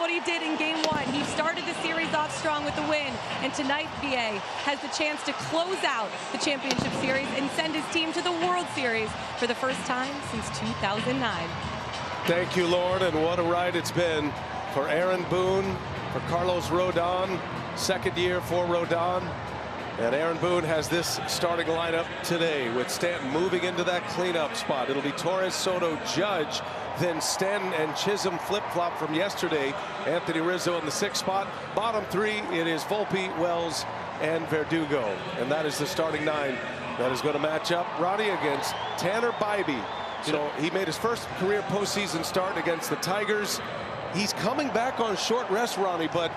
what he did in Game 1. He started the series off strong with the win, and tonight VA has the chance to close out the championship series and send his team to the World Series for the first time since 2009. Thank you, Lord, and what a ride it's been for Aaron Boone, for Carlos Rodon, second year for Rodon. And Aaron Boone has this starting lineup today with Stanton moving into that cleanup spot. It'll be Torres, Soto, Judge, then Stanton and Chisholm flip-flop from yesterday. Anthony Rizzo in the 6th spot. Bottom 3, it is Volpe, Wells, and Verdugo. And that is the starting 9 that is going to match up, Ronnie, against Tanner Bybee. So he made his first career postseason start against the Tigers. He's coming back on short rest, Ronnie, but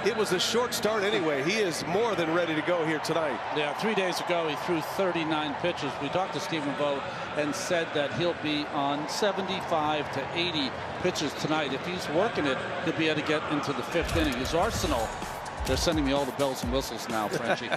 it was a short start anyway. He is more than ready to go here tonight. Yeah, 3 days ago he threw 39 pitches. We talked to Stephen Vogt and said that he'll be on 75 to 80 pitches tonight. If he's working it, he'll be able to get into the 5th inning. His arsenal, they're sending me all the bells and whistles now, Frenchie.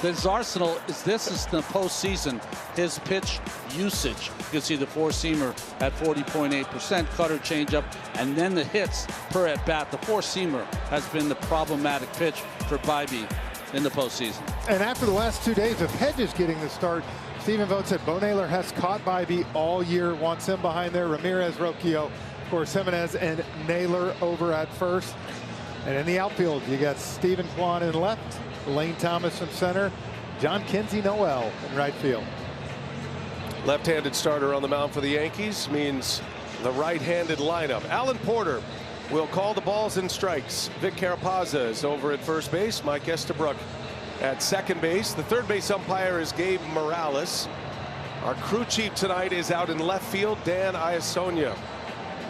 His arsenal is this is the postseason. His pitch usage. You can see the 4-seamer at 40.8%, cutter, changeup, and then the hits per at bat. The 4-seamer has been the problematic pitch for Bybee in the postseason. And after the last 2 days of Hedges getting the start, Stephen Vogt said Bo Naylor has caught Bybee all year, wants him behind there. Ramirez, Rocchio, of course, Jimenez and Naylor over at first. And in the outfield, you got Stephen Kwan in left, Lane Thomas in center, John Kinsey Noel in right field. Left-handed starter on the mound for the Yankees means the right-handed lineup. Alan Porter will call the balls and strikes. Vic Carapazza is over at first base. Mike Estabrook at second base. The third base umpire is Gabe Morales. Our crew chief tonight is out in left field, Dan Iasonia.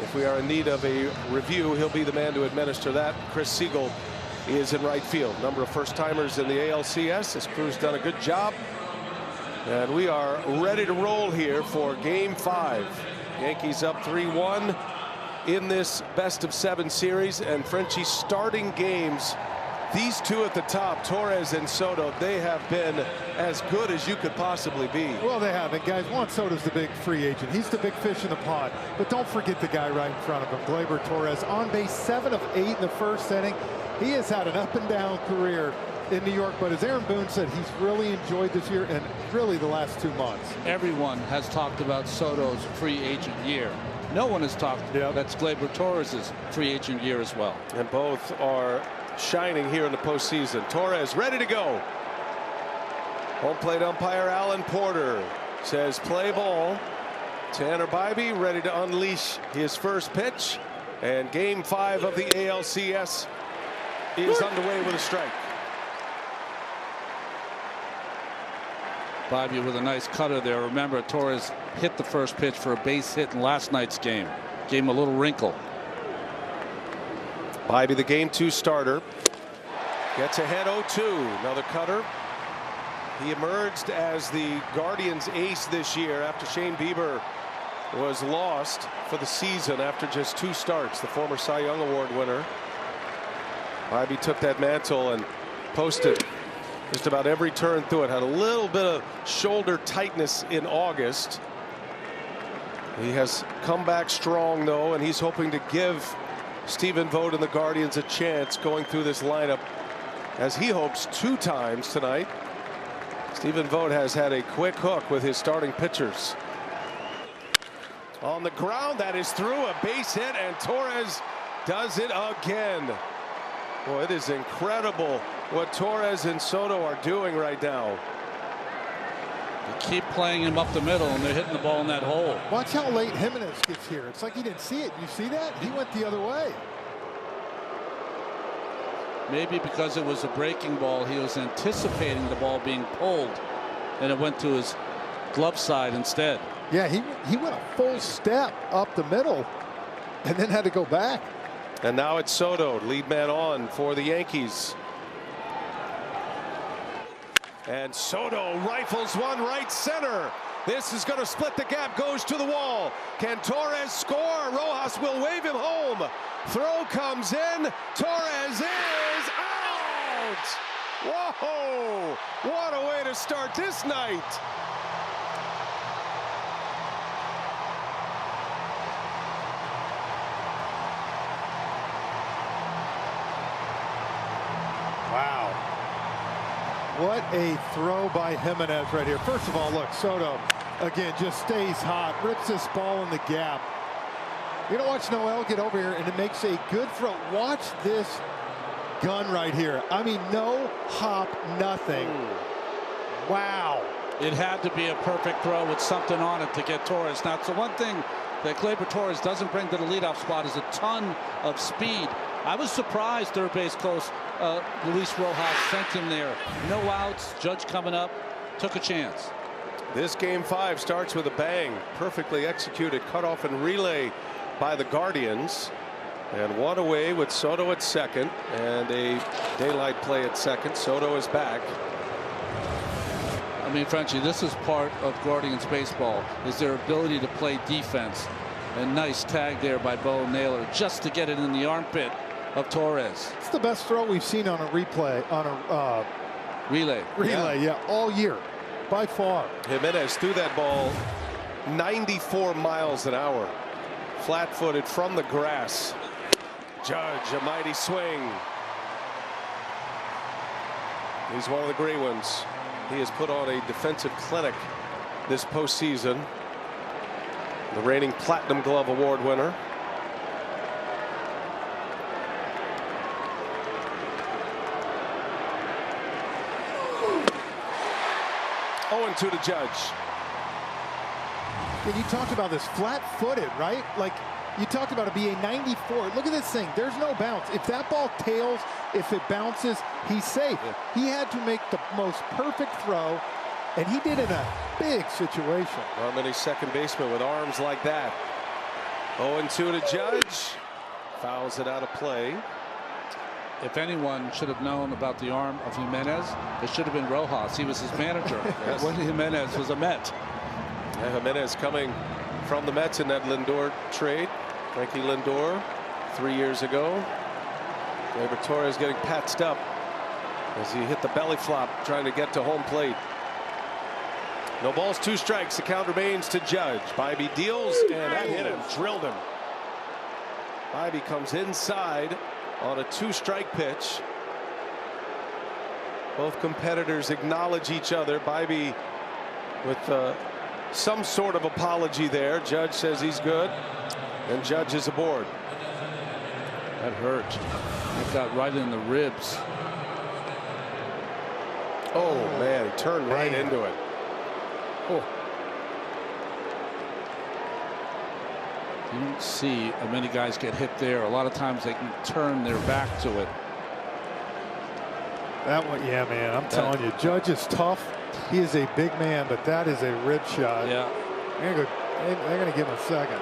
If we are in need of a review, he'll be the man to administer that. Chris Siegel is in right field. Number of first-timers in the ALCS. This crew's done a good job. And we are ready to roll here for Game 5. Yankees up 3-1 in this best-of-7 series. And Frenchie, starting games, these two at the top, Torres and Soto, they have been as good as you could possibly be. Well, they have. And guys, Juan Soto's the big free agent. He's the big fish in the pond. But don't forget the guy right in front of him, Gleyber Torres, on base 7 of 8 in the first inning. He has had an up-and-down career in New York, but as Aaron Boone said, he's really enjoyed this year and really the last 2 months. Everyone has talked about Soto's free agent year. No one has talked that's Gleyber Torres' free agent year as well. And both are shining here in the postseason. Torres ready to go. Home plate umpire Alan Porter says play ball. Tanner Bybee ready to unleash his first pitch. And Game 5 of the ALCS is underway with a strike. Bybee with a nice cutter there. Remember, Torres hit the first pitch for a base hit in last night's game. Gave him a little wrinkle. Bybee, the Game 2 starter, gets ahead 0-2. Another cutter. He emerged as the Guardians ace this year after Shane Bieber was lost for the season after just 2 starts. The former Cy Young Award winner. Bybee took that mantle and posted just about every turn through it. Had a little bit of shoulder tightness in August. He has come back strong, though, and he's hoping to give Stephen Vogt and the Guardians a chance going through this lineup, as he hopes 2 times tonight. Stephen Vogt has had a quick hook with his starting pitchers. On the ground, that is through, a base hit, and Torres does it again. Boy, it is incredible what Torres and Soto are doing right now. They keep playing him up the middle, and they're hitting the ball in that hole. Watch how late Jimenez gets here. It's like he didn't see it. You see that? He went the other way. Maybe because it was a breaking ball, he was anticipating the ball being pulled, and it went to his glove side instead. Yeah, he went a full step up the middle and then had to go back. And now it's Soto, lead man on for the Yankees. And Soto rifles one right center. This is going to split the gap, goes to the wall. Can Torres score? Rojas will wave him home. Throw comes in. Torres is out. Whoa! What a way to start this night. What a throw by Jimenez right here. First of all, look, Soto, again, just stays hot, rips this ball in the gap. You're going to watch Noel get over here, and it makes a good throw. Watch this gun right here. I mean, no hop, nothing. Wow. It had to be a perfect throw with something on it to get Torres. Now, it's the one thing that Gleyber Torres doesn't bring to the leadoff spot is a ton of speed. I was surprised third base coach Luis Rojas sent him there. No outs, Judge coming up, took a chance. This game 5 starts with a bang. Perfectly executed cutoff and relay by the Guardians. And one away with Soto at second and a daylight play at second. Soto is back. I mean, Frenchie, this is part of Guardians baseball, is their ability to play defense. And nice tag there by Bo Naylor just to get it in the armpit of Torres. It's the best throw we've seen on a replay, on a relay, yeah, all year, by far. Jimenez threw that ball 94 miles an hour. Flat-footed from the grass. Judge, a mighty swing. He's one of the great ones. He has put on a defensive clinic this postseason. The reigning Platinum Glove Award winner. Oh, and 2 to Judge. And you talked about this flat-footed, right? Like, you talked about it being 94. Look at this thing. There's no bounce. If that ball tails, if it bounces, he's safe. Yeah. He had to make the most perfect throw, and he did it in a big situation. Not many second basemen with arms like that. 0-2 to Judge. Fouls it out of play. If anyone should have known about the arm of Jimenez, it should have been Rojas. He was his manager when Jimenez was a Met. Yeah, Jimenez coming from the Mets in that Lindor trade. Frankie Lindor 3 years ago. Gleyber Torres getting patched up as he hit the belly flop trying to get to home plate. No balls, 2 strikes. The count remains to Judge. Bybee deals, and that hit him, drilled him. Bybee comes inside on a 2-strike pitch. Both competitors acknowledge each other. Bybee with some sort of apology there. Judge says he's good, and Judge is aboard. That hurt. It got right in the ribs. Oh man, he turned right into it. Oh. You don't see many guys get hit there. A lot of times they can turn their back to it. That one, yeah, man, I'm telling you, Judge is tough. He is a big man, but that is a rib shot. Yeah. They're going to give him a second.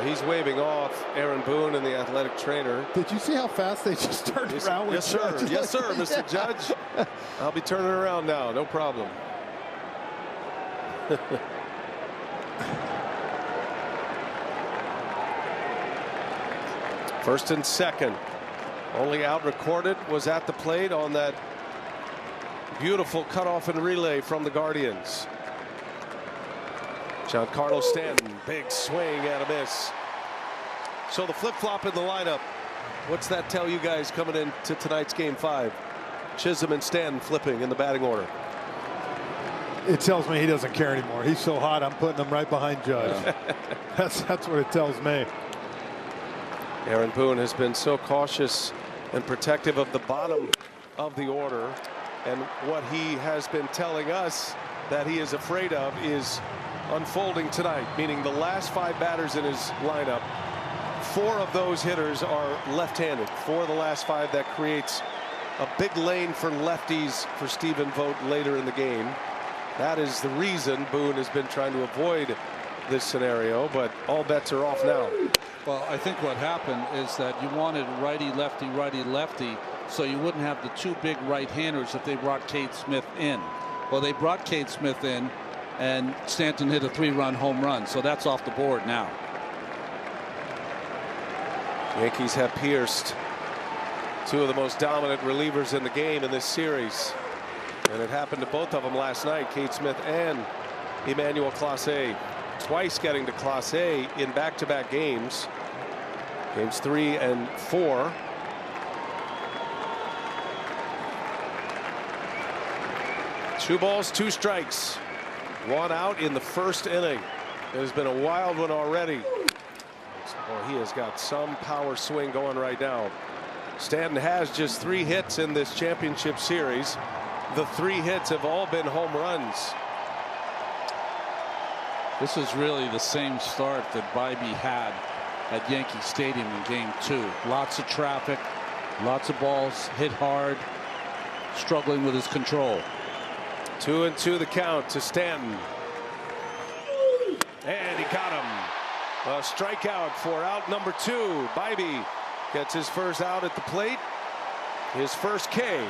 He's waving off Aaron Boone and the athletic trainer. Did you see how fast they just turned around with Judge? Judge? Yes, sir, Mr. Judge. I'll be turning around now, no problem. First and second. Only out recorded was at the plate on that beautiful cutoff and relay from the Guardians. Giancarlo Stanton, big swing and a miss. So the flip-flop in the lineup. What's that tell you guys coming into tonight's game 5? Chisholm and Stanton flipping in the batting order. It tells me he doesn't care anymore. He's so hot, I'm putting him right behind Judge. Yeah. That's what it tells me. Aaron Boone has been so cautious and protective of the bottom of the order, and what he has been telling us that he is afraid of is unfolding tonight, meaning the last 5 batters in his lineup, 4 of those hitters are left-handed. 4 of the last 5. That creates a big lane for lefties for Stephen Vogt later in the game. That is the reason Boone has been trying to avoid this scenario, but all bets are off now. Well, I think what happened is that you wanted righty-lefty, righty-lefty, so you wouldn't have the 2 big right-handers if they brought Cade Smith in. Well, they brought Cade Smith in, and Stanton hit a 3-run home run, so that's off the board now. Yankees have pierced 2 of the most dominant relievers in the game in this series, and it happened to both of them last night, Cade Smith and Emmanuel Clase. Twice getting to Clase in back-to-back games. Games 3 and 4. 2 balls, 2 strikes. 1 out in the first inning. It has been a wild one already. Boy, he has got some power swing going right now. Stanton has just 3 hits in this championship series. The 3 hits have all been home runs. This is really the same start that Bybee had at Yankee Stadium in Game 2. Lots of traffic, lots of balls hit hard, struggling with his control. 2-2 the count to Stanton. And he got him. A strikeout for out number 2. Bybee gets his first out at the plate. His first K.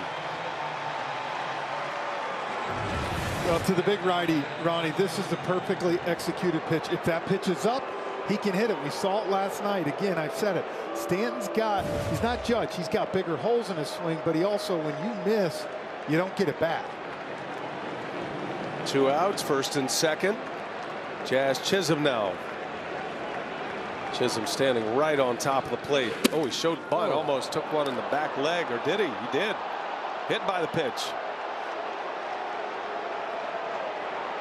Well, to the big righty, Ronnie, this is the perfectly executed pitch. If that pitch is up, he can hit it. We saw it last night. Again, I've said it. Stanton's got, he's not Judge. He's got bigger holes in his swing, but he also, when you miss, you don't get it back. 2 outs, first and second. Jazz Chisholm now. Chisholm standing right on top of the plate. Oh, he showed bunt. Almost took one in the back leg, or did he? He did. Hit by the pitch.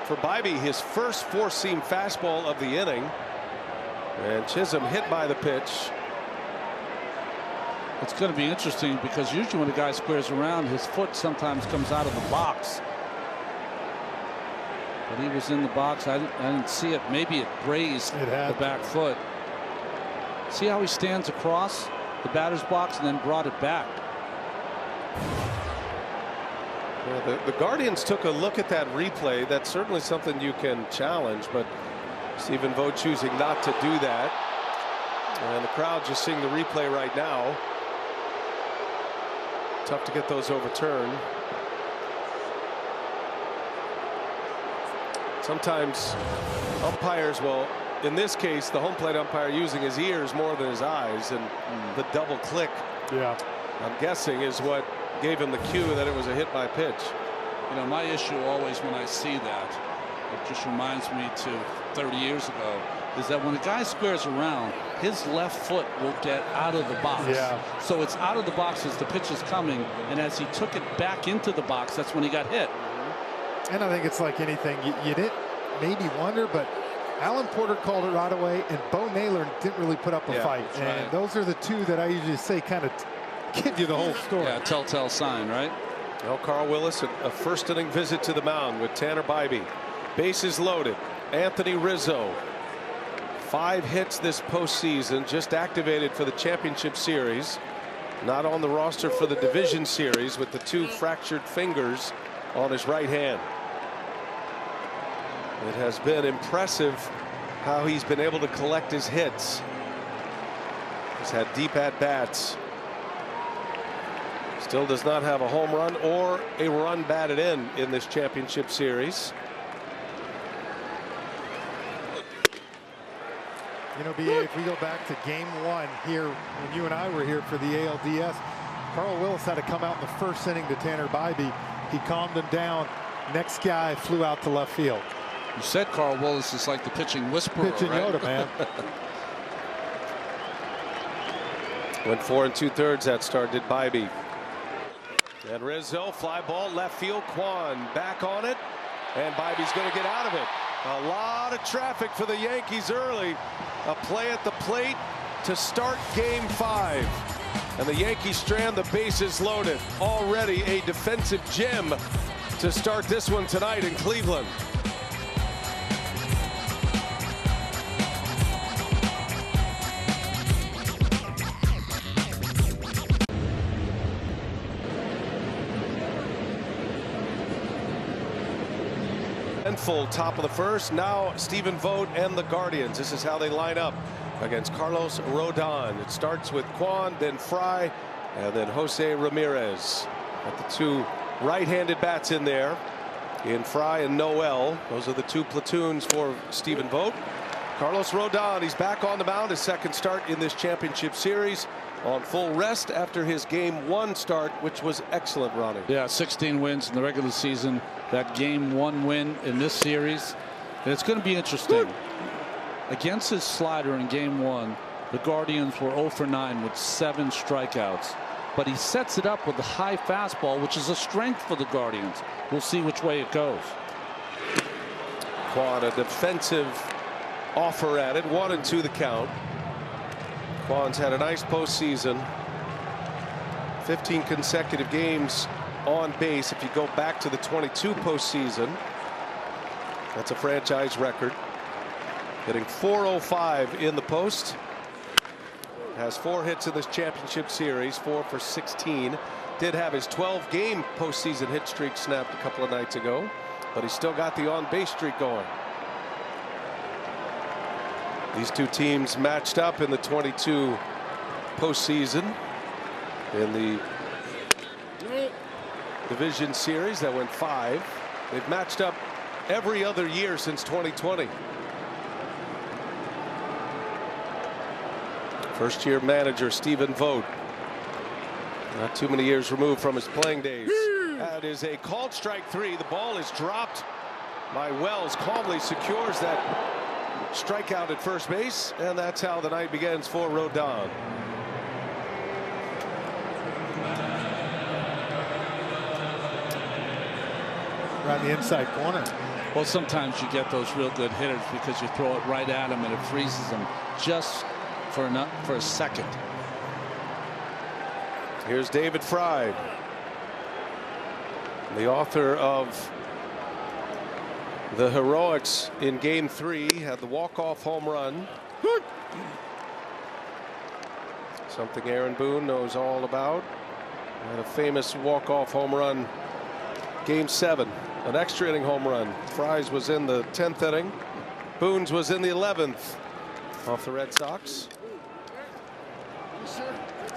For Bybee, his first 4-seam fastball of the inning. And Chisholm hit by the pitch. It's going to be interesting because usually when a guy squares around, his foot sometimes comes out of the box. But he was in the box. I didn't see it. Maybe it grazed the back foot. See how he stands across the batter's box and then brought it back. Well, the Guardians took a look at that replay. That's certainly something you can challenge, but Stephen Vogt choosing not to do that. And the crowd just seeing the replay right now. Tough to get those overturned. Sometimes umpires will, in this case, the home plate umpire using his ears more than his eyes, and the double click, I'm guessing, is what gave him the cue that it was a hit by pitch. You know, my issue always when I see that, it just reminds me to 30 years ago, is that when a guy squares around, his left foot will get out of the box. So it's out of the box as the pitch is coming, and as he took it back into the box, that's when he got hit. And I think it's like anything. You didn't maybe wonder, but Alan Porter called it right away, and Bo Naylor didn't really put up a fight. And those are the two that I usually say kind of give you the whole story. Yeah, telltale sign, right? Well, Carl Willis, a first inning visit to the mound with Tanner Bybee. Bases loaded. Anthony Rizzo. 5 hits this postseason, just activated for the championship series. Not on the roster for the division series with the 2 fractured fingers on his right hand. It has been impressive how he's been able to collect his hits. He's had deep at bats. Still does not have a home run or a run batted in this championship series. You know, BA, if we go back to Game 1 here when you and I were here for the ALDS, Carl Willis had to come out in the first inning to Tanner Bybee. He calmed him down. Next guy flew out to left field. You said Carl Willis is like the pitching whisperer, pitching right? Yoda, man. Went 4 2/3 that start did Bybee. And Rizzo, fly ball, left field. Kwan back on it, and Bybee's going to get out of it. A lot of traffic for the Yankees early. A play at the plate to start Game 5. And the Yankees strand the bases loaded. Already a defensive gem to start this one tonight in Cleveland. Full top of the first. Now Stephen Vogt and the Guardians. This is how they line up against Carlos Rodon. It starts with Kwan, then Fry, and then Jose Ramirez. Got the 2 right-handed bats in there in Fry and Noel. Those are the 2 platoons for Stephen Vogt. Carlos Rodon, he's back on the mound, his second start in this championship series, on full rest after his Game 1 start, which was excellent, Ronnie. Yeah, 16 wins in the regular season. That Game 1 win in this series. And it's going to be interesting. Against his slider in Game 1, the Guardians were 0 for 9 with 7 strikeouts. but he sets it up with the high fastball, which is a strength for the Guardians. We'll see which way it goes. Kwan, a defensive offer at it. 1-2 the count. Kwan's had a nice postseason. 15 consecutive games on base. If you go back to the 22 postseason, that's a franchise record. Hitting .405 in the post. Has 4 hits in this championship series, 4 for 16. Did have his 12-game postseason hit streak snapped a couple of nights ago, but he's still got the on-base streak going. These two teams matched up in the 22 postseason in the division series that went 5. They've matched up every other year since 2020. First-year manager Stephen Vogt, not too many years removed from his playing days. That is a called strike 3. The ball is dropped by Wells. Calmly secures that strikeout at first base, and that's how the night begins for Rodon. Around the inside corner. Well, sometimes you get those real good hitters because you throw it right at them and it freezes them just for a second. Here's David Fry, the author of the heroics in Game 3, had the walk-off home run. Something Aaron Boone knows all about. Had a famous walk-off home run Game 7, an extra inning home run. Fry's was in the 10th inning. Boone's was in the 11th off the Red Sox.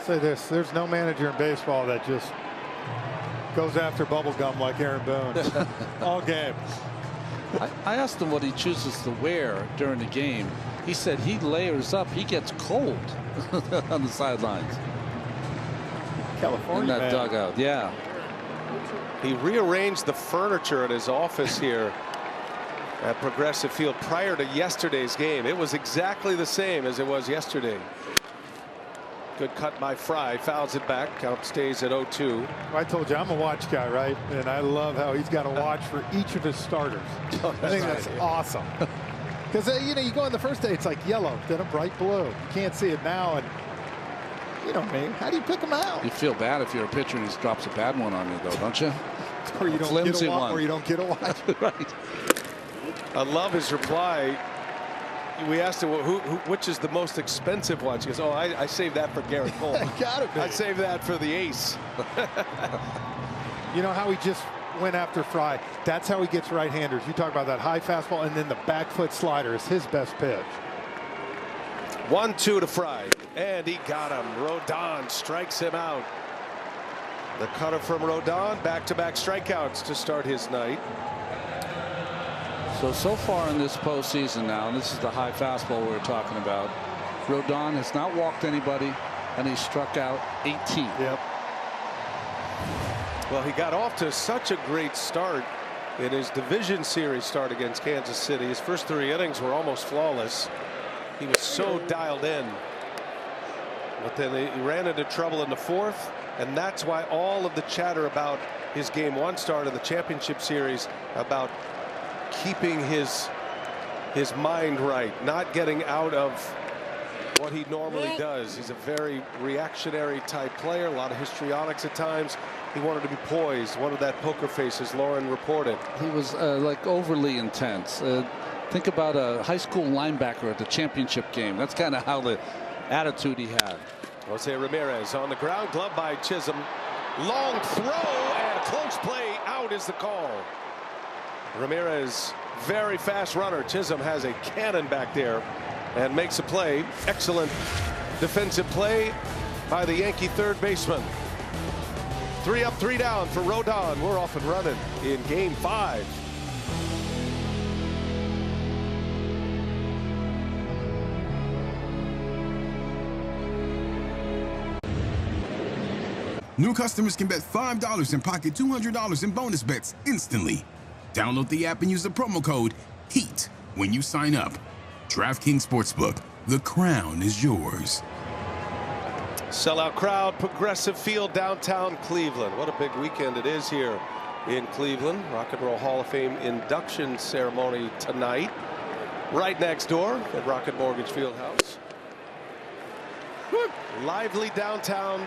Say this, there's no manager in baseball that just goes after bubble gum like Aaron Boone all game. I asked him what he chooses to wear during the game. He said he layers up. He gets cold on the sidelines. California in that man. dugout. Yeah. He rearranged the furniture at his office here at Progressive Field prior to yesterday's game. It was exactly the same as it was yesterday. Good cut by Fry, fouls it back. Count stays at 0-2. I told you I'm a watch guy, right? And I love how he's got a watch for each of his starters. I think that's awesome. Because you know, you go in the first day, it's like yellow, then a bright blue. You can't see it now, and you know me. How do you pick them out? You feel bad if you're a pitcher and he drops a bad one on you, though, don't you? Or you don't get a watch, or you don't get a watch. Right. I love his reply. We asked him, which is the most expensive watch? He goes, oh, I saved that for Garrett Cole. Gotta be. I saved that for the ace. You know how he just went after Fry? That's how he gets right-handers. You talk about that high fastball, and then the back foot slider is his best pitch. 1-2 to Fry, and he got him. Rodon strikes him out. The cutter from Rodon, back-to-back strikeouts to start his night. So far in this postseason now, and this is the high fastball we were talking about, Rodon has not walked anybody, and he struck out 18. Yep. Well, he got off to such a great start in his division series start against Kansas City. His first 3 innings were almost flawless. He was so dialed in. But then he ran into trouble in the 4th, and that's why all of the chatter about his Game 1 start of the championship series about keeping his mind right, not getting out of what he normally does. He's a very reactionary type player, a lot of histrionics at times. He wanted to be poised, wanted that poker face, as Lauren reported. He was like overly intense. Think about a high school linebacker at the championship game. That's kind of how the attitude he had. Jose Ramirez on the ground, glove by Chisholm. Long throw and close play out is the call. Ramirez, very fast runner. Chisholm has a cannon back there and makes a play. Excellent defensive play by the Yankee third baseman. 3 up, 3 down for Rodon. We're off and running in Game 5. New customers can bet $5 and pocket $200 in bonus bets instantly. Download the app and use the promo code HEAT when you sign up. DraftKings Sportsbook, the crown is yours. Sellout crowd, Progressive Field, downtown Cleveland. What a big weekend it is here in Cleveland. Rock and Roll Hall of Fame induction ceremony tonight, right next door at Rocket Mortgage Fieldhouse. Lively downtown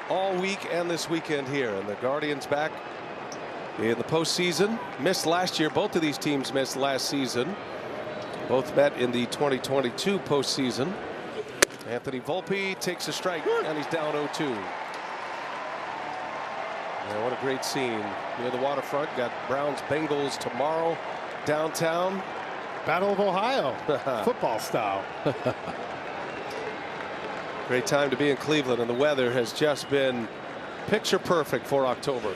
all week and this weekend here, and the Guardians back in the postseason. Missed last year. Both of these teams missed last season. Both met in the 2022 postseason. Anthony Volpe takes a strike, and he's down 0-2. Yeah, what a great scene near the waterfront. Got Browns Bengals tomorrow downtown. Battle of Ohio, football style. Great time to be in Cleveland, and the weather has just been picture perfect for October.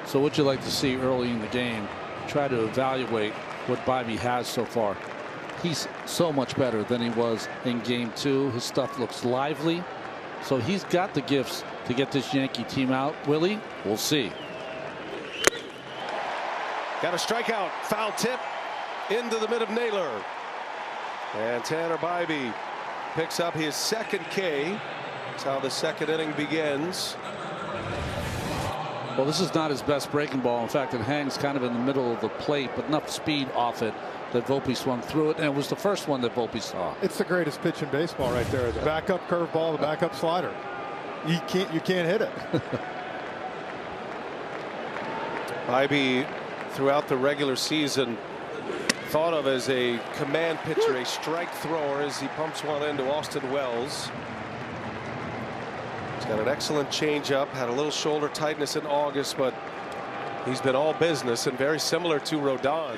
So what'd you like to see early in the game? Try to evaluate what Bobby has so far. He's so much better than he was in game 2. His stuff looks lively. So he's got the gifts to get this Yankee team out. Will he? We'll see. Got a strikeout. Foul tip into the mid of Naylor. And Tanner Bybee picks up his second K. That's how the second inning begins. Well, this is not his best breaking ball. In fact, it hangs kind of in the middle of the plate, but enough speed off it that Volpe swung through it, and it was the first one that Volpe saw. It's the greatest pitch in baseball right there. The backup curveball, the backup slider. You can't hit it. Bybee, throughout the regular season, thought of as a command pitcher, a strike thrower, as he pumps one into Austin Wells. He's got an excellent changeup, had a little shoulder tightness in August, but he's been all business and very similar to Rodon.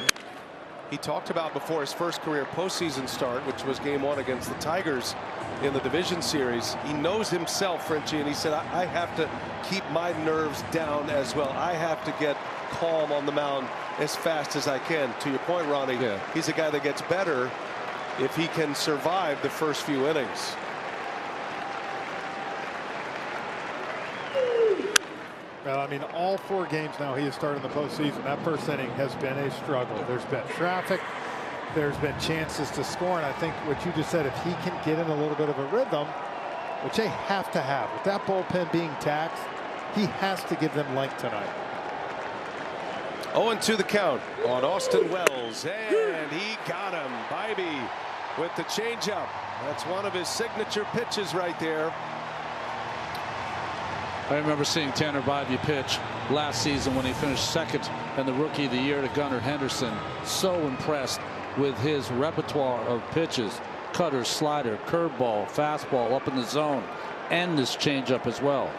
He talked about before his first career postseason start, which was game 1 against the Tigers in the division series. He knows himself, Frenchie, and he said, I have to keep my nerves down as well. I have to get calm on the mound as fast as I can. To your point, Ronnie, he's a guy that gets better if he can survive the first few innings. Well, I mean, all 4 games now he has started in the postseason. That first inning has been a struggle. There's been traffic. There's been chances to score. And I think what you just said, if he can get in a little bit of a rhythm, which they have to have, with that bullpen being taxed, he has to give them length tonight. 0-2 the count on Austin Wells, and he got him. Bybee with the changeup. That's one of his signature pitches right there. I remember seeing Tanner Bybee pitch last season when he finished second in the Rookie of the Year to Gunnar Henderson. So impressed with his repertoire of pitches. Cutter, slider, curveball, fastball up in the zone, and this changeup as well.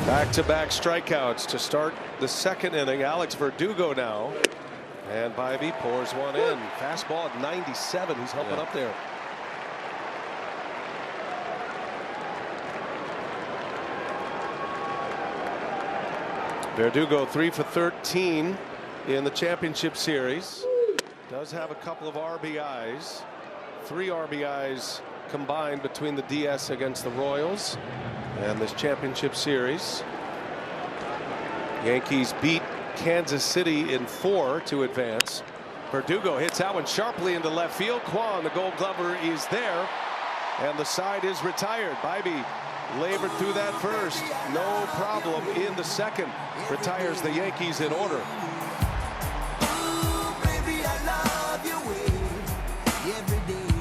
Back-to-back strikeouts to start the second inning. Alex Verdugo now, and Bybee pours one in. Fastball at 97. He's helping up there. Verdugo 3 for 13 in the championship series. Does have a couple of RBIs. 3 RBIs combined between the DS against the Royals and this championship series. Yankees beat Kansas City in 4 to advance. Verdugo hits that one sharply into left field. Kwan, the Gold Glover, is there, and the side is retired. Bybee labored through that first, no problem in the second. Retires the Yankees in order. Ooh, baby, I love your way every day.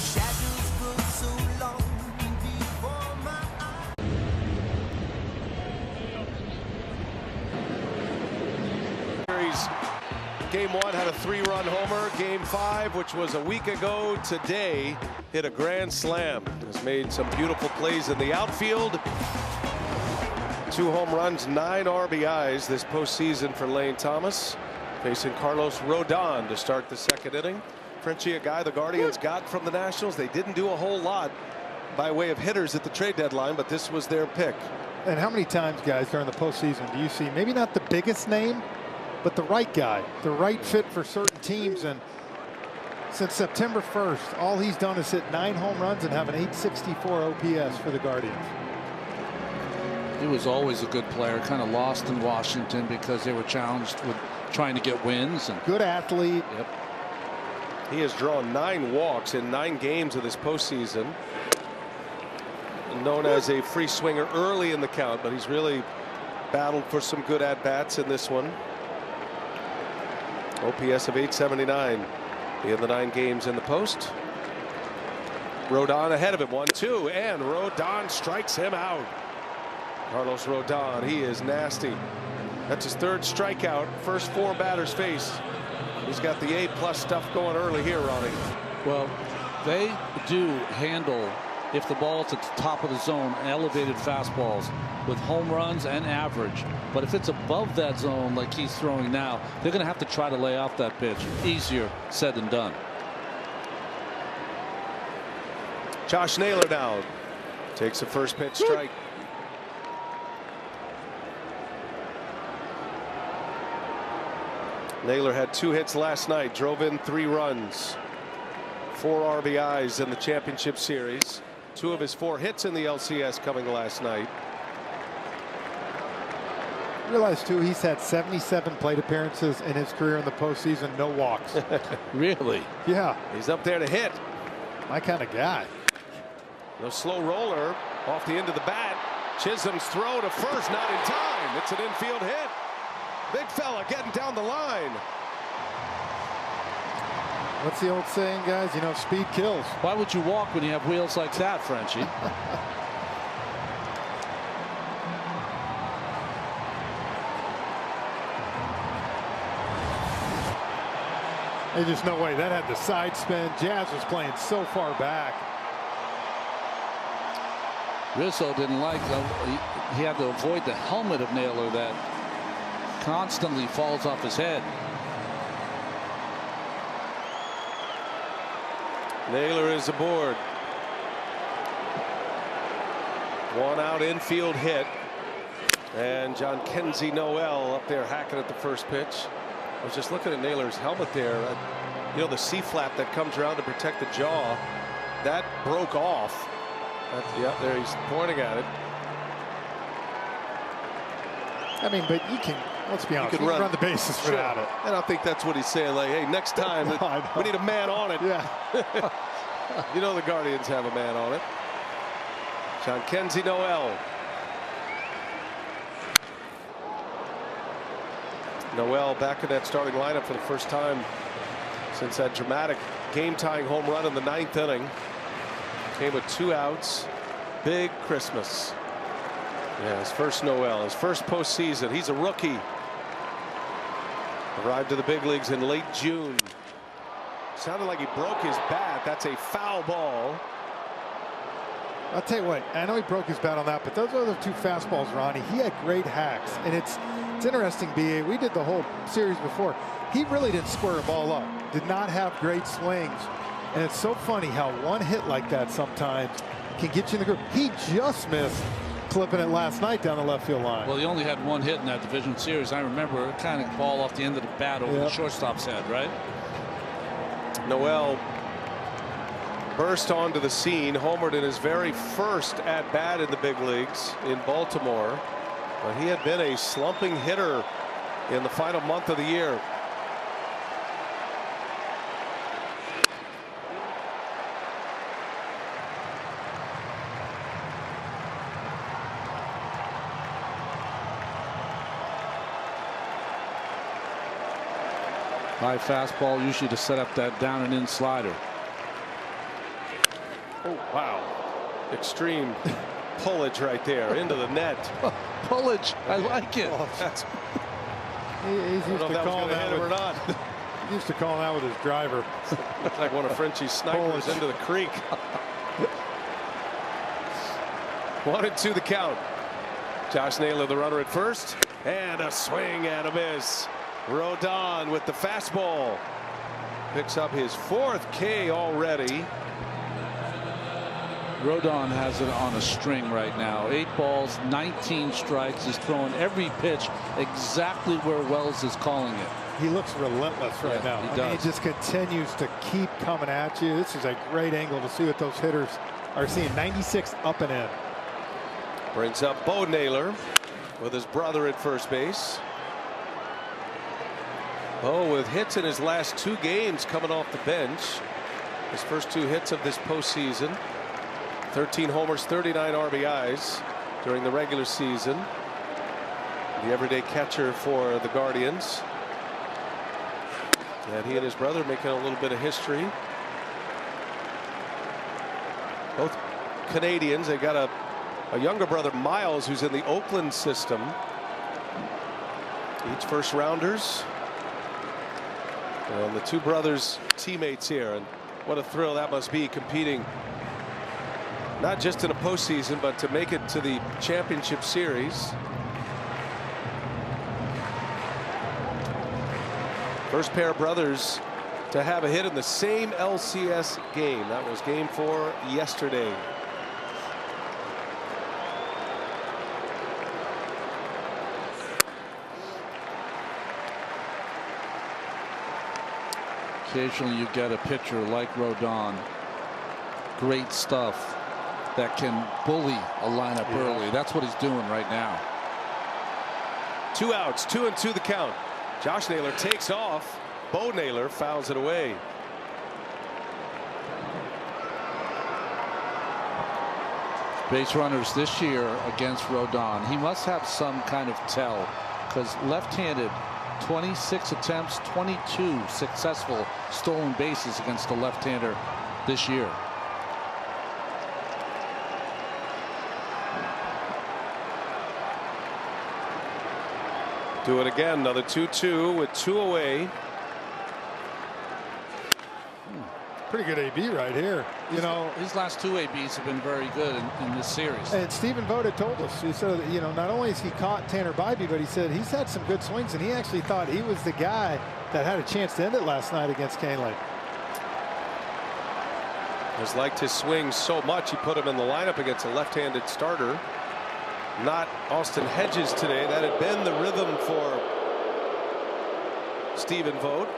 Shadows grow so long before my eyes. Game 1 had a 3-run homer. Game 5, which was a week ago today, hit a grand slam. Has made some beautiful plays in the outfield. 2 home runs, 9 RBIs this postseason for Lane Thomas, facing Carlos Rodon to start the second inning. Frenchie, a guy the Guardians got from the Nationals. They didn't do a whole lot by way of hitters at the trade deadline, but this was their pick. And how many times, guys, during the postseason do you see maybe not the biggest name, but the right guy, the right fit for certain teams? And since September 1st, all he's done is hit 9 home runs and have an .864 OPS for the Guardians. He was always a good player, kind of lost in Washington because they were challenged with trying to get wins. And good athlete. Yep. He has drawn 9 walks in 9 games of this postseason. Known as a free swinger early in the count, but he's really battled for some good at-bats in this one. OPS of 879 in the 9 games in the post. Rodon ahead of him, 1-2, and Rodon strikes him out. Carlos Rodon, he is nasty. That's his 3rd strikeout, first 4 batters face. He's got the A+ stuff going early here, Ronnie. Well, they do handle, if the ball's at the top of the zone, elevated fastballs with home runs and average. But if it's above that zone like he's throwing now, they're going to have to try to lay off that pitch. Easier said than done. Josh Naylor now takes the first pitch strike. Naylor had 2 hits last night, drove in 3 runs, 4 RBIs in the championship series. 2 of his 4 hits in the LCS coming last night. Realize too, he's had 77 plate appearances in his career in the postseason, no walks. Really? Yeah. He's up there to hit. My kind of guy. No slow roller off the end of the bat. Chisholm's throw to first, not in time. It's an infield hit. Big fella getting down the line. What's the old saying, guys? You know, speed kills. Why would you walk when you have wheels like that, Frenchie? There's just no way. That had the side spin. Jazz was playing so far back. Rizzo didn't like, he had to avoid the helmet of Naylor that constantly falls off his head. Naylor is aboard. 1 out infield hit. And John Kenzie Noel up there hacking at the first pitch. I was just looking at Naylor's helmet there. You know, the C flap that comes around to protect the jaw, that broke off. Yeah, there he's pointing at it. I mean, but you can, let's be honest, you can run the bases without it. And I think that's what he's saying, like, hey, next time we need a man on it. Yeah. You know the Guardians have a man on it. John Kenzie Noel. Noel back in that starting lineup for the first time since that dramatic game-tying home run in the 9th inning. Came with 2 outs. Big Christmas. Yeah, his first Noel, his first postseason. He's a rookie. Arrived to the big leagues in late June. Sounded like he broke his bat. That's a foul ball. I'll tell you what, I know he broke his bat on that, but those other 2 fastballs, Ronnie, he had great hacks. And it's interesting, BA, we did the whole series before. He really didn't square a ball up. Did not have great swings. And it's so funny how one hit like that sometimes can get you in the group. He just missed clipping it last night down the left field line. Well, he only had 1 hit in that division series. I remember it kind of ball off the end of the bat over the shortstop's head, right? Noel burst onto the scene, homered in his very first at bat in the big leagues in Baltimore. But he had been a slumping hitter in the final month of the year. High fastball, usually to set up that down and in slider. Oh, wow. Extreme pullage right there into the net. Pullage, I like it. Oh, he's used to calling that or not. He used to call that with his driver. Looks like one of Frenchie's snipers Pullage. into the creek. 1-2 the count. Josh Naylor, the runner at first, and a swing and a miss. Rodon with the fastball. Picks up his 4th K already. Rodon has it on a string right now. 8 balls, 19 strikes. He's throwing every pitch exactly where Wells is calling it. He looks relentless right now. He I does. mean, he just continues to keep coming at you. This is a great angle to see what those hitters are seeing. 96 up and in. Brings up Bo Naylor with his brother at first base. Bo with hits in his last 2 games coming off the bench. His first 2 hits of this postseason. 13 homers, 39 RBIs during the regular season. The everyday catcher for the Guardians. And he and his brother making a little bit of history. Both Canadians. They got a younger brother, Miles, who's in the Oakland system. Each first rounders. And the 2 brothers teammates here, and what a thrill that must be, competing not just in a postseason but to make it to the championship series. First pair of brothers to have a hit in the same LCS game. That was game 4 yesterday. Occasionally you get a pitcher like Rodon. Great stuff that can bully a lineup early. That's what he's doing right now. 2 outs, 2-2 the count. Josh Naylor takes off. Bo Naylor fouls it away. Base runners this year against Rodon. He must have some kind of tell, because left-handed, 26 attempts, 22 successful stolen bases against the left-hander this year. Do it again. Another 2-2 with 2 away. Pretty good AB right here. You know, his last 2 ABs have been very good in this series. And Stephen Vogt had told us, he said, you know, not only has he caught Tanner Bybee, but he said he's had some good swings, and he actually thought he was the guy that had a chance to end it last night against Canely. Has liked his swing so much he put him in the lineup against a left-handed starter. Not Austin Hedges today. That had been the rhythm for Stephen Vogt.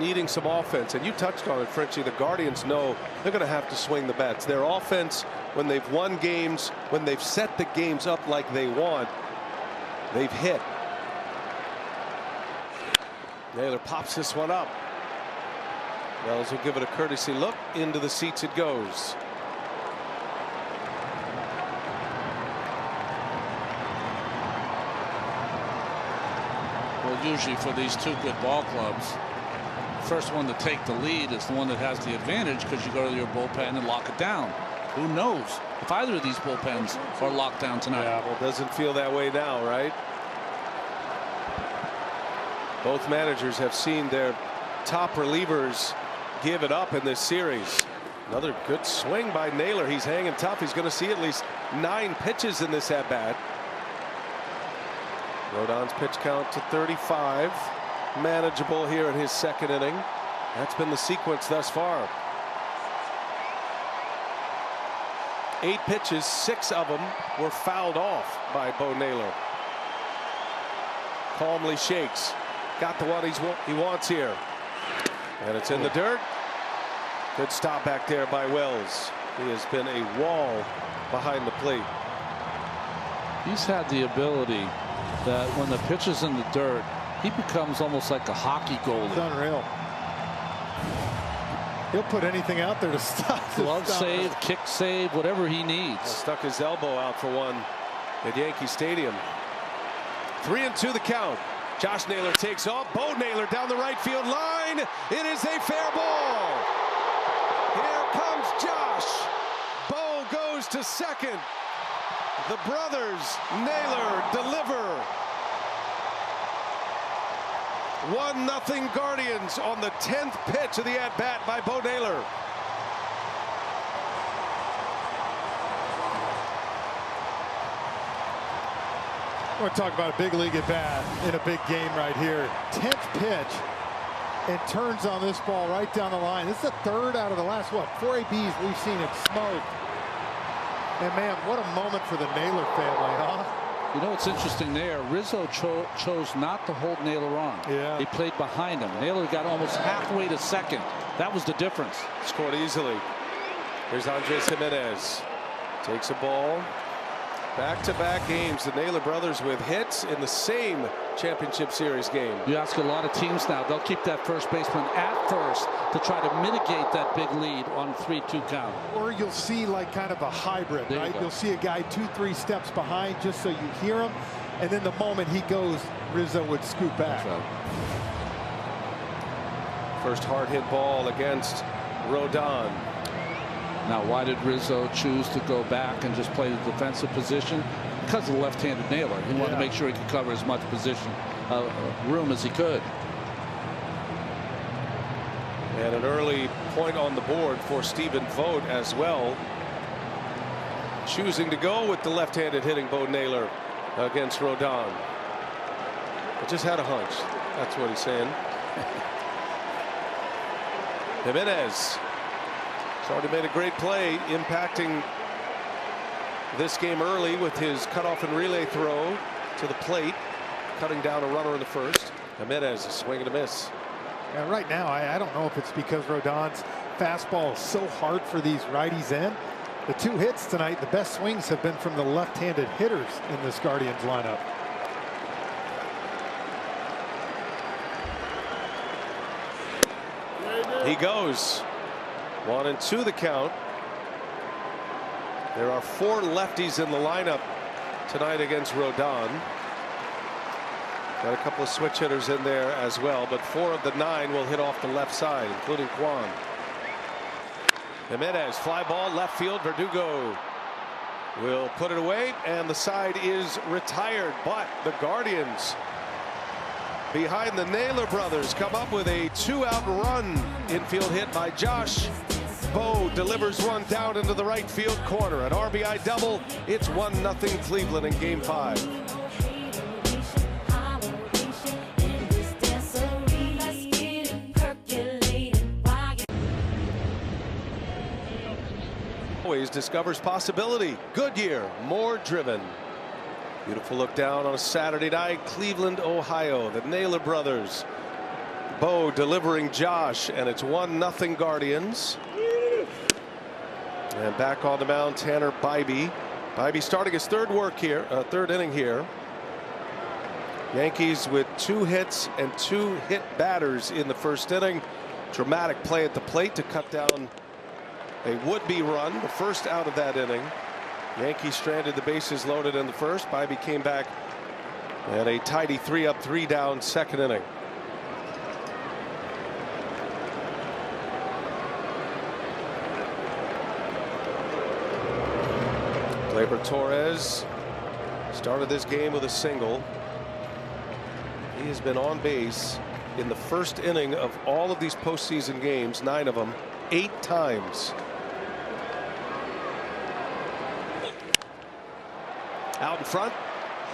Needing some offense, and you touched on it, Frenchie. The Guardians know they're going to have to swing the bats. Their offense, when they've won games, when they've set the games up like they want, they've hit. Naylor pops this one up. Wells will give it a courtesy look. Into the seats it goes. Well, usually for these 2 good ball clubs, first one to take the lead is the one that has the advantage, because you go to your bullpen and lock it down. Who knows if either of these bullpens are locked down tonight? Yeah, well, it doesn't feel that way now, right? Both managers have seen their top relievers give it up in this series. Another good swing by Naylor. He's hanging tough. He's going to see at least 9 pitches in this at bat. Rodon's pitch count to 35. Manageable here in his 2nd inning. That's been the sequence thus far. 8 pitches, 6 of them were fouled off by Bo Naylor. Calmly shakes. Got the one he wants here. And it's in the dirt. Good stop back there by Wells. He has been a wall behind the plate. He's had the ability that when the pitch is in the dirt, he becomes almost like a hockey goalie. It's unreal. He'll put anything out there to stop. Glove save, kick save, whatever he needs. Stuck his elbow out for one at Yankee Stadium. 3-2 the count. Josh Naylor takes off. Bo Naylor down the right field line. It is a fair ball. Here comes Josh. Bo goes to second. The brothers Naylor deliver. 1-0 Guardians on the 10th pitch of the at-bat by Bo Naylor. I want to talk about a big league at bat in a big game right here. 10th pitch, and turns on this ball right down the line. This is the 3rd out of the last, 4 ABs we've seen it smoke. And man, what a moment for the Naylor family, huh? You know what's interesting there? Rizzo chose not to hold Naylor on. Yeah. He played behind him. Naylor got almost halfway to second. That was the difference. Scored easily. Here's Andres Jimenez. Takes a ball. Back-to-back games. The Naylor brothers with hits in the same championship series game. You ask a lot of teams now, they'll keep that first baseman at first to try to mitigate that big lead on 3-2 count. Or you'll see like kind of a hybrid, right? You'll see a guy 2-3 steps behind just so you hear him, and then the moment he goes, Rizzo would scoop back. Right. First hard hit ball against Rodon. Now, why did Rizzo choose to go back and just play the defensive position? Because of the left-handed nailer. He wanted to make sure he could cover as much position room as he could. And an early point on the board for Stephen Vogt as well. Choosing to go with the left-handed hitting Bo Naylor against Rodon. I just had a hunch. That's what he's saying. Jimenez has already made a great play, impacting this game early with his cutoff and relay throw to the plate, cutting down a runner in the first. Jimenez is swinging a miss. Yeah, right now, I don't know if it's because Rodon's fastball is so hard for these righties in. The 2 hits tonight, the best swings have been from the left-handed hitters in this Guardians lineup. He goes. 1-2 the count. There are 4 lefties in the lineup tonight against Rodon. Got a couple of switch hitters in there as well, but 4 of the 9 will hit off the left side, including Kwan. Jimenez, fly ball, left field. Verdugo will put it away, and the side is retired. But the Guardians, behind the Naylor brothers, come up with a 2-out run. Infield hit by Josh. Bo delivers one down into the right field corner. An RBI double. It's 1-0 Cleveland in Game 5. Always discovers possibility. Goodyear, more driven. Beautiful look down on a Saturday night. Cleveland, Ohio. The Naylor brothers. Bo delivering Josh, and it's 1-0 Guardians. And back on the mound, Tanner Bybee. Bybee starting his third inning here. Yankees with 2 hits and 2 hit batters in the first inning. Dramatic play at the plate to cut down a would-be run, the first out of that inning. Yankees stranded the bases loaded in the first. Bybee came back and a tidy 3-up, 3-down second inning. Gleyber Torres started this game with a single. He has been on base in the first inning of all of these postseason games, 9 of them, 8 times. Out in front,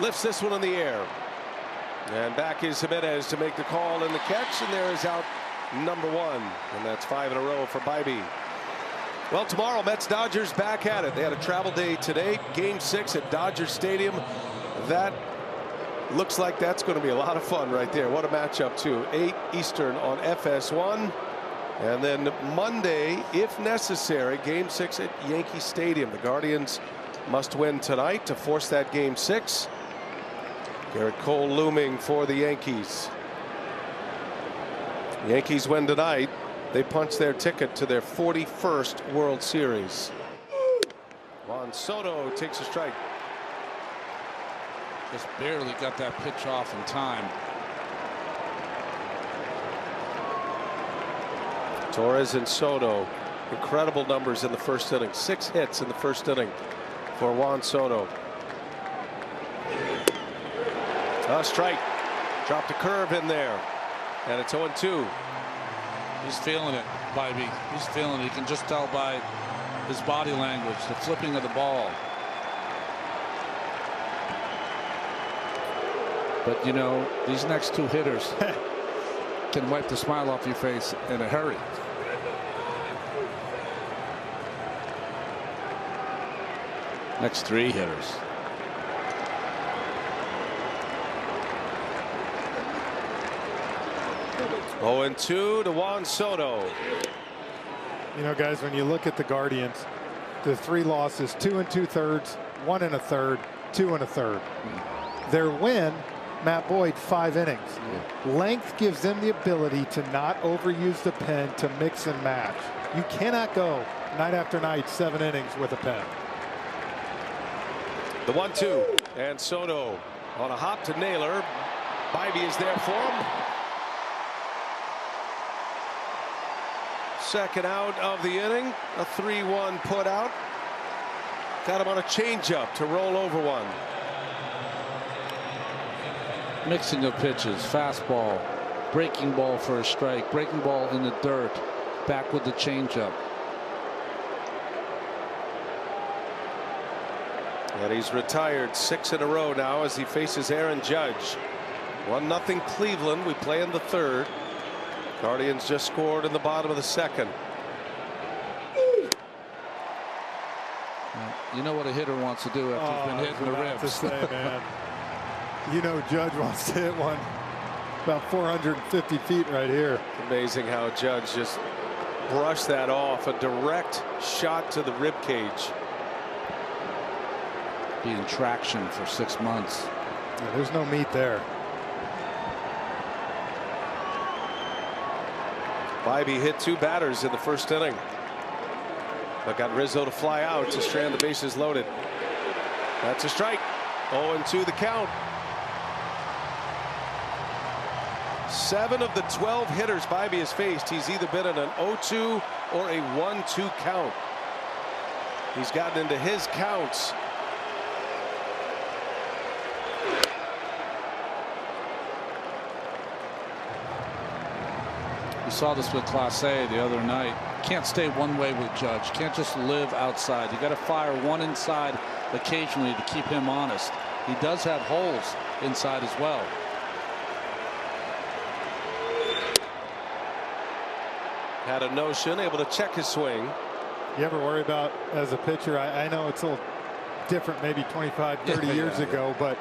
lifts this one in the air. And back is Jimenez to make the call and the catch, and there is out number 1. And that's 5 in a row for Bybee. Well, tomorrow, Mets-Dodgers back at it. They had a travel day today, Game 6 at Dodger Stadium. That looks like that's going to be a lot of fun right there. What a matchup, too. 8 Eastern on FS1. And then Monday, if necessary, Game 6 at Yankee Stadium. The Guardians must win tonight to force that Game 6. Garrett Cole looming for the Yankees. Yankees win tonight. They punch their ticket to their 41st World Series. Juan Soto takes a strike. Just barely got that pitch off in time. Torres and Soto, incredible numbers in the first inning. 6 hits in the first inning for Juan Soto. A strike. Dropped a curve in there. And it's 0-2. He's feeling it, Bybee. He's feeling it. You can just tell by his body language, the flipping of the ball. But, you know, these next 2 hitters can wipe the smile off your face in a hurry. Next 3 hitters. Oh, 0-2 to Juan Soto. You know, guys, when you look at the Guardians, the 3 losses, 2 2/3, 1 1/3, 2 1/3. Their win Matt Boyd 5 innings. Length gives them the ability to not overuse the pen, to mix and match. You cannot go night after night 7 innings with a pen. The 1-2, and Soto on a hop to Naylor. Bybee is there for him. Second out of the inning, a 3-1 put out. Got him on a changeup to roll over one. Mixing of pitches, fastball, breaking ball for a strike, breaking ball in the dirt, back with the changeup. And he's retired 6 in a row now as he faces Aaron Judge. 1-0 Cleveland. We play in the 3rd. Guardians just scored in the bottom of the 2nd. You know what a hitter wants to do after he's been hit in the ribs. To say, man. You know, Judge wants to hit one about 450 feet right here. Amazing how Judge just brushed that off. A direct shot to the rib cage. Being traction for 6 months. Yeah, there's no meat there. Bybee hit 2 batters in the 1st inning, but got Rizzo to fly out to strand the bases loaded. That's a strike. 0-2 the count. 7 of the 12 hitters Bybee has faced, he's either been in an 0-2 or a 1-2 count. He's gotten into his counts. We saw this with Clase the other night. Can't stay one way with Judge. Can't just live outside. You got to fire one inside occasionally to keep him honest. He does have holes inside as well. Had a notion, able to check his swing. You ever worry about, as a pitcher, I know it's a little different maybe 25, 30 years ago, but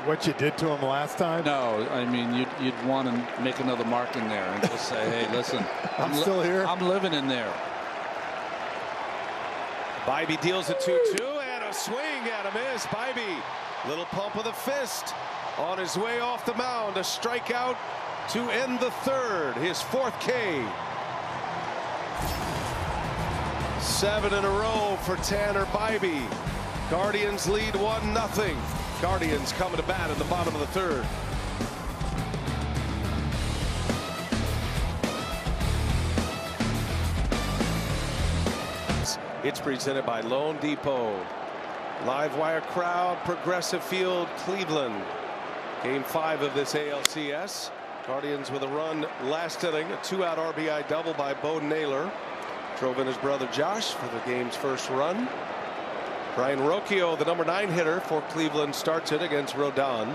what you did to him last time? No, I mean, you'd want to make another mark in there and just say, hey, listen, I'm still here. I'm living in there. Bybee deals a 2-2 and a swing and a miss. Bybee, little pump of the fist on his way off the mound. A strikeout to end the 3rd, his 4th K. 7 in a row for Tanner Bybee. Guardians lead 1-0. Guardians coming to bat in the bottom of the 3rd. It's presented by Loan Depot. Live wire crowd, Progressive Field, Cleveland. Game 5 of this ALCS. Guardians with a run last inning, a 2-out RBI double by Bo Naylor. Drove in his brother Josh for the game's first run. Brian Rocchio, the number 9 hitter for Cleveland, starts it against Rodon.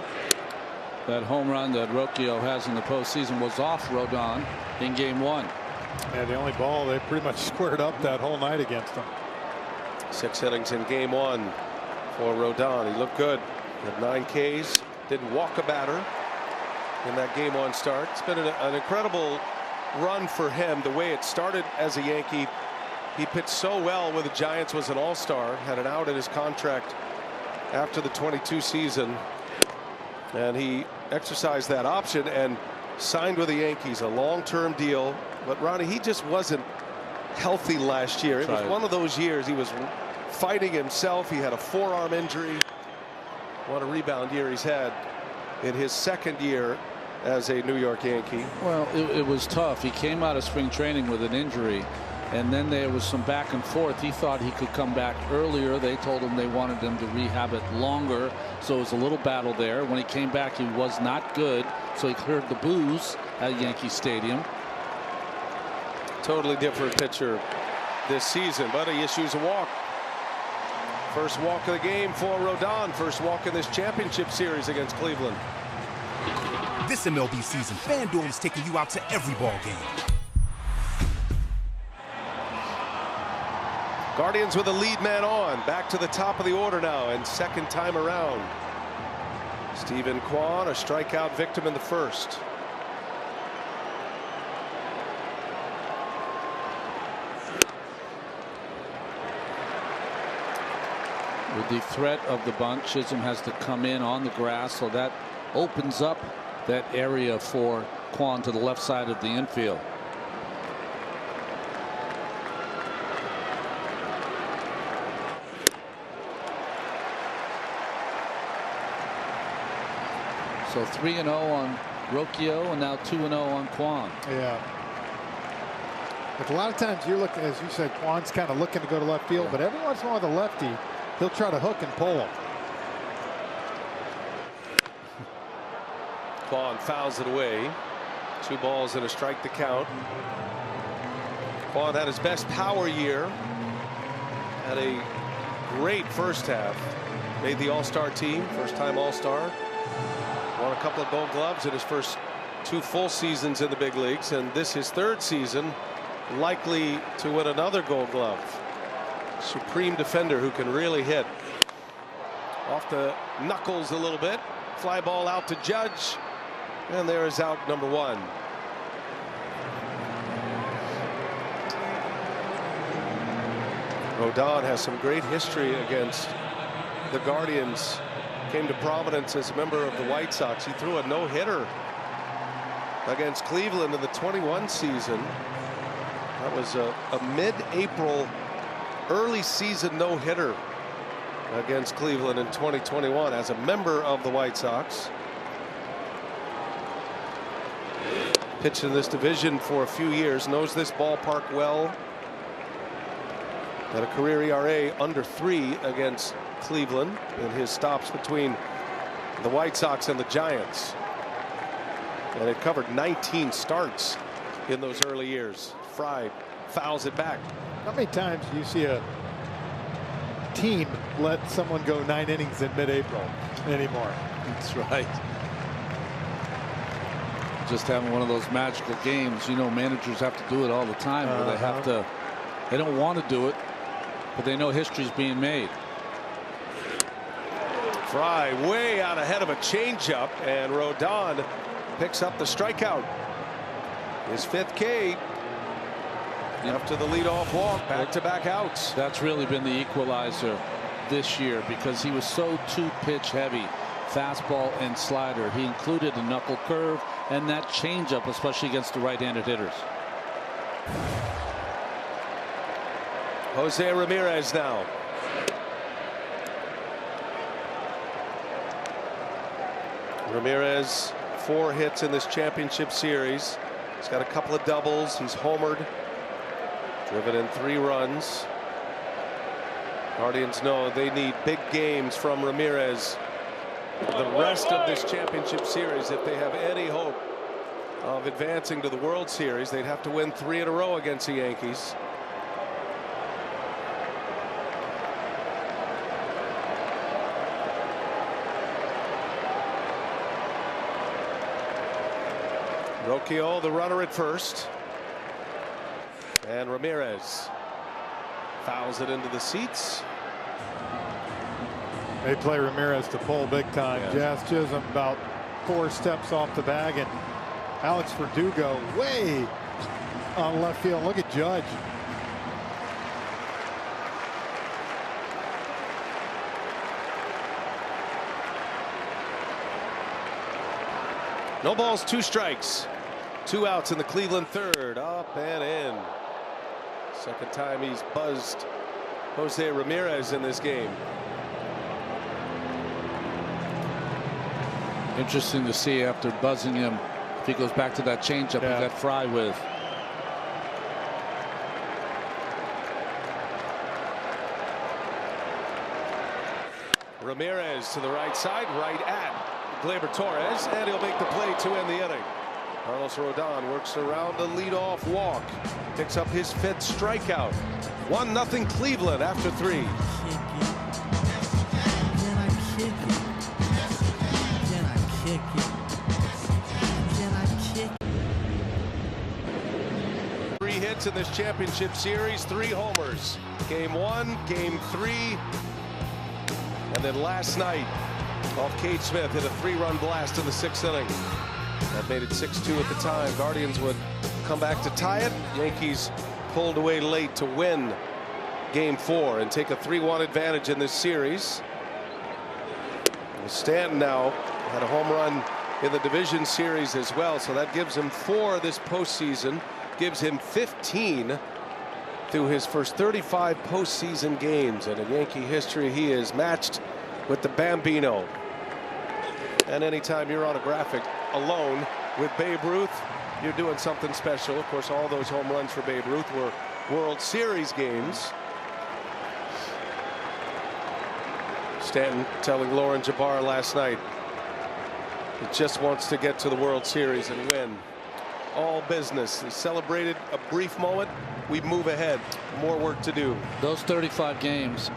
That home run that Rocchio has in the postseason was off Rodon in game 1. Yeah, the only ball they pretty much squared up that whole night against him. 6 innings in game 1 for Rodon. He looked good. Had 9 Ks. Didn't walk a batter in that game 1 start. It's been an incredible run for him. The way it started as a Yankee. He pitched so well with the Giants, was an all-star, had an out in his contract after the 22 season, and he exercised that option and signed with the Yankees, a long-term deal. But Ronnie, he just wasn't healthy last year. It was one of those years he was fighting himself. He had a forearm injury. What a rebound year he's had in his 2nd year as a New York Yankee. Well, it was tough. He came out of spring training with an injury, and then there was some back and forth. He thought he could come back earlier. They told him they wanted him to rehab it longer, so it was a little battle there. When he came back, he was not good, so he heard the boos at Yankee Stadium. Totally different pitcher this season, but he issues a walk. First walk of the game for Rodon. First walk in this championship series against Cleveland. This MLB season, FanDuel is taking you out to every ball game. Guardians with a lead man on. Back to the top of the order now, and 2nd time around. Stephen Kwan, a strikeout victim in the 1st. With the threat of the bunt, Chisholm has to come in on the grass, so that opens up that area for Kwan to the left side of the infield. So 3-0 on Rocchio and now 2-0 on Kwan. Yeah. But a lot of times you're looking, as you said, Kwan's kind of looking to go to left field, but every once in a while the lefty, he'll try to hook and pull him. Kwan fouls it away. 2 balls and a strike to count. Kwan had his best power year. Had a great first half. Made the All-Star team, first time All-Star. Won a couple of Gold Gloves in his first 2 full seasons in the big leagues, and this his 3rd season, likely to win another Gold Glove. Supreme defender who can really hit. Off the knuckles a little bit. Fly ball out to Judge, and there is out number 1. Rodon has some great history against the Guardians. Came to prominence as a member of the White Sox. He threw a no-hitter against Cleveland in the 21 season. That was a mid-April, early season no-hitter against Cleveland in 2021 as a member of the White Sox. Pitched in this division for a few years, knows this ballpark well. Had a career ERA under 3 against Cleveland in his stops between the White Sox and the Giants. And it covered 19 starts in those early years. Fry fouls it back. How many times do you see a team let someone go 9 innings in mid-April anymore? That's right. Just having one of those magical games. You know, managers have to do it all the time. Where they have to, they don't want to do it, but they know history's being made. Fry way out ahead of a changeup, and Rodon picks up the strikeout. His 5th K. After the leadoff walk, back-to-back outs. That's really been the equalizer this year because he was so 2-pitch heavy, fastball and slider. He included a knuckle curve and that changeup, especially against the right-handed hitters. Jose Ramirez now. Ramirez, 4 hits in this championship series. He's got a couple of doubles. He's homered. Driven in 3 runs. Guardians know they need big games from Ramirez the rest of this championship series. If they have any hope of advancing to the World Series, they'd have to win 3 in a row against the Yankees. Rocchio, the runner at first. And Ramirez fouls it into the seats. They play Ramirez to pull big time. Yeah. Jazz Chisholm about 4 steps off the bag, and Alex Verdugo way on left field. Look at Judge. No balls, 2 strikes. 2 outs in the Cleveland 3rd. Up and in. Second time he's buzzed Jose Ramirez in this game. Interesting to see after buzzing him if he goes back to that changeup he got Fry with. Ramirez to the right side, right at Gleyber Torres, and he'll make the play to end the inning. Carlos Rodon works around a leadoff walk, picks up his 5th strikeout. 1-0 Cleveland after 3. Three hits in this championship series, 3 homers. Game 1, game 3, and then last night, off Cade Smith, hit a 3-run blast in the 6th inning. That made it 6-2 at the time. Guardians would come back to tie it. Yankees pulled away late to win game 4 and take a 3-1 advantage in this series. Stanton now Had a home run in the division series as well, so that gives him 4 this postseason, gives him 15 through his first 35 postseason games, and in Yankee history he is matched with the Bambino. And anytime you're on a graphic alone with Babe Ruth, you're doing something special. Of course, all those home runs for Babe Ruth were World Series games. Stanton telling Lauren Jabbar last night he just wants to get to the World Series and win. All business. He celebrated a brief moment. We move ahead. More work to do. Those 35 games,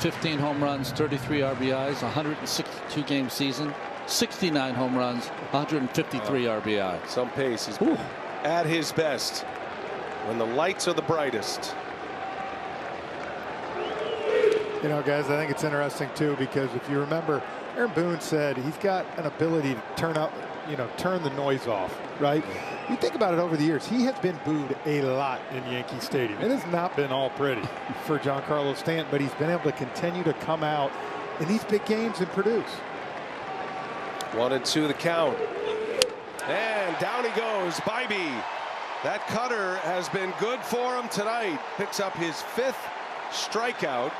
15 home runs, 33 RBIs, 162 game season, 69 home runs, 153 RBI. Some pace. He's at his best when the lights are the brightest. You know, guys, I think it's interesting too, because if you remember, Aaron Boone said he's got an ability to turn the noise off, right? You think about it over the years, he has been booed a lot in Yankee Stadium. It has not been all pretty for Giancarlo Stanton, but he's been able to continue to come out in these big games and produce. 1-2 the count. And down he goes, Bybee. That cutter has been good for him tonight. Picks up his 5th strikeout.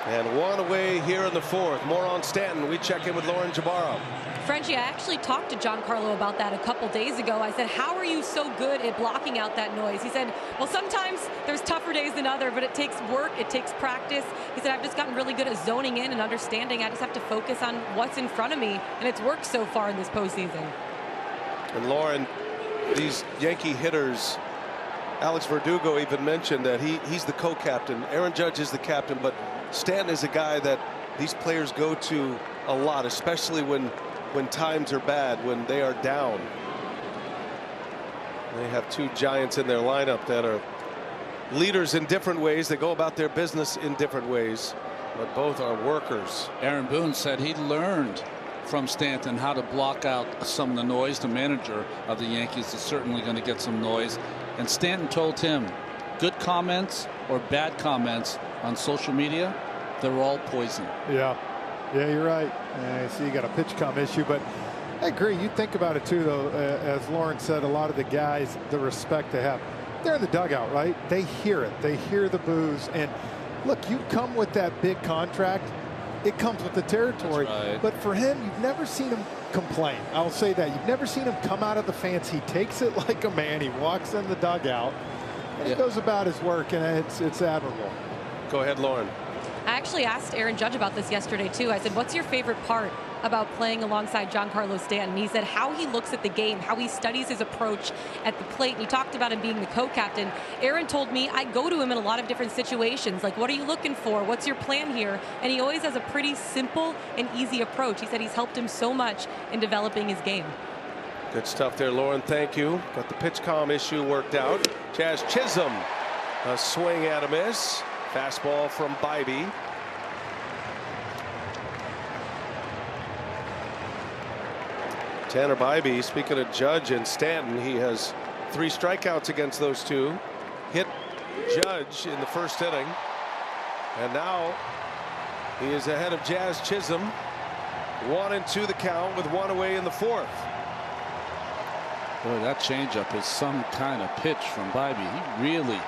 And 1 away here in the 4th. More on Stanton. We check in with Lauren Jabbar. Frenchie, I actually talked to Giancarlo about that a couple days ago. I said, how are you so good at blocking out that noise? He said, well, sometimes there's tougher days than other, but it takes work, it takes practice. He said, I've just gotten really good at zoning in and understanding. I just have to focus on what's in front of me, and it's worked so far in this postseason. And Lauren, these Yankee hitters, Alex Verdugo even mentioned that he's the co-captain. Aaron Judge is the captain, but Stanton is a guy that these players go to a lot, especially when times are bad, when they are down. They have 2 giants in their lineup that are leaders in different ways. They go about their business in different ways, but both are workers. Aaron Boone said he learned from Stanton how to block out some of the noise. The manager of the Yankees is certainly going to get some noise, and Stanton told him good comments or bad comments on social media, they're all poison. Yeah, you're right. I see you got a pitch com issue, but I agree. You think about it too, though. As Lauren said, a lot of the guys, the respect they have, they're in the dugout, right? They hear it. They hear the boos. And look, you come with that big contract, it comes with the territory. Right. But for him, you've never seen him complain. I'll say that. You've never seen him come out of the fans. He takes it like a man. He walks in the dugout, and he goes about his work, and it's admirable. Go ahead, Lauren. I actually asked Aaron Judge about this yesterday, too. I said, what's your favorite part about playing alongside Giancarlo Stanton? He said how he looks at the game, how he studies his approach at the plate. And he talked about him being the co-captain. Aaron told me I go to him in a lot of different situations. Like, what are you looking for? What's your plan here? And he always has a pretty simple and easy approach. He said he's helped him so much in developing his game. Good stuff there, Lauren. Thank you. Got the pitch comm issue worked out. Jazz Chisholm, a swing and a miss. Fastball from Bybee. Tanner Bybee, speaking of Judge and Stanton, he has 3 strikeouts against those 2. Hit Judge in the 1st inning. And now he is ahead of Jazz Chisholm. 1-2 the count with 1 away in the 4th. Boy, that changeup is some kind of pitch from Bybee. He really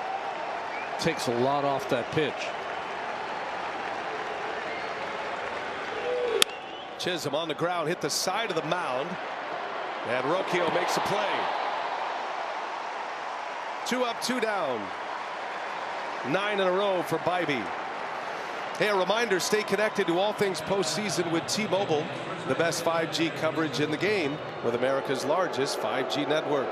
takes a lot off that pitch. Chisholm on the ground, hit the side of the mound, and Rocchio makes a play. 2 up, 2 down. 9 in a row for Bybee. Hey, a reminder, stay connected to all things postseason with T-Mobile, the best 5G coverage in the game with America's largest 5G network.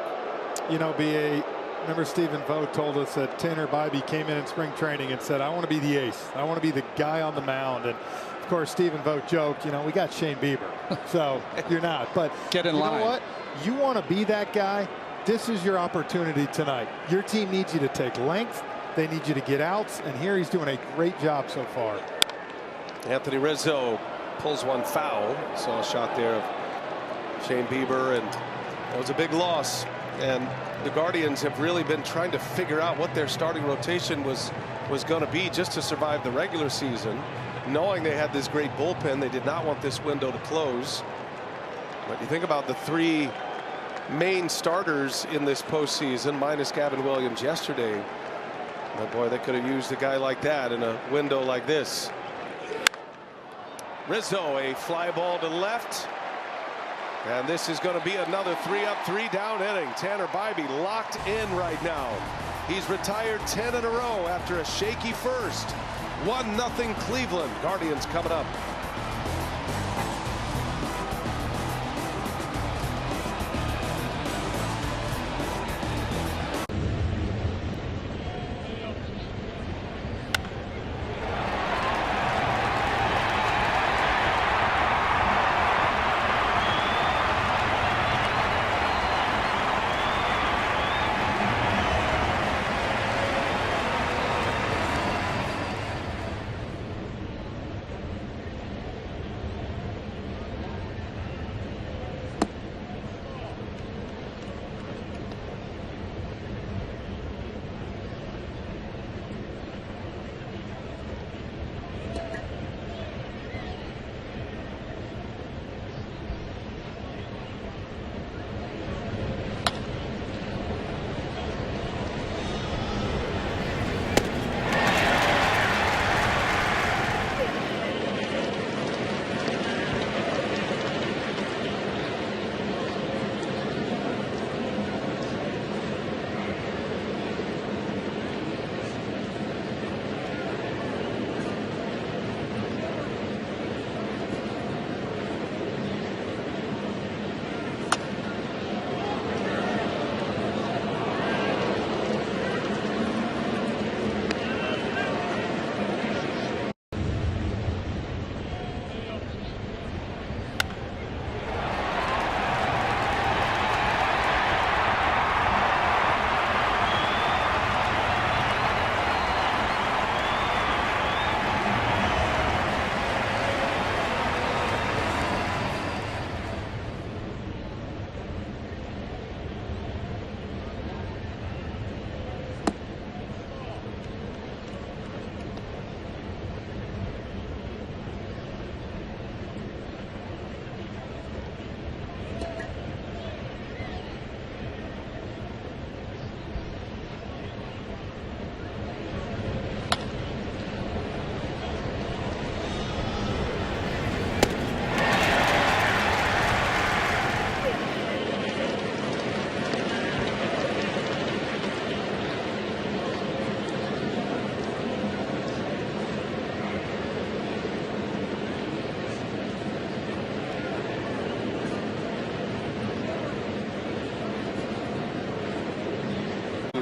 You know, BA, remember Stephen Vogt told us that Tanner Bybee came in spring training and said, I want to be the ace. I want to be the guy on the mound. And of course, Stephen Vogt joked, you know, we got Shane Bieber, so you're not. But get in line. You know what? You want to be that guy. This is your opportunity tonight. Your team needs you to take length. They need you to get outs, and here he's doing a great job so far. Anthony Rizzo pulls one foul. Saw a shot there of Shane Bieber, and that was a big loss. And the Guardians have really been trying to figure out what their starting rotation was going to be just to survive the regular season. knowing they had this great bullpen. They did not want this window to close. But you think about the three main starters in this postseason, minus Gavin Williams yesterday. But boy, they could have used a guy like that in a window like this. Rizzo, a fly ball to left. And this is going to be another 3-up, 3-down inning. Tanner Bybee locked in right now. He's retired 10 in a row after a shaky first. 1-0 Cleveland. Guardians coming up.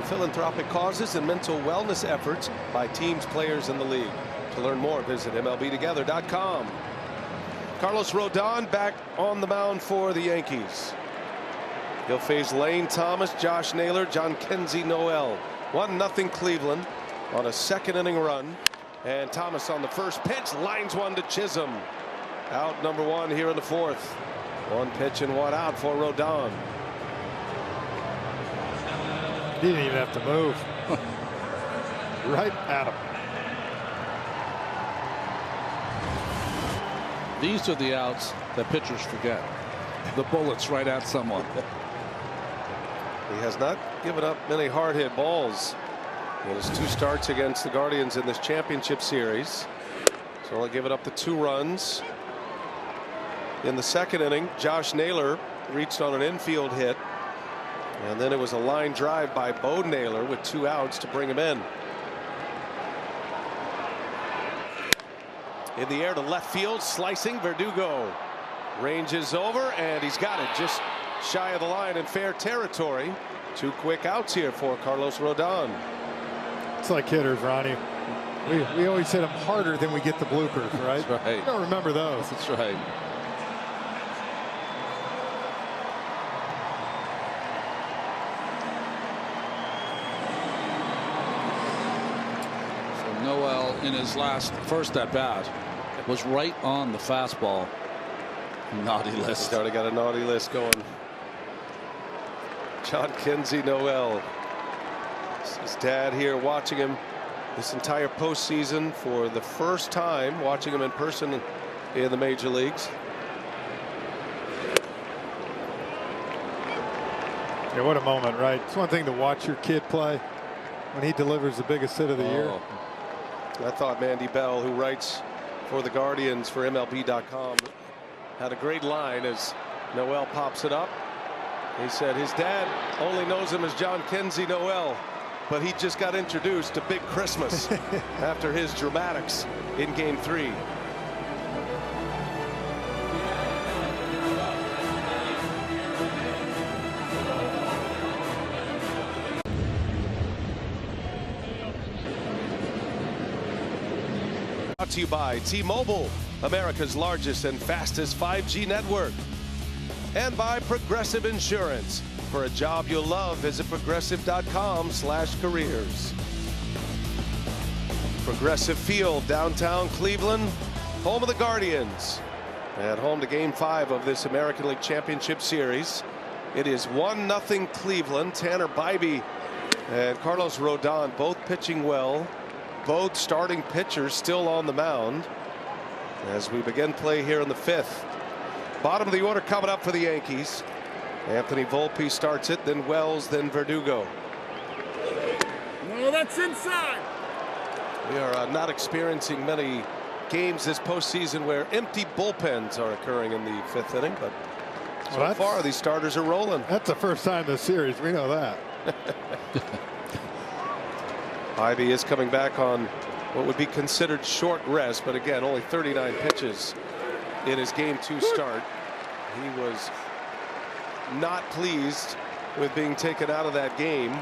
Philanthropic causes and mental wellness efforts by teams, players in the league. To learn more, visit MLBtogether.com. Carlos Rodon back on the mound for the Yankees. He'll face Lane Thomas, Josh Naylor, John Kenzie Noel. 1-0 Cleveland on a second inning run. And Thomas on the first pitch lines one to Chisholm. Out number one here in the fourth. One pitch and one out for Rodon. He didn't even have to move. Right at him. These are the outs that pitchers forget. The bullets right at someone. He has not given up many hard hit balls in his two starts against the Guardians in this championship series. So only given up the 2 runs. In the second inning, Josh Naylor reached on an infield hit. And then it was a line drive by Bo Naylor with 2 outs to bring him in. In the air to left field, slicing Verdugo. Ranges over, and he's got it just shy of the line in fair territory. 2 quick outs here for Carlos Rodon. It's like hitters, Ronnie. We always hit them harder than we get the bloopers, right? That's right. You don't remember those. That's right. Noel in his first at bat was right on the fastball. Naughty list. He's already got a naughty list going. John Kenzie Noel. His dad here watching him this entire postseason for the first time, watching him in person in the major leagues. Yeah, what a moment, right? It's one thing to watch your kid play when he delivers the biggest hit of the year. I thought Mandy Bell, who writes for the Guardians for MLB.com, had a great line as Noel pops it up. He said his dad only knows him as John Kenzie Noel, but he just got introduced to Big Christmas after his dramatics in Game 3. Brought to you by T-Mobile, America's largest and fastest 5G network. And by Progressive Insurance. For a job you'll love, visit progressive.com/careers. Progressive Field, downtown Cleveland, home of the Guardians. At home to Game 5 of this American League Championship Series. It is 1-0 Cleveland. Tanner Bybee and Carlos Rodon both pitching well. Both starting pitchers still on the mound as we begin play here in the 5th. Bottom of the order coming up for the Yankees. Anthony Volpe starts it, then Wells, then Verdugo. Well, that's inside. We are not experiencing many games this postseason where empty bullpens are occurring in the 5th inning, but so far these starters are rolling. That's the first time this series. We know that. Ivy is coming back on what would be considered short rest, but again, only 39 pitches in his Game 2 start. He was not pleased with being taken out of that game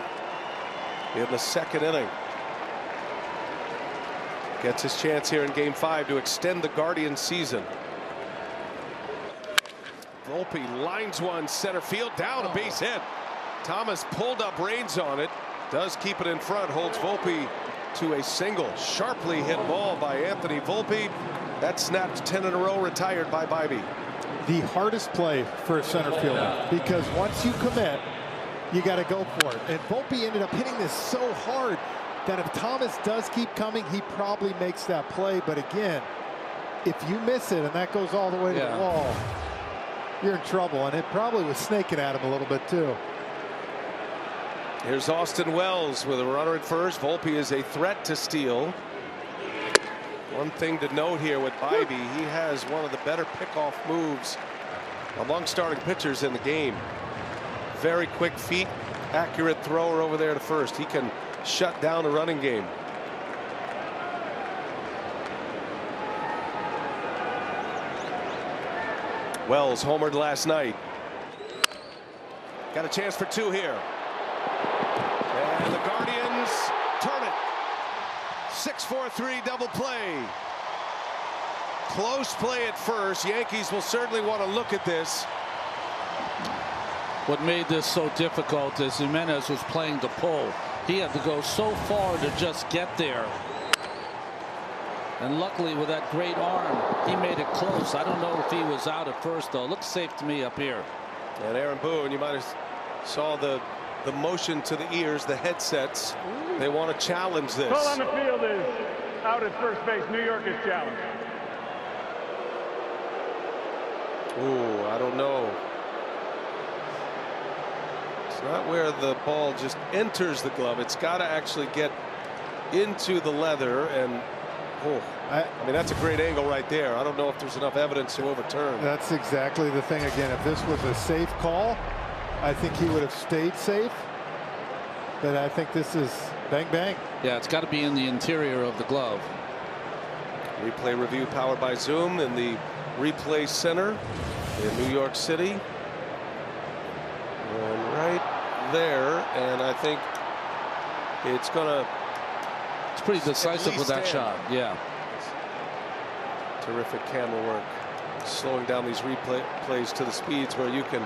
in the 2nd inning. Gets his chance here in Game 5 to extend the Guardians season. Volpe lines one center field, down, a base hit. Thomas pulled up reins on it, does keep it in front, holds Volpe to a single. Sharply hit ball by Anthony Volpe. That snapped 10 in a row, retired by Bybee. The hardest play for a center fielder, because once you commit, you got to go for it. And Volpe ended up hitting this so hard that if Thomas does keep coming, he probably makes that play. But again, if you miss it and that goes all the way to the wall, you're in trouble. And it probably was snaking at him a little bit too. Here's Austin Wells with a runner at first. Volpe is a threat to steal. One thing to note here with Bybee, he has one of the better pickoff moves among starting pitchers in the game. Very quick feet, accurate thrower over there to first. He can shut down a running game. Wells homered last night. Got a chance for 2 here. And the Guardians turn it. 6-4-3 double play. Close play at first. Yankees will certainly want to look at this. What made this so difficult is Jimenez was playing the pull. He had to go so far to just get there. And luckily with that great arm, he made it close. I don't know if he was out at first, though. Looks safe to me up here. And Aaron Boone, you might have saw the motion to the ears, the headsets. They want to challenge this. Call on the field is out at first base. New York is challenged. Ooh, I don't know. It's not where the ball just enters the glove. It's got to actually get into the leather, and I mean, that's a great angle right there. I don't know if there's enough evidence to overturn. That's exactly the thing. Again, if this was a safe call, I think he would have stayed safe. But I think this is bang bang. Yeah, it's got to be in the interior of the glove. Replay review powered by Zoom in the replay center in New York City. And right there, and I think it's gonna. It's pretty decisive with that shot. Yeah. Terrific camera work, slowing down these replays to the speeds where you can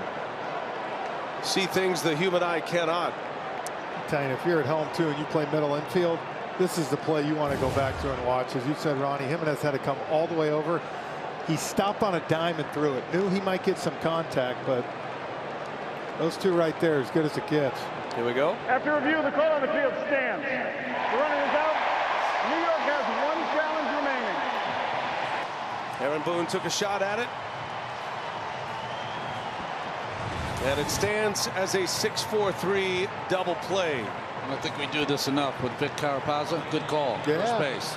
see things the human eye cannot. I'm telling you, if you're at home too and you play middle infield, this is the play you want to go back to and watch. As you said, Ronnie, Jimenez had to come all the way over. He stopped on a dime and threw it. Knew he might get some contact, but those two right there, as good as it gets. Here we go. After review, the call on the field stands. The runner is out. New York has 1 challenge remaining. Aaron Boone took a shot at it. And it stands as a 6-4-3 double play. I don't think we do this enough with Vic Carapazza. Good call. Yeah. First base.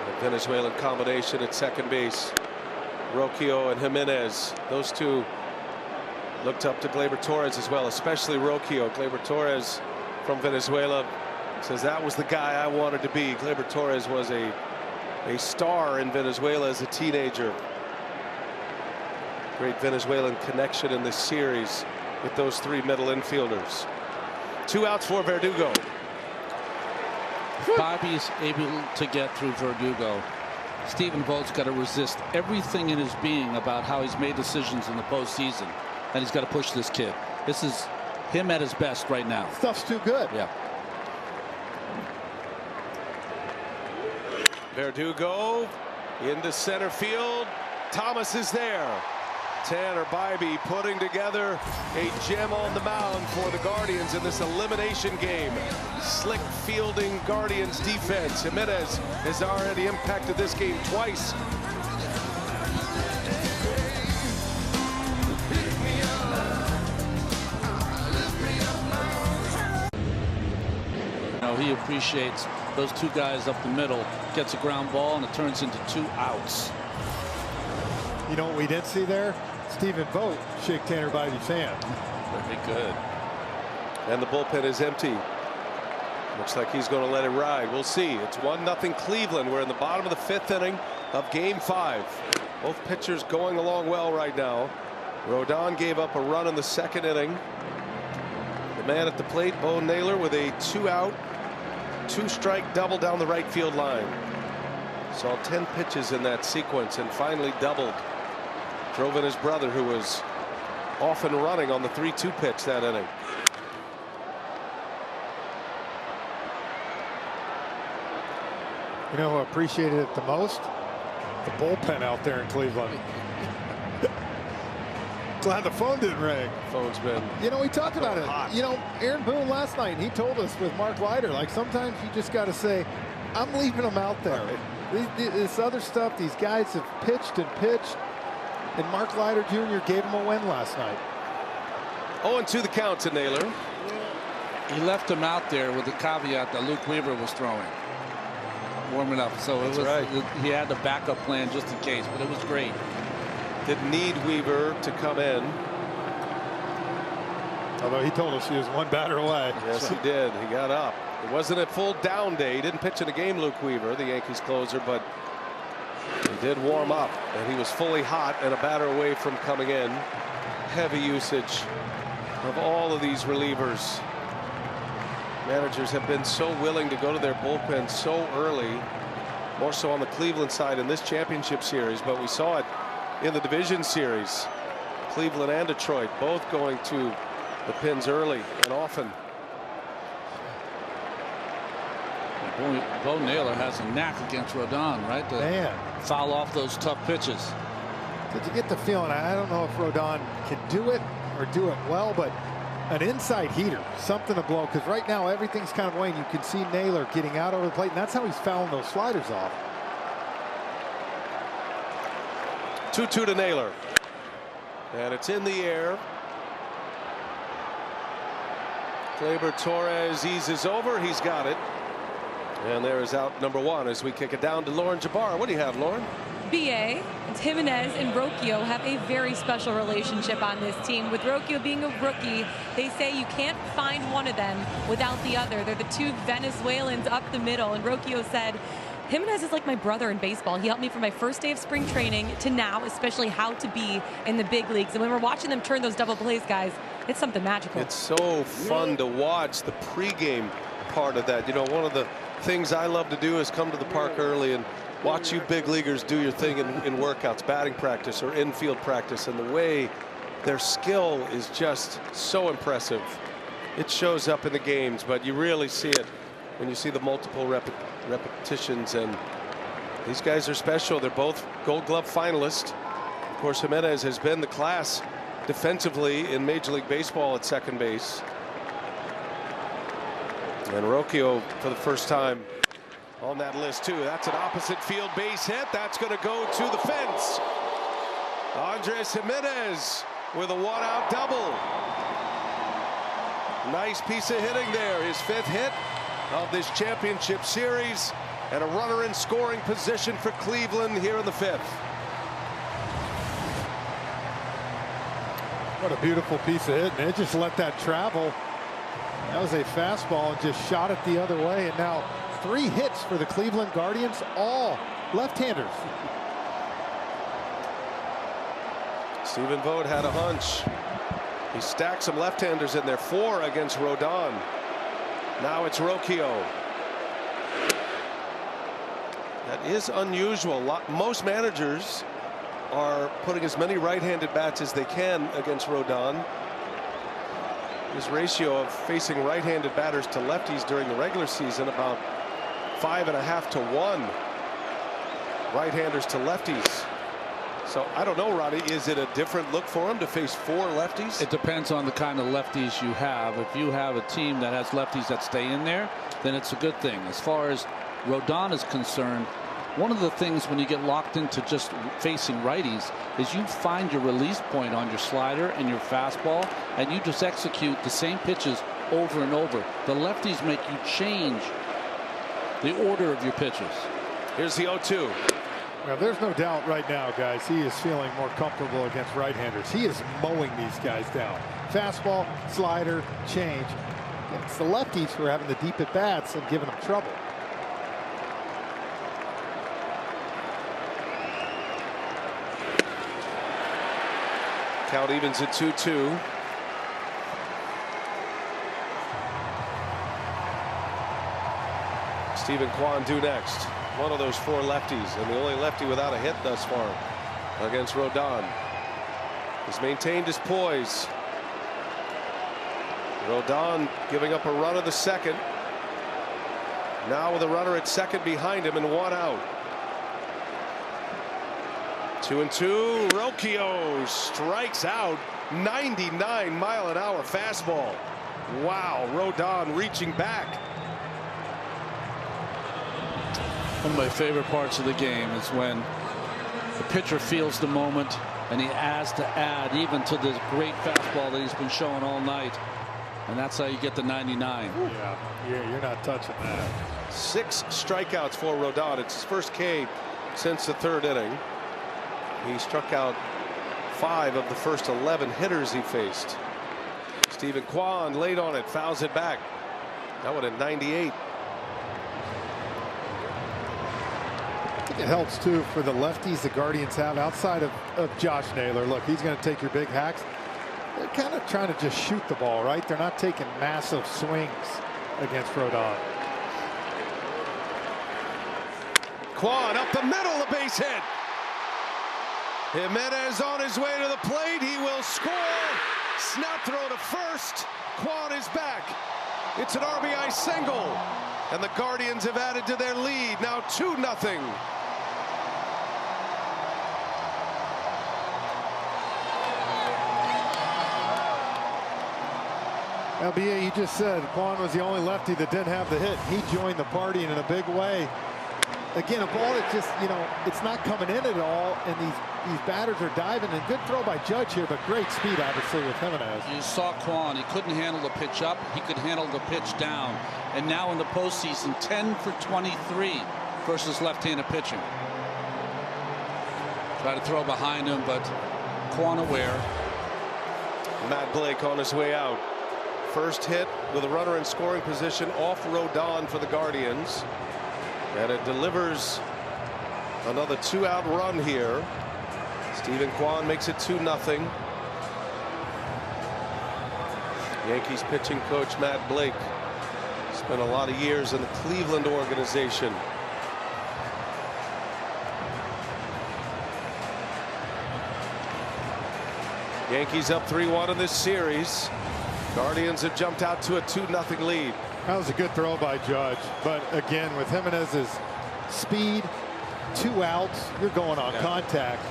The Venezuelan combination at second base. Rocchio and Jimenez. Those two looked up to Gleyber Torres as well, especially Rocchio. Gleyber Torres from Venezuela says that was the guy I wanted to be. Gleyber Torres was a star in Venezuela as a teenager. Great Venezuelan connection in this series with those 3 middle infielders. 2 outs for Verdugo. Bobby's able to get through Verdugo. Stephen Vogt's got to resist everything in his being about how he's made decisions in the postseason, and he's got to push this kid. This is him at his best right now. Stuff's too good. Yeah. Verdugo into center field. Thomas is there. Tanner Bybee putting together a gem on the mound for the Guardians in this elimination game. Slick fielding Guardians defense. Jimenez has already impacted this game twice. He appreciates those 2 guys up the middle. Gets a ground ball and it turns into 2 outs. You know what we did see there? Stephen Vogt shake Tanner Bybee's hand. Very good. And the bullpen is empty. Looks like he's going to let it ride. We'll see. It's 1-0 Cleveland. We're in the bottom of the 5th inning of Game 5. Both pitchers going along well right now. Rodon gave up a run in the 2nd inning. The man at the plate, Bo Naylor, with a 2-out, 2-strike double down the right field line. Saw 10 pitches in that sequence and finally doubled. Drove in his brother, who was off and running on the 3-2 pitch that inning. You know who appreciated it the most? The bullpen out there in Cleveland. Glad the phone didn't ring. Phone's been. You know, we talked about it. Hot. You know, Aaron Boone last night, he told us with Mark Leiter, like sometimes you just got to say, I'm leaving them out there. Right. This other stuff, these guys have pitched and pitched. And Mark Leiter Jr. gave him a win last night. 0-2 the count to Naylor. He left him out there with the caveat that Luke Weaver was throwing, warming up. So it was right. He had a backup plan just in case, but it was great. Didn't need Weaver to come in. Although he told us he was 1 batter away. Yes, he did. He got up. It wasn't a full down day. He didn't pitch in the game, Luke Weaver, the Yankees closer, but he did warm up, and he was fully hot and a batter away from coming in. Heavy usage of all of these relievers. Managers have been so willing to go to their bullpen so early, more so on the Cleveland side in this championship series, but we saw it in the division series. Cleveland and Detroit both going to the pins early and often. Bo Naylor has a knack against Rodon, right? To foul off those tough pitches. Did you get the feeling? I don't know if Rodon can do it or do it well, but an inside heater, something to blow, because right now everything's kind of weighing. You can see Naylor getting out over the plate, and that's how he's fouling those sliders off. 2-2 to Naylor. And it's in the air. Gleyber Torres eases over. He's got it. And there is out number 1 as we kick it down to Lauren Jabbar. What do you have, Lauren? BA, Jimenez and Rocchio have a very special relationship on this team. With Rocchio being a rookie, they say you can't find one of them without the other. They're the 2 Venezuelans up the middle. And Rocchio said, Jimenez is like my brother in baseball. He helped me from my first day of spring training to now, especially how to be in the big leagues. And when we're watching them turn those double plays, guys, it's something magical. It's so fun to watch the pregame part of that. You know, one of the things I love to do is come to the park early and watch you big leaguers do your thing in workouts, batting practice or infield practice, and the way their skill is just so impressive. It shows up in the games, but you really see it when you see the multiple repetitions, and these guys are special. They're both Gold Glove finalists. Of course, Jimenez has been the class defensively in Major League Baseball at second base. And Rocchio for the first time on that list too. That's an opposite field base hit. That's going to go to the fence. Andres Jimenez with a one-out double. Nice piece of hitting there. His 5th hit of this championship series, and a runner in scoring position for Cleveland here in the 5th. What a beautiful piece of hit, and it just let that travel. That was a fastball and just shot it the other way, and now 3 hits for the Cleveland Guardians, all left-handers. Stephen Vogt had a hunch. He stacked some left-handers in there, 4 against Rodon. Now it's Rocchio. That is unusual. Most managers are putting as many right-handed bats as they can against Rodon. His ratio of facing right-handed batters to lefties during the regular season about 5.5 to 1. Right-handers to lefties. So I don't know, Roddy, is it a different look for him to face 4 lefties? It depends on the kind of lefties you have. If you have a team that has lefties that stay in there, then it's a good thing. As far as Rodon is concerned, one of the things when you get locked into just facing righties is you find your release point on your slider and your fastball, and you just execute the same pitches over and over. The lefties make you change the order of your pitches. Here's the 0-2. Now, there's no doubt right now, guys, he is feeling more comfortable against right-handers. He is mowing these guys down. Fastball, slider, change. It's the lefties who are having the deep at-bats and giving them trouble. Count evens at 2-2. Stephen Kwan due next. One of those 4 lefties, and the only lefty without a hit thus far against Rodon. He's maintained his poise. Rodon giving up a run in the 2nd. Now with a runner at 2nd behind him and 1 out. 2-2. Rocchio strikes out. 99-mile-an-hour fastball. Wow. Rodon reaching back. One of my favorite parts of the game is when the pitcher feels the moment and he has to add even to this great fastball that he's been showing all night. And that's how you get the 99. Yeah, you're not touching that. 6 strikeouts for Rodon. It's his first K since the 3rd inning. He struck out 5 of the first 11 hitters he faced. Stephen Kwan late on it, fouls it back. That one at 98. It helps too for the lefties the Guardians have outside of Josh Naylor. Look, he's going to take your big hacks. They're kind of trying to just shoot the ball, right? They're not taking massive swings against Rodon. Kwan up the middle, a base hit. Jimenez on his way to the plate. He will score. Snap throw to first. Kwan is back. It's an RBI single. And the Guardians have added to their lead. Now 2-0. LBA, you just said Kwan was the only lefty that didn't have the hit. He joined the party in a big way. Again, a ball that just, it's not coming in at all, and these batters are diving. And good throw by Judge here, but great speed, obviously, with Jimenez. You saw Kwan. He couldn't handle the pitch up. He could handle the pitch down. And now in the postseason, 10 for 23 versus left-handed pitching. Try to throw behind him, but Kwan aware. Matt Blake on his way out. First hit with a runner in scoring position off Rodon for the Guardians. And it delivers another 2-out run here. Stephen Kwan makes it 2-0. Yankees pitching coach Matt Blake spent a lot of years in the Cleveland organization. Yankees up 3-1 in this series. Guardians have jumped out to a 2-0 lead. That was a good throw by Judge, but again, with Jimenez's speed, 2 outs, you're going on contact.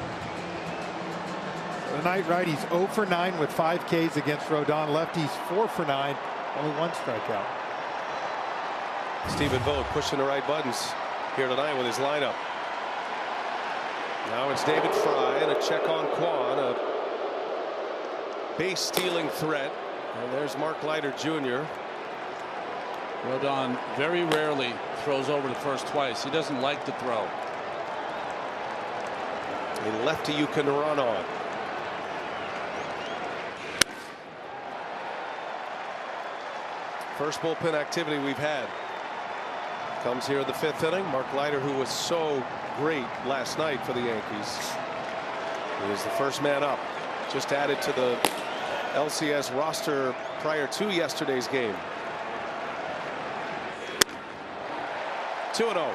Tonight, righties 0 for 9 with 5 Ks against Rodon. Lefties 4 for 9, only 1 strikeout. Stephen Vogt pushing the right buttons here tonight with his lineup. Now it's David Fry and a check on Quan, a base stealing threat. And there's Mark Leiter Jr. Rodon very rarely throws over the first twice. He doesn't like to throw. A lefty you can run on. First bullpen activity we've had comes here in the 5th inning. Mark Leiter, who was so great last night for the Yankees, is the first man up. Just added to the LCS roster prior to yesterday's game. 2-0.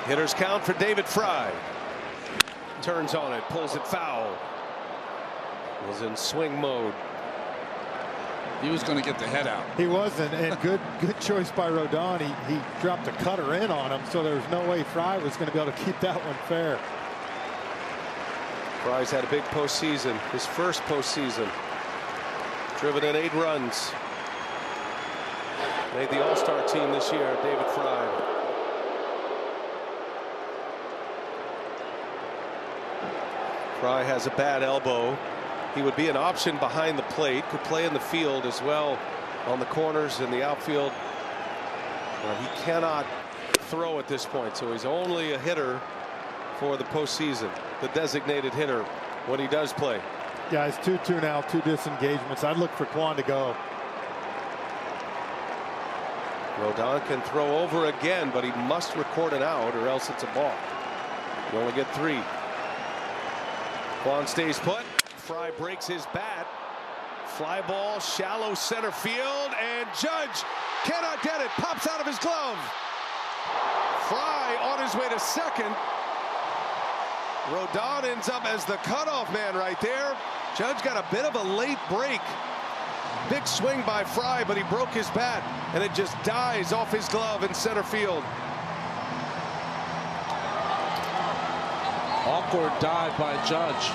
Hitters count for David Fry. Turns on it, pulls it foul. Was in swing mode. He was going to get the head out. He wasn't, and good choice by Rodon. He dropped a cutter in on him, so there's no way Fry was going to be able to keep that one fair. Fry's had a big postseason, his first postseason. Driven in 8 runs. Made the All-Star team this year, David Fry. Fry has a bad elbow. He would be an option behind the plate, could play in the field as well on the corners in the outfield. He cannot throw at this point, so he's only a hitter for the postseason, the designated hitter when he does play. Yeah, it's 2-2 now, 2 disengagements. I'd look for Quan to go. Rodon can throw over again, but he must record an out or else it's a ball. You only get 3. Quan stays put. Fry breaks his bat. Fly ball, shallow center field, and Judge cannot get it. Pops out of his glove. Fry on his way to second. Rodon ends up as the cutoff man right there. Judge got a bit of a late break. Big swing by Fry, but he broke his bat, and it just dies off his glove in center field. Awkward dive by Judge.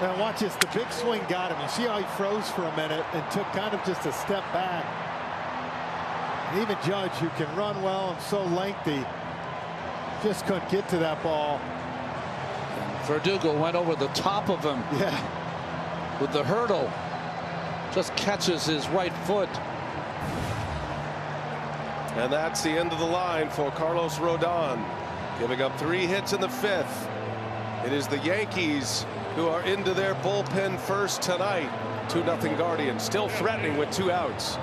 Now watch this, the big swing got him. You see how he froze for a minute and took kind of just a step back. And even Judge, who can run well and so lengthy, just couldn't get to that ball. Verdugo went over the top of him. Yeah. With the hurdle. Just catches his right foot. And that's the end of the line for Carlos Rodon, giving up 3 hits in the 5th. It is the Yankees who are into their bullpen first tonight. 2-0 Guardians, still threatening with 2 outs.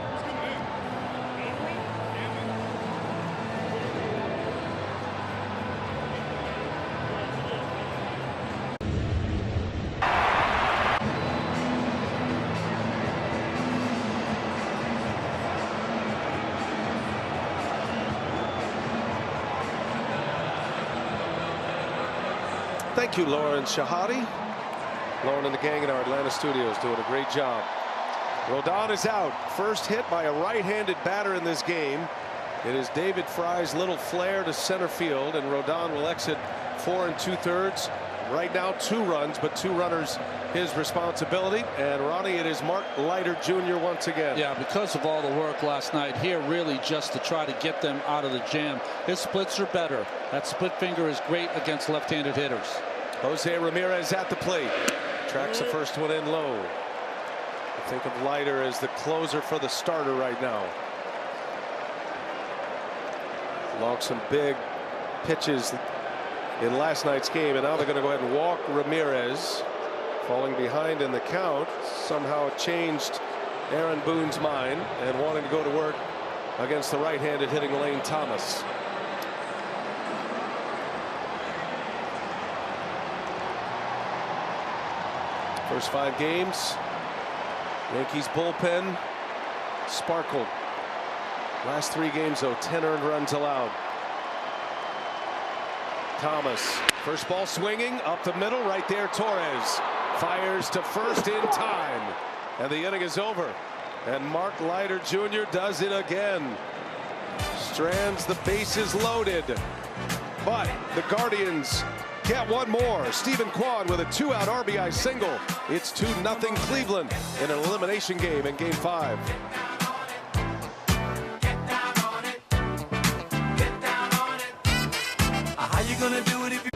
Thank you, Lauren Shahadi. Lauren and the gang in our Atlanta studios doing a great job. Rodon is out. First hit by a right-handed batter in this game. It is David Fry's little flare to center field, and Rodon will exit 4 2/3. Right now 2 runs, but 2 runners his responsibility. And Ronnie, it is Mark Leiter Jr. once again. Yeah, because of all the work last night here, really just to try to get them out of the jam. His splits are better. That split finger is great against left-handed hitters. Jose Ramirez at the plate. Tracks the first one in low. I think of Leiter as the closer for the starter right now. Logged some big pitches in last night's game, and now they're going to go ahead and walk Ramirez. Falling behind in the count, somehow changed Aaron Boone's mind and wanting to go to work against the right-handed hitting Lane Thomas. First 5 games, Yankees bullpen sparkled. Last 3 games, though, 10 earned runs allowed. Thomas, first ball swinging up the middle, right there. Torres fires to first in time, and the inning is over. And Mark Leiter Jr. does it again. Strands the bases loaded. But the Guardians get one more. Stephen Kwan with a 2-out RBI single. It's 2-0 Cleveland in an elimination game in Game 5. How you gonna do it if you...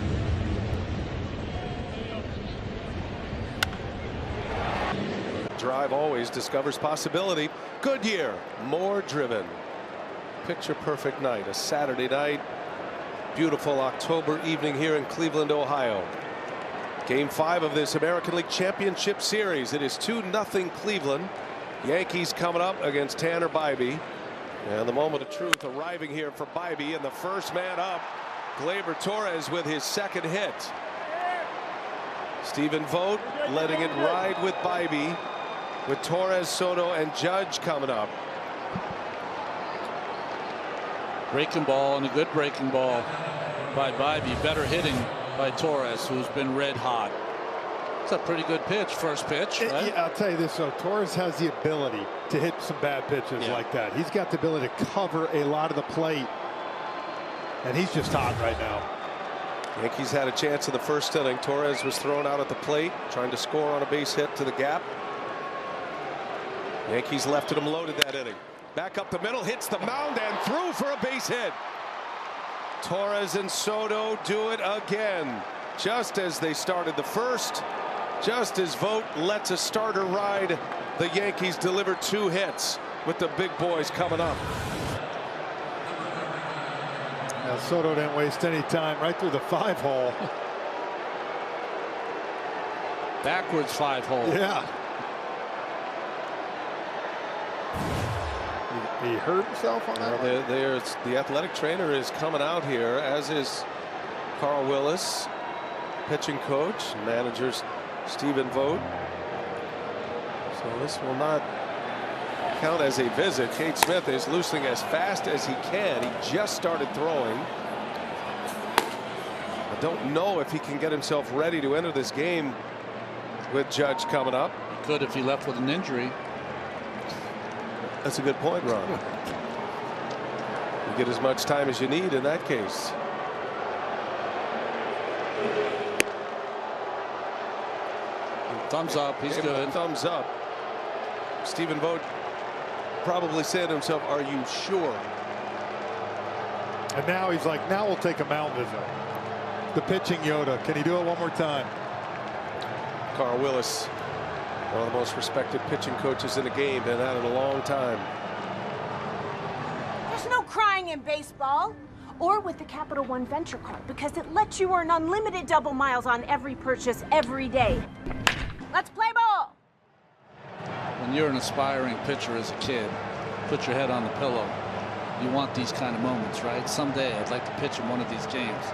Drive always discovers possibility. Goodyear, more driven. Picture perfect night, a Saturday night. Beautiful October evening here in Cleveland, Ohio. Game 5 of this American League Championship Series. It is 2-0 Cleveland. Yankees coming up against Tanner Bybee. And the moment of truth arriving here for Bybee, and the first man up, Gleyber Torres with his second hit. Stephen Vogt letting it ride with Bybee, with Torres, Soto, and Judge coming up. Breaking ball, and a good breaking ball by Bybee. Better hitting by Torres, who's been red hot. It's a pretty good pitch, first pitch, right? Yeah, I'll tell you this, though. Torres has the ability to hit some bad pitches like that. He's got the ability to cover a lot of the plate, and he's just hot right now. Yankees had a chance in the first inning. Torres was thrown out at the plate, trying to score on a base hit to the gap. Yankees left him loaded that inning. Back up the middle, hits the mound and through for a base hit. Torres and Soto do it again. Just as they started the first, just as Vogt lets a starter ride, the Yankees deliver 2 hits with the big boys coming up. Now, Soto didn't waste any time, right through the 5-hole. Backwards 5-hole. Yeah. He hurt himself on that. The athletic trainer is coming out here, as is Carl Willis, pitching coach, managers Stephen Vogt. So this will not count as a visit. Cade Smith is loosening as fast as he can. He just started throwing. I don't know if he can get himself ready to enter this game with Judge coming up. He could if he left with an injury. That's a good point, Ron. You get as much time as you need in that case. Thumbs up. He's good. Thumbs up. Stephen Vogt probably said to himself, "Are you sure?" And now he's like, now we'll take a mound visit. The pitching Yoda. Can he do it one more time? Carl Willis, one of the most respected pitching coaches in the game, been at it a long time. There's no crying in baseball, or with the Capital One Venture Card, because it lets you earn unlimited double miles on every purchase every day. Let's play ball. When you're an aspiring pitcher as a kid, put your head on the pillow. You want these kind of moments, right? Someday I'd like to pitch in one of these games.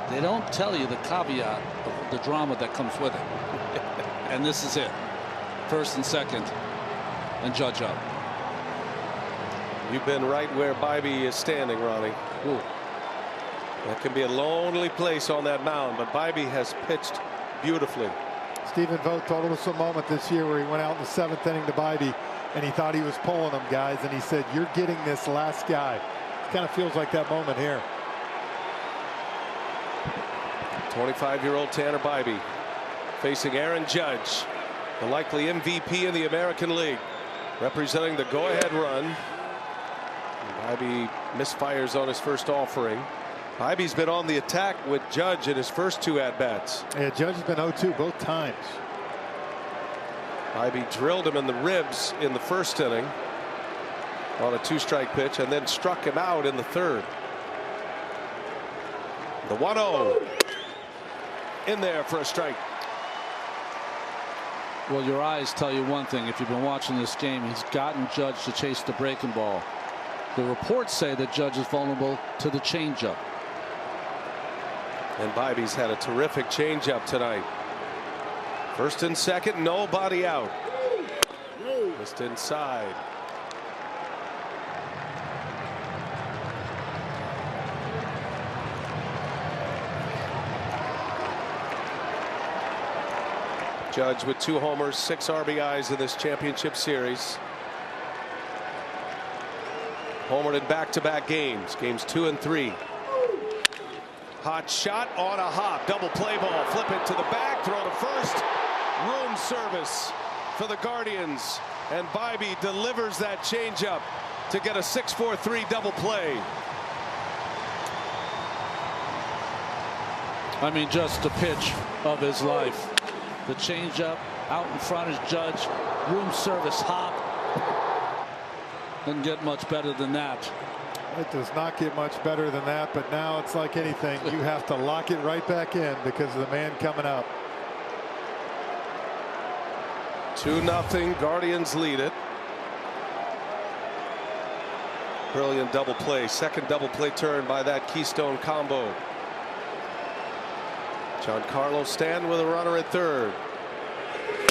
They don't tell you the caveat of the drama that comes with it. And this is it. First and second, and Judge up. You've been right where Bybee is standing, Ronnie. Ooh. That can be a lonely place on that mound, but Bybee has pitched beautifully. Stephen Vogt told us a moment this year where he went out in the 7th inning to Bybee, and he thought he was pulling them, guys, and he said, "You're getting this last guy." It kind of feels like that moment here. 25-year-old Tanner Bybee facing Aaron Judge, the likely MVP in the American League, representing the go-ahead run. Bybee misfires on his first offering. Bybee's been on the attack with Judge in his first 2 at-bats. Yeah, Judge has been 0-2 both times. Bybee drilled him in the ribs in the first inning on a 2-strike pitch, and then struck him out in the 3rd. The 1-0 in there for a strike. Well, your eyes tell you one thing. If you've been watching this game, he's gotten Judge to chase the breaking ball. The reports say that Judge is vulnerable to the changeup. And Bybee's had a terrific changeup tonight. First and second, nobody out. Just inside. Judge with 2 homers, 6 RBIs in this championship series. Homered in back-to-back games. Games 2 and 3. Hot shot on a hop. Double play ball. Flip it to the back. Throw to first. Room service for the Guardians. And Bybee delivers that changeup to get a 6-4-3 double play. I mean, just the pitch of his life. The changeup out in front is Judge. Room service hop. Doesn't get much better than that. It does not get much better than that, but now it's like anything. You have to lock it right back in because of the man coming up. 2-0. Guardians lead it. Brilliant double play. Second double play turn by that Keystone combo. Giancarlo Stanton with a runner at third.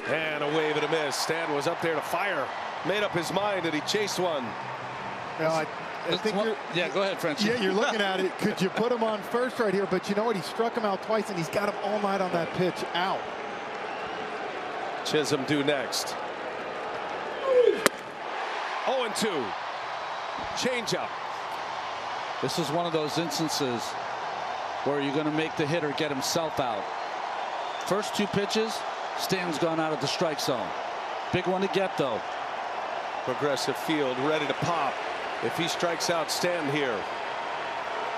And a wave and a miss. Stanton was up there to fire. Made up his mind and he chased one. Well, I think yeah, go ahead, Frenchie. Yeah, you're looking at it. Could you put him on first right here? But you know what? He struck him out twice, and he's got him all night on that pitch out. Chisholm due next. 0-2. Changeup. This is one of those instances where you're going to make the hitter get himself out. First 2 pitches, Stanton's gone out of the strike zone. Big one to get, though. Progressive field ready to pop. If he strikes out Stanton here.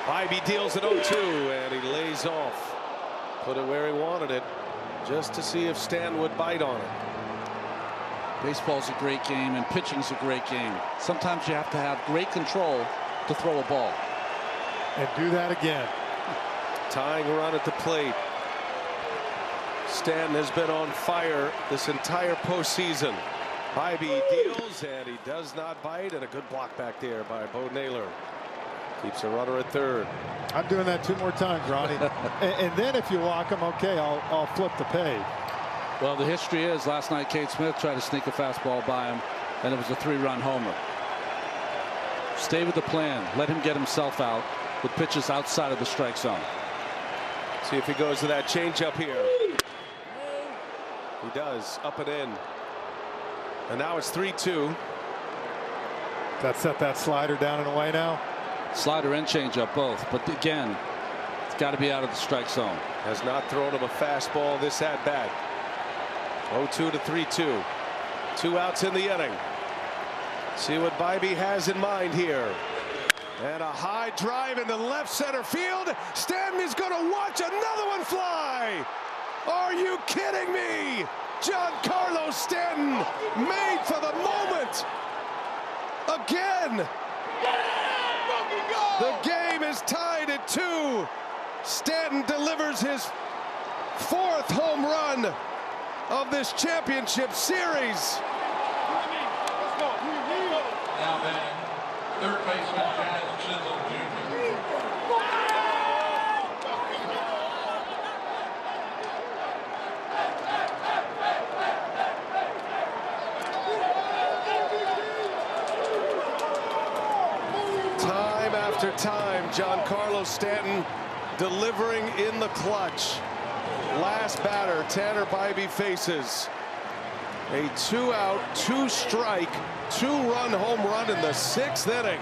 Bybee deals at 0-2 and he lays off. Put it where he wanted it just to see if Stanton would bite on it. Baseball's a great game and pitching's a great game. Sometimes you have to have great control to throw a ball. And do that again. Tying run at the plate. Stanton has been on fire this entire postseason. Bybee deals and he does not bite, and a good block back there by Bo Naylor. Keeps a runner at third. I'm doing that 2 more times, Ronnie. and then if you walk him, okay, I'll flip the page. Well, the history is last night Kate Smith tried to sneak a fastball by him, and it was a 3-run homer. Stay with the plan. Let him get himself out with pitches outside of the strike zone. See if he goes to that changeup here. He does. Up and in. And now it's 3-2. That set that slider down and away now. Slider and changeup both, but again, it's got to be out of the strike zone. Has not thrown him a fastball this at bat. 0-2 to 3-2. 2 outs in the inning. See what Bybee has in mind here. And a high drive into left center field. Stanton is going to watch another one fly. Are you kidding me? Giancarlo Stanton made for the moment. Again. The game is tied at 2. Stanton delivers his 4th home run of this championship series. Now batting, third baseman Chad Chisholm Jr. Time after time, Giancarlo Stanton delivering in the clutch. Last batter, Tanner Bybee faces a 2-out, 2-strike, 2-run home run in the 6th inning.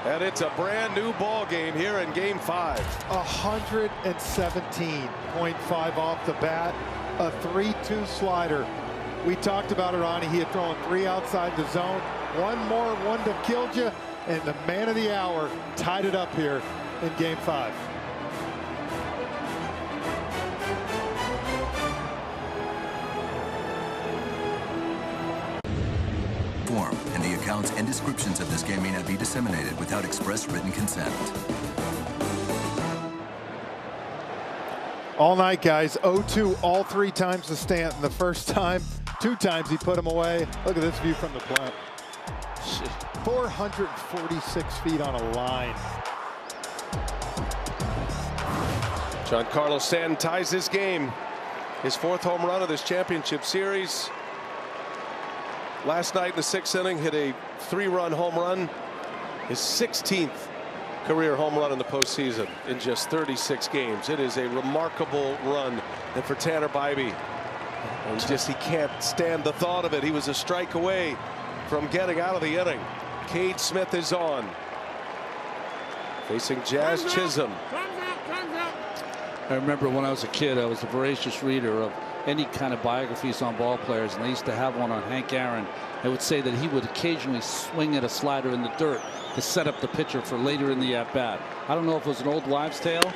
And it's a brand new ball game here in game 5. 117.5 off the bat, a 3-2 slider. We talked about it, Ronnie. He had thrown 3 outside the zone. One more, one to kill you, and the man of the hour tied it up here in game 5. And the accounts and descriptions of this game may not be disseminated without express written consent. All night, guys. 0-2 all 3 times to Stanton. The first time, 2 times he put him away. Look at this view from the plant. 446 feet on a line. Giancarlo Stanton ties this game. His 4th home run of this championship series. Last night in the 6th inning, hit a 3-run home run. His 16th career home run in the postseason in just 36 games. It is a remarkable run. And for Tanner Bybee, he can't stand the thought of it. He was a strike away from getting out of the inning. Cade Smith is on. facing Jazz Chisholm. I remember when I was a kid, I was a voracious reader of any kind of biographies on ball players, and they used to have one on Hank Aaron. It would say that he would occasionally swing at a slider in the dirt to set up the pitcher for later in the at-bat. I don't know if it was an old wives' tale,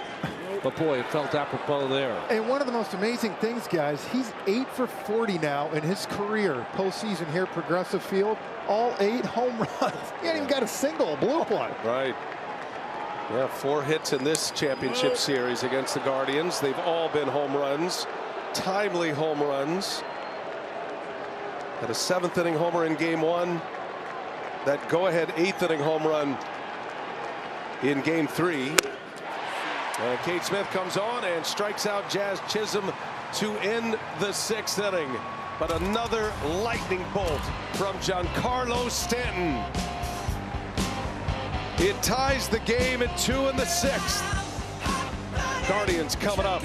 but boy, it felt apropos there. And one of the most amazing things, guys, he's 8 for 40 now in his career postseason here at Progressive Field. All 8 home runs. He ain't even got a single, a bloop one. Right. Yeah, 4 hits in this championship series against the Guardians. They've all been home runs, timely home runs. Had a 7th inning homer in game 1. That go-ahead 8th inning home run in game 3. And Cade Smith comes on and strikes out Jazz Chisholm to end the 6th inning. But another lightning bolt from Giancarlo Stanton. It ties the game at 2 in the 6th. Guardians coming up.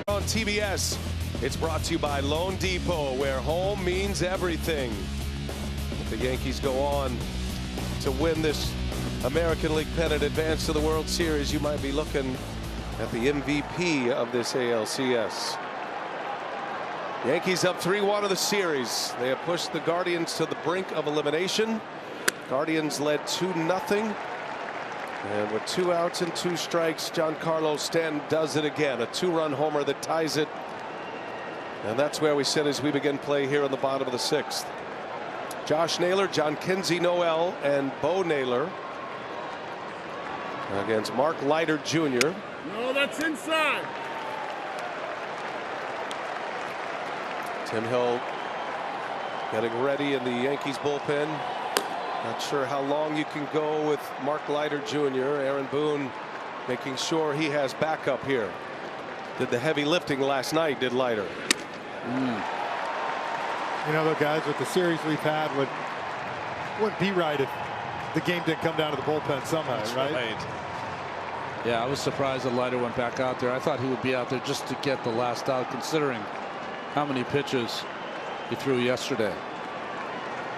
On TBS, it's brought to you by Loan Depot, where home means everything. The Yankees go on to win this American League pennant, advance to the World Series. You might be looking at the MVP of this ALCS. Yankees up 3-1 of the series. They have pushed the Guardians to the brink of elimination. Guardians led 2-0. And with 2 outs and 2 strikes, Giancarlo Stanton does it again. A 2-run homer that ties it. And that's where we sit as we begin play here in the bottom of the 6th. Josh Naylor, John Kinsey Noel, and Bo Naylor against Mark Leiter Jr. No, that's inside. Tim Hill getting ready in the Yankees bullpen. Not sure how long you can go with Mark Leiter Jr. Aaron Boone making sure he has backup here. Did the heavy lifting last night, did Leiter. You know, the guys, with the series we've had, wouldn't be right if the game didn't come down to the bullpen somehow. That's right? Yeah, I was surprised that Leiter went back out there. I thought he would be out there just to get the last out, considering how many pitches he threw yesterday.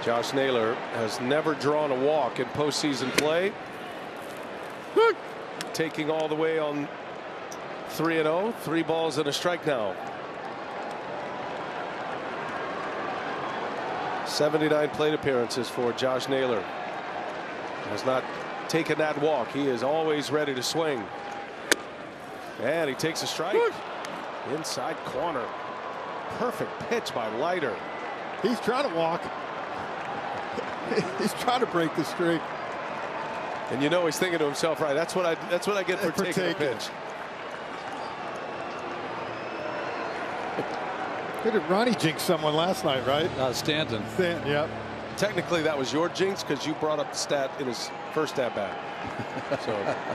Josh Naylor has never drawn a walk in postseason play. Taking all the way on 3-0. 3 balls and a strike now. 79 plate appearances for Josh Naylor. Has not taken that walk. He is always ready to swing. And he takes a strike. Inside corner. Perfect pitch by Leiter. He's trying to walk. He's trying to break the streak. And you know he's thinking to himself, right, that's what I get for taking a pitch. Did Ronnie jinx someone last night, right? Stanton. Yep. Technically that was your jinx because you brought up the stat in his first at bat. So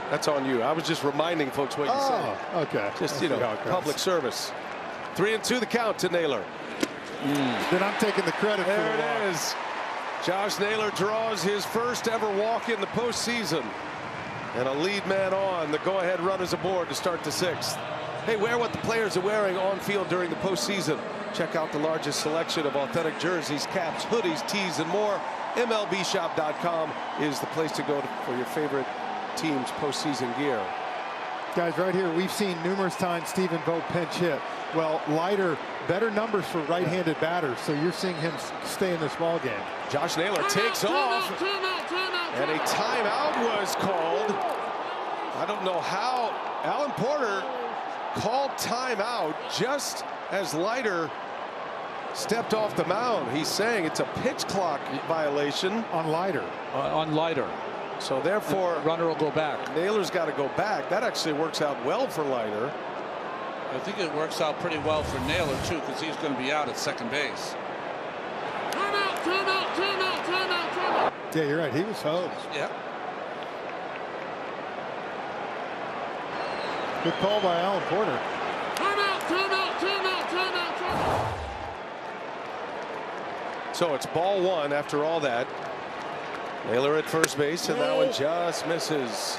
that's on you. I was just reminding folks what you said. Okay. Just, you know, public service. 3-2 the count to Naylor. Then I'm taking the credit for the walk. There it is. Josh Naylor draws his first ever walk in the postseason. And a lead man on. The go-ahead runners aboard to start the 6th. Hey, wear what the players are wearing on field during the postseason. Check out the largest selection of authentic jerseys, caps, hoodies, tees, and more. MLBshop.com is the place to go for your favorite team's postseason gear. Guys, right here, we've seen numerous times Stephen Vogt pinch hit. Well, Leiter, better numbers for right-handed batters, so you're seeing him stay in this ball game. Josh Naylor takes off, and a timeout was called. I don't know how. Alan Porter called timeout just as Leiter stepped off the mound. He's saying it's a pitch clock violation on Leiter. On Leiter. So therefore, runner will go back. Naylor's got to go back. That actually works out well for Leiter. I think it works out pretty well for Naylor too, because he's going to be out at second base. Timeout. Yeah, you're right. He was hosed. Yeah. Good call by Alan Porter. So it's ball 1 after all that. Naylor at first base, and that one just misses.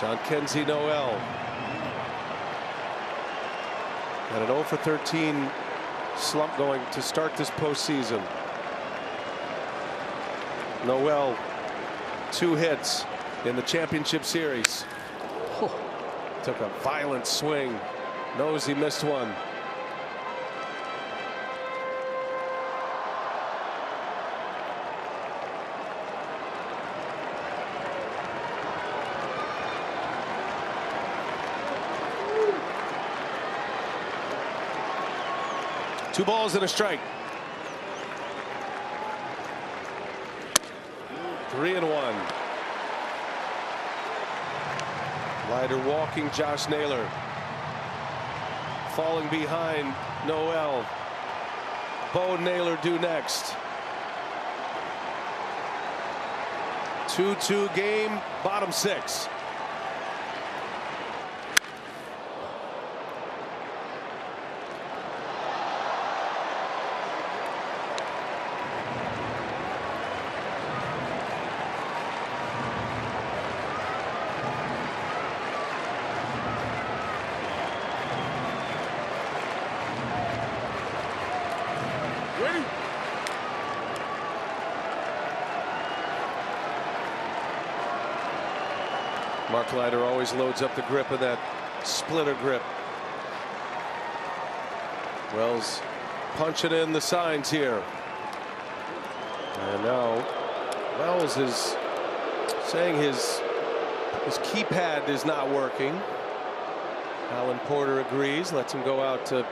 John Kinsey Noel And an 0 for 13 slump going to start this postseason. Noel, 2 hits in the championship series. Took a violent swing. Knows he missed one. Two balls and a strike. 3-1. Leiter walking Josh Naylor. Falling behind Noel. Bo Naylor due next. 2-2 game, bottom 6. Ready? Mark Leiter always loads up the grip of that splitter grip. Wells punching in the signs here. And now Wells is saying his keypad is not working. Alan Porter agrees, lets him go out to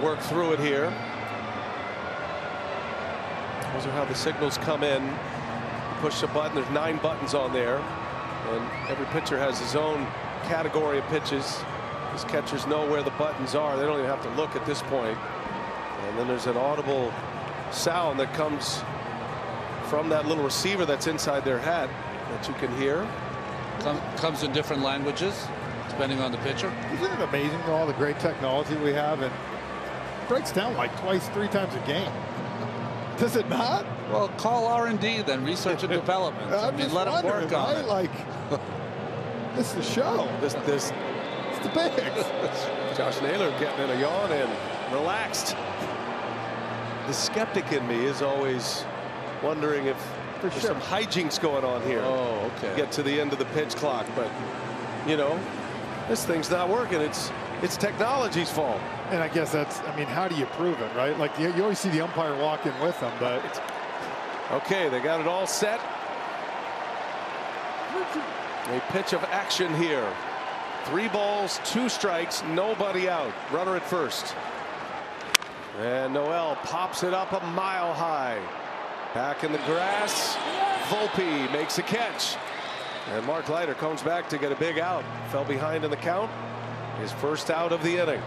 work through it here. Those are how the signals come in. You push a button, there's 9 buttons on there, and every pitcher has his own category of pitches. These catchers know where the buttons are. They don't even have to look at this point. And then there's an audible sound that comes from that little receiver that's inside their hat that you can hear. Comes in different languages depending on the pitcher. Isn't it amazing all the great technology we have? And breaks down like twice, 3 times a game. Does it not? Well, call R&D then, research and development. I mean, let them work on it. Like, this is the show. This it's the bigs. Josh Naylor getting in a yawn and relaxed. The skeptic in me is always wondering if there's some hijinks going on here. Oh, okay. Get to the end of the pitch clock, but you know, this thing's not working. It's technology's fault. And I guess that's, I mean, how do you prove it, right? Like you always see the umpire walk in with them, but okay, they got it all set. A pitch of action here. 3 balls, 2 strikes, nobody out. Runner at first. And Noel pops it up a mile high. Back in the grass. Volpe makes a catch. And Mark Leiter comes back to get a big out. Fell behind in the count. His first out of the inning.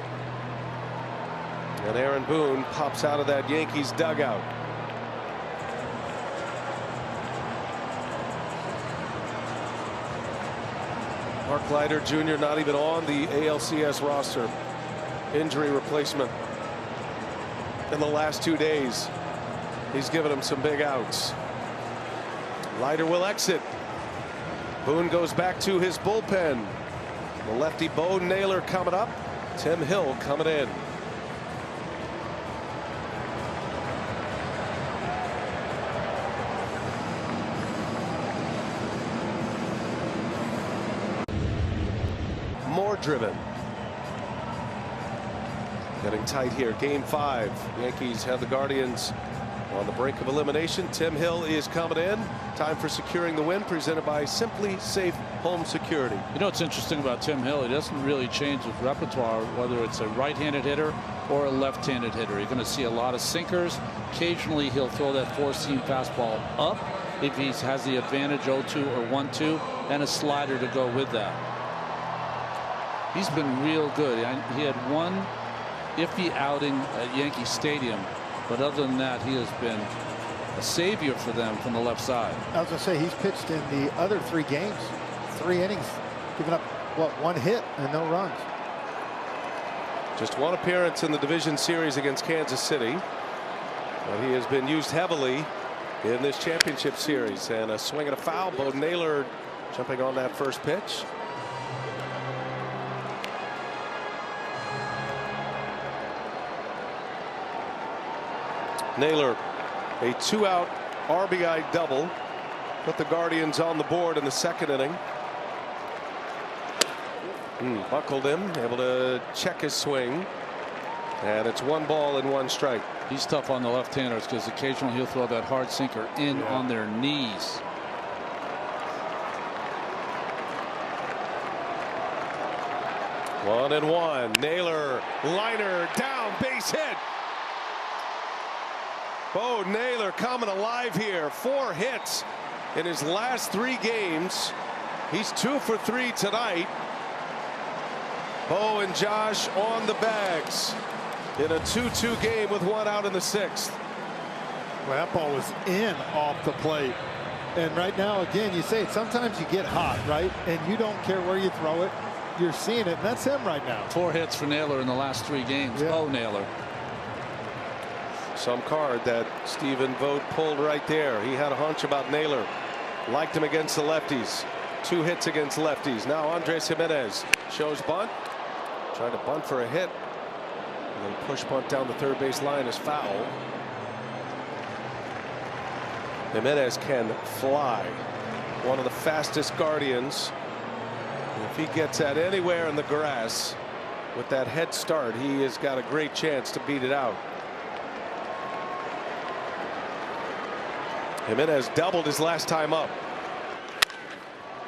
And Aaron Boone pops out of that Yankees dugout. Mark Leiter Jr. not even on the ALCS roster. Injury replacement. In the last 2 days, he's given him some big outs. Leiter will exit. Boone goes back to his bullpen. The lefty Bo Naylor coming up. Tim Hill coming in. More driven. Getting tight here. Game 5. Yankees have the Guardians on the brink of elimination. Tim Hill is coming in. Time for securing the win, presented by Simply Safe Home Security. You know what's interesting about Tim Hill? He doesn't really change his repertoire, whether it's a right-handed hitter or a left-handed hitter. You're going to see a lot of sinkers. Occasionally he'll throw that 4-seam fastball up if he has the advantage 0-2 or 1-2, and a slider to go with that. He's been real good. He had one iffy outing at Yankee Stadium, but other than that, he has been a savior for them from the left side. I was going to say, he's pitched in the other 3 games, 3 innings, giving up, what, 1 hit and no runs. Just 1 appearance in the division series against Kansas City. But he has been used heavily in this championship series. And a swing and a foul. Bo Naylor jumping on that first pitch. Naylor, a 2-out RBI double, put the Guardians on the board in the second inning. Buckled him, able to check his swing, and it's 1 ball and 1 strike. He's tough on the left-handers because occasionally he'll throw that hard sinker in on their knees. One and one. Naylor, liner, down, base hit. Bo Naylor coming alive here. 4 hits in his last 3 games. He's 2 for 3 tonight. Bo and Josh on the bags in a 2-2 game with 1 out in the 6th. Well, that ball was in off the plate. And right now, again, you say it, sometimes you get hot, right? And you don't care where you throw it. You're seeing it, and that's him right now. 4 hits for Naylor in the last 3 games. Bo Naylor. Some card that Stephen Vogt pulled right there. He had a hunch about Naylor. Liked him against the lefties. 2 hits against lefties. Now Andres Jimenez shows bunt. Trying to bunt for a hit. A little push bunt down the third base line is foul. Jimenez can fly. One of the fastest Guardians. If he gets that anywhere in the grass with that head start, he has got a great chance to beat it out. Jimenez doubled his last time up.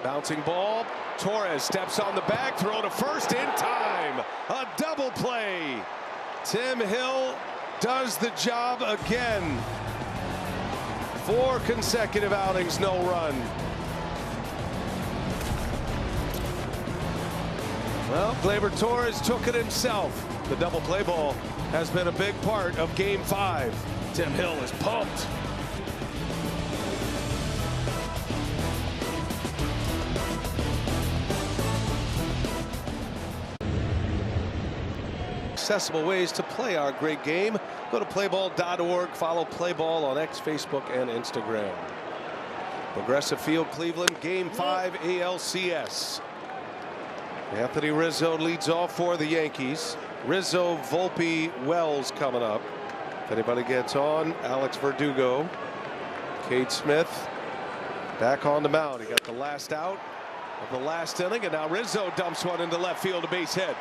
Bouncing ball. Torres steps on the bag, throw to first in time. A double play. Tim Hill does the job again. 4 consecutive outings, no run. Well, Gleyber Torres took it himself. The double play ball has been a big part of Game 5. Tim Hill is pumped. Accessible ways to play our great game. Go to playball.org. Follow Playball on X, Facebook, and Instagram. Progressive Field, Cleveland, Game 5 ALCS. Anthony Rizzo leads off for the Yankees. Rizzo, Volpe, Wells coming up. If anybody gets on, Alex Verdugo. Cade Smith back on the mound. He got the last out of the last inning, and now Rizzo dumps one into left field, a base hit.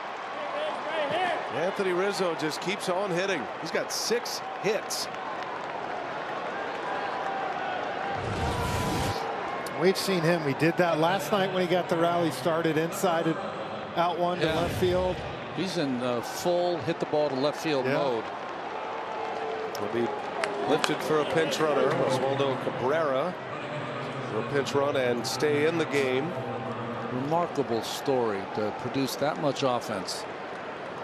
Anthony Rizzo just keeps on hitting. He's got 6 hits. We've seen him. We did that last night when he got the rally started inside and out one to left field. He's in full hit the ball to left field mode. Will be lifted for a pinch runner. Oswaldo Cabrera for a pinch run and stay in the game. Remarkable story to produce that much offense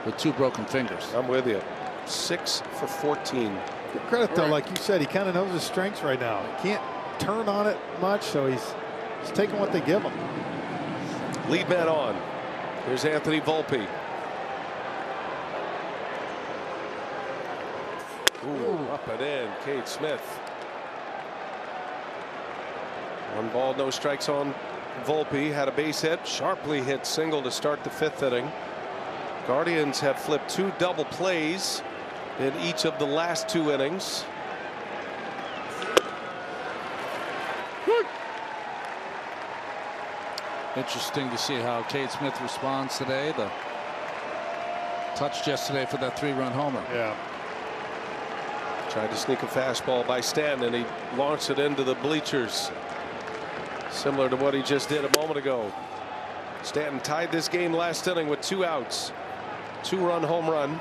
with 2 broken fingers. I'm with you. 6 for 14. Good credit though, like you said, he kind of knows his strengths right now. He can't turn on it much, so he's taking what they give him. Lead man on. Here's Anthony Volpe. Ooh, up and in. Cade Smith. 1 ball, no strikes on Volpe. Had a base hit, sharply hit single to start the 5th inning. Guardians have flipped 2 double plays in each of the last 2 innings. Interesting to see how Cade Smith responds today. The touch yesterday for that 3-run homer. Yeah. Tried to sneak a fastball by Stanton, and he launched it into the bleachers. Similar to what he just did a moment ago. Stanton tied this game last inning with 2 outs. 2-run home run.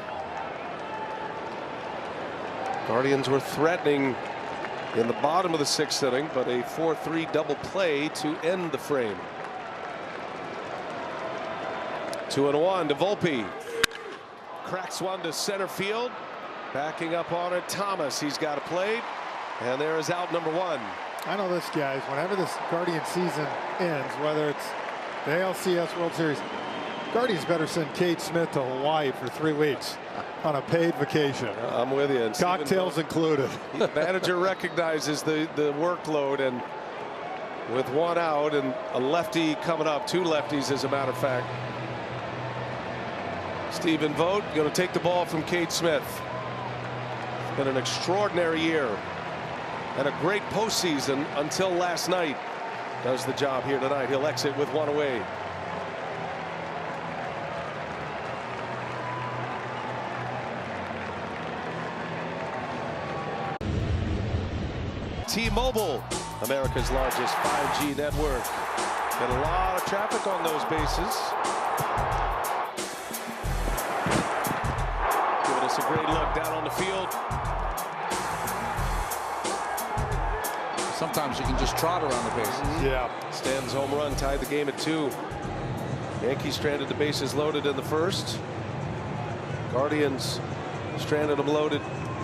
Guardians were threatening in the bottom of the 6th inning, but a 4-3 double play to end the frame. 2-1 to Volpe. Cracks one to center field. Backing up on it, Thomas. He's got a plate, and there is out number 1. I know this, guys. Whenever this Guardian season ends, whether it's the ALCS World Series, Guardians better send Cade Smith to Hawaii for 3 weeks on a paid vacation. I'm with you. And cocktails included. The manager recognizes the workload, and with 1 out and a lefty coming up, 2 lefties as a matter of fact. Stephen Vogt going to take the ball from Cade Smith. Been an extraordinary year and a great postseason until last night. Does the job here tonight. He'll exit with one away. T-Mobile, America's largest 5G network. Got a lot of traffic on those bases. Giving us a great look down on the field. Sometimes you can just trot around the bases. Yeah. Stanton's home run tied the game at 2. Yankees stranded the bases loaded in the 1st. Guardians stranded them loaded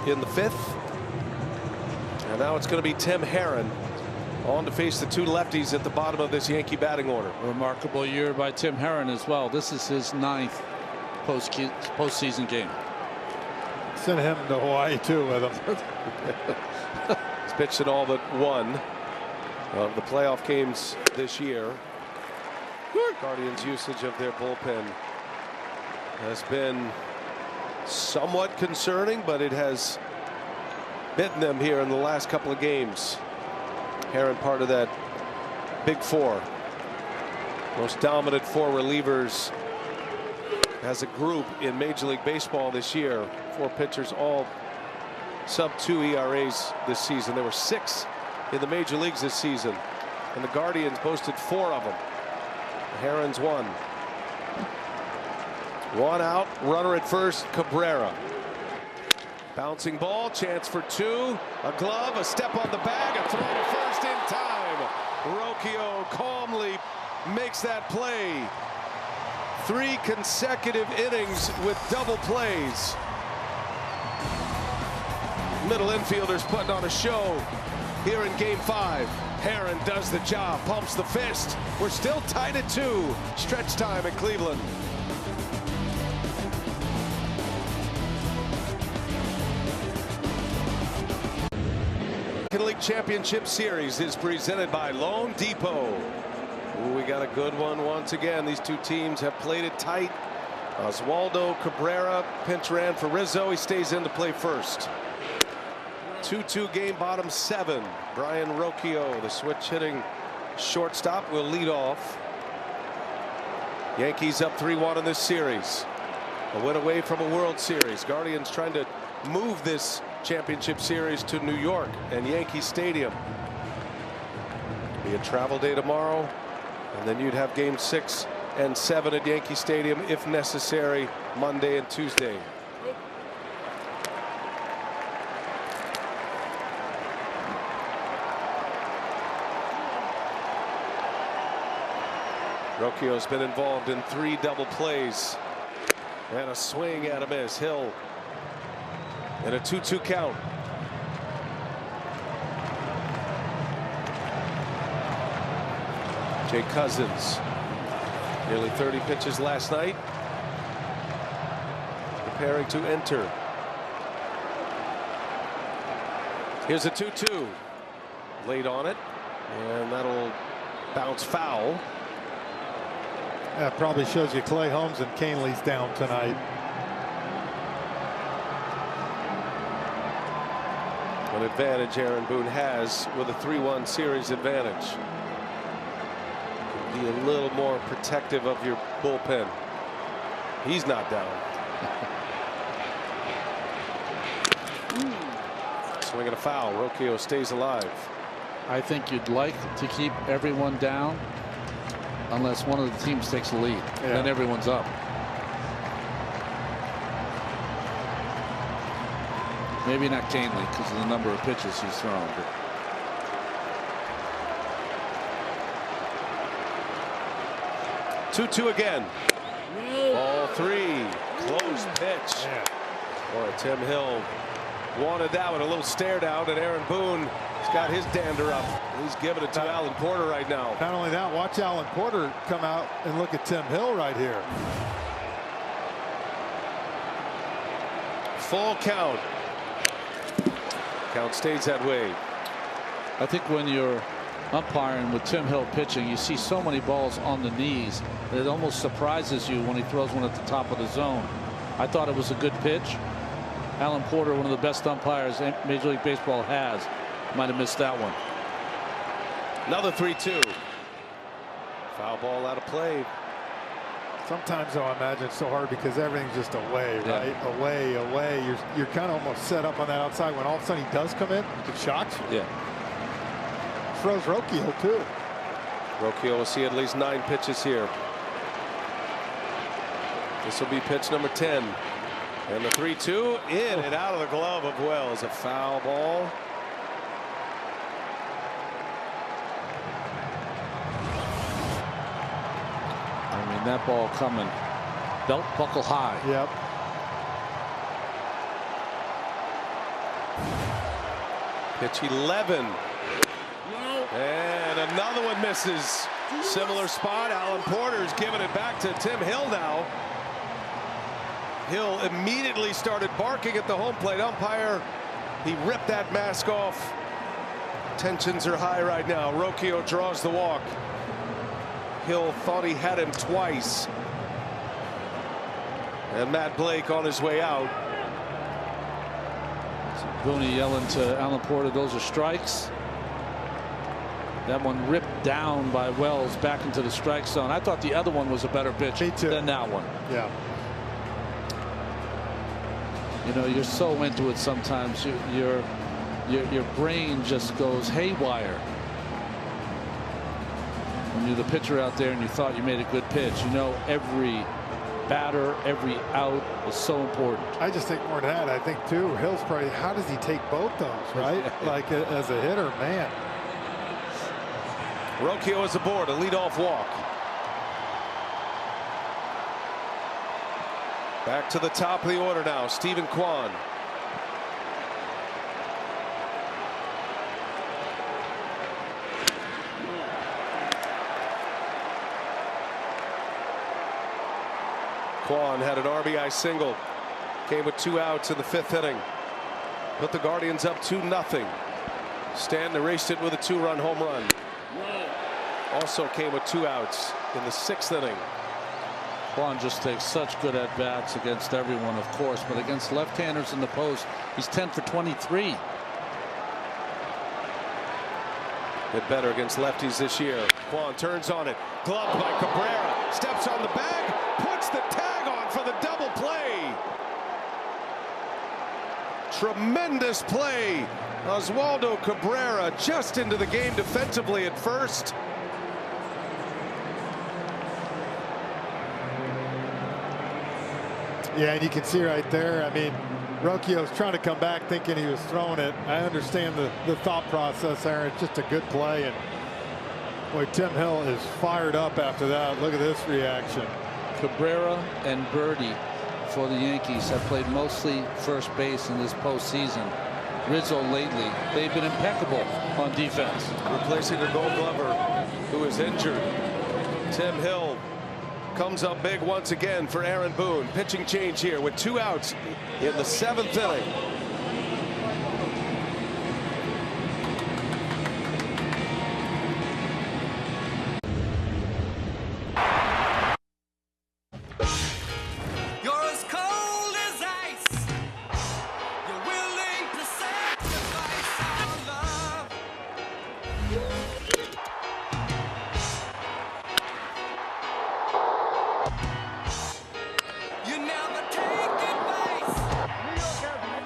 in the 5th. And now it's going to be Tim Herron on to face the 2 lefties at the bottom of this Yankee batting order. Remarkable year by Tim Herron as well. This is his 9th postseason game. Sent him to Hawaii too with him. He's pitched in all but one of the playoff games this year. Guardians' usage of their bullpen has been somewhat concerning, but it has bitten them here in the last couple of games. Herron part of that big 4. Most dominant 4 relievers as a group in Major League Baseball this year. 4 pitchers, all sub-2 ERAs this season. There were 6 in the major leagues this season, and the Guardians boasted 4 of them. Herron's 1. 1 out, runner at first, Cabrera. Bouncing ball, chance for 2. A glove, a step on the bag, a throw to first in time. Rocchio calmly makes that play. 3 consecutive innings with double plays. Middle infielders putting on a show here in Game 5. Herron does the job, pumps the fist. We're still tied at 2. Stretch time at Cleveland. League Championship Series is presented by Loan Depot. Ooh, we got a good one once again. These 2 teams have played it tight. Oswaldo Cabrera pinch ran for Rizzo. He stays in to play first. 2-2 game, bottom 7. Brian Rocchio, the switch hitting shortstop, will lead off. Yankees up 3-1 in this series. A win away from a World Series. Guardians trying to move this championship series to New York and Yankee Stadium. Be a travel day tomorrow, and then you'd have game 6 and 7 at Yankee Stadium if necessary Monday and Tuesday. Rocchio's been involved in 3 double plays and a swing at a miss. Hill and a 2-2 count. Jay Cousins, nearly 30 pitches last night, preparing to enter. Here's a 2-2, late on it, and that'll bounce foul. That probably shows you Clay Holmes and Canley's down tonight. An advantage Aaron Boone has with a 3-1 series advantage. Be a little more protective of your bullpen. He's not down. Swinging a foul. Rocchio stays alive. I think you'd like to keep everyone down unless one of the teams takes the lead. Yeah. Then everyone's up. Maybe not Canley because of the number of pitches he's thrown. But 2-2 again. Ball 3. Close pitch. Boy, Tim Hill wanted that one. A little stare down, and Aaron Boone has got his dander up. He's giving it to Alan Porter right now. Not only that, watch Alan Porter come out and look at Tim Hill right here. Full count. Count stays that way. I think when you're umpiring with Tim Hill pitching, you see so many balls on the knees that it almost surprises you when he throws one at the top of the zone. I thought it was a good pitch, Alan Porter, one of the best umpires Major League Baseball has, might have missed that one. Another 3-2. Foul ball out of play. Sometimes, though, I imagine it's so hard because everything's just away, right? Away, away. You're kind of almost set up on that outside. When all of a sudden he does come in, it shocks you. Yeah. Throws Rocchio, too. Rocchio will see at least 9 pitches here. This will be pitch number 10. And the 3-2 in and out of the glove of Wells. A foul ball. I mean, that ball coming belt buckle high. Yep. Pitch 11. And another one misses. Similar spot. Alan Porter's giving it back to Tim Hill now. Hill immediately started barking at the home plate umpire. He ripped that mask off. Tensions are high right now. Rocchio draws the walk. Hill thought he had him twice. And Matt Blake on his way out. Booney yelling to Alan Porter, those are strikes. That one ripped down by Wells back into the strike zone. I thought the other one was a better pitch than that one. Yeah. You know, you're so into it sometimes. Your brain just goes haywire. When you're the pitcher out there and you thought you made a good pitch, you know every batter, every out is so important. I just think more than that. I think too, Hill's probably, how does he take both those, right? Like as a hitter, man. Rocchio is aboard, a leadoff walk. Back to the top of the order now, Stephen Kwan. Kwan had an RBI single. Came with 2 outs in the 5th inning. Put the Guardians up 2-0. Stanton erased it with a 2-run home run. Also came with 2 outs in the 6th inning. Kwan just takes such good at bats against everyone, of course, but against left-handers in the post, he's 10 for 23. Bit better against lefties this year. Kwan turns on it. Gloved by Cabrera. Steps on the bag. Puts the tag on for the double play. Tremendous play. Oswaldo Cabrera just into the game defensively at first. Yeah, and you can see right there, I mean, Rocchio's trying to come back thinking he was throwing it. I understand the thought process there. It's just a good play. And boy, Tim Hill is fired up after that. Look at this reaction. Cabrera and Birdie for the Yankees have played mostly first base in this postseason. Rizzo lately, they've been impeccable on defense. Replacing a Gold Glover who is injured. Tim Hill comes up big once again for Aaron Boone. Pitching change here with 2 outs in the 7th inning. You're as cold as ice. You're willing to sacrifice our love. You never take advice.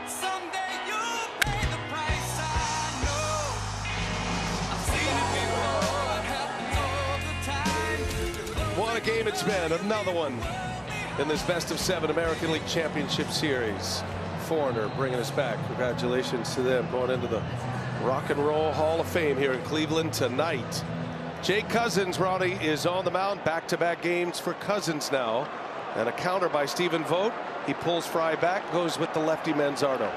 Someday you'll pay the price. I know. I've seen it before. It happens all the time. What a game it's been. Another one in this best-of-7 American League Championship Series. Foreigner bringing us back. Congratulations to them going into the Rock and Roll Hall of Fame here in Cleveland tonight. Jake Cousins, Ronnie, is on the mound. Back-to-back games for Cousins now. And a counter by Stephen Vogt. He pulls Fry back, goes with the lefty Manzardo.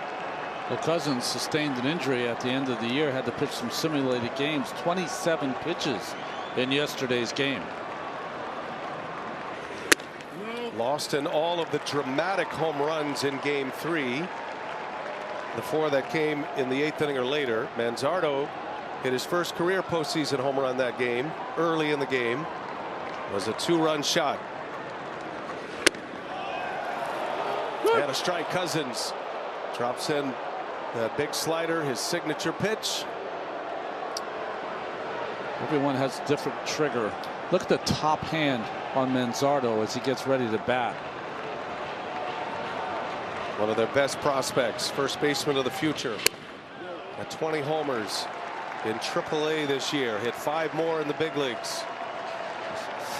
Well, Cousins sustained an injury at the end of the year, had to pitch some simulated games, 27 pitches in yesterday's game. Lost in all of the dramatic home runs in game 3. The 4 that came in the 8th inning or later. Manzardo hit his first career postseason home run that game. Early in the game was a 2-run shot. And a strike. Cousins Drops in that big slider, his signature pitch. Everyone has a different trigger. Look at the top hand on Manzardo as he gets ready to bat. One of their best prospects, first baseman of the future. At 20 homers in AAA this year. Hit 5 more in the big leagues.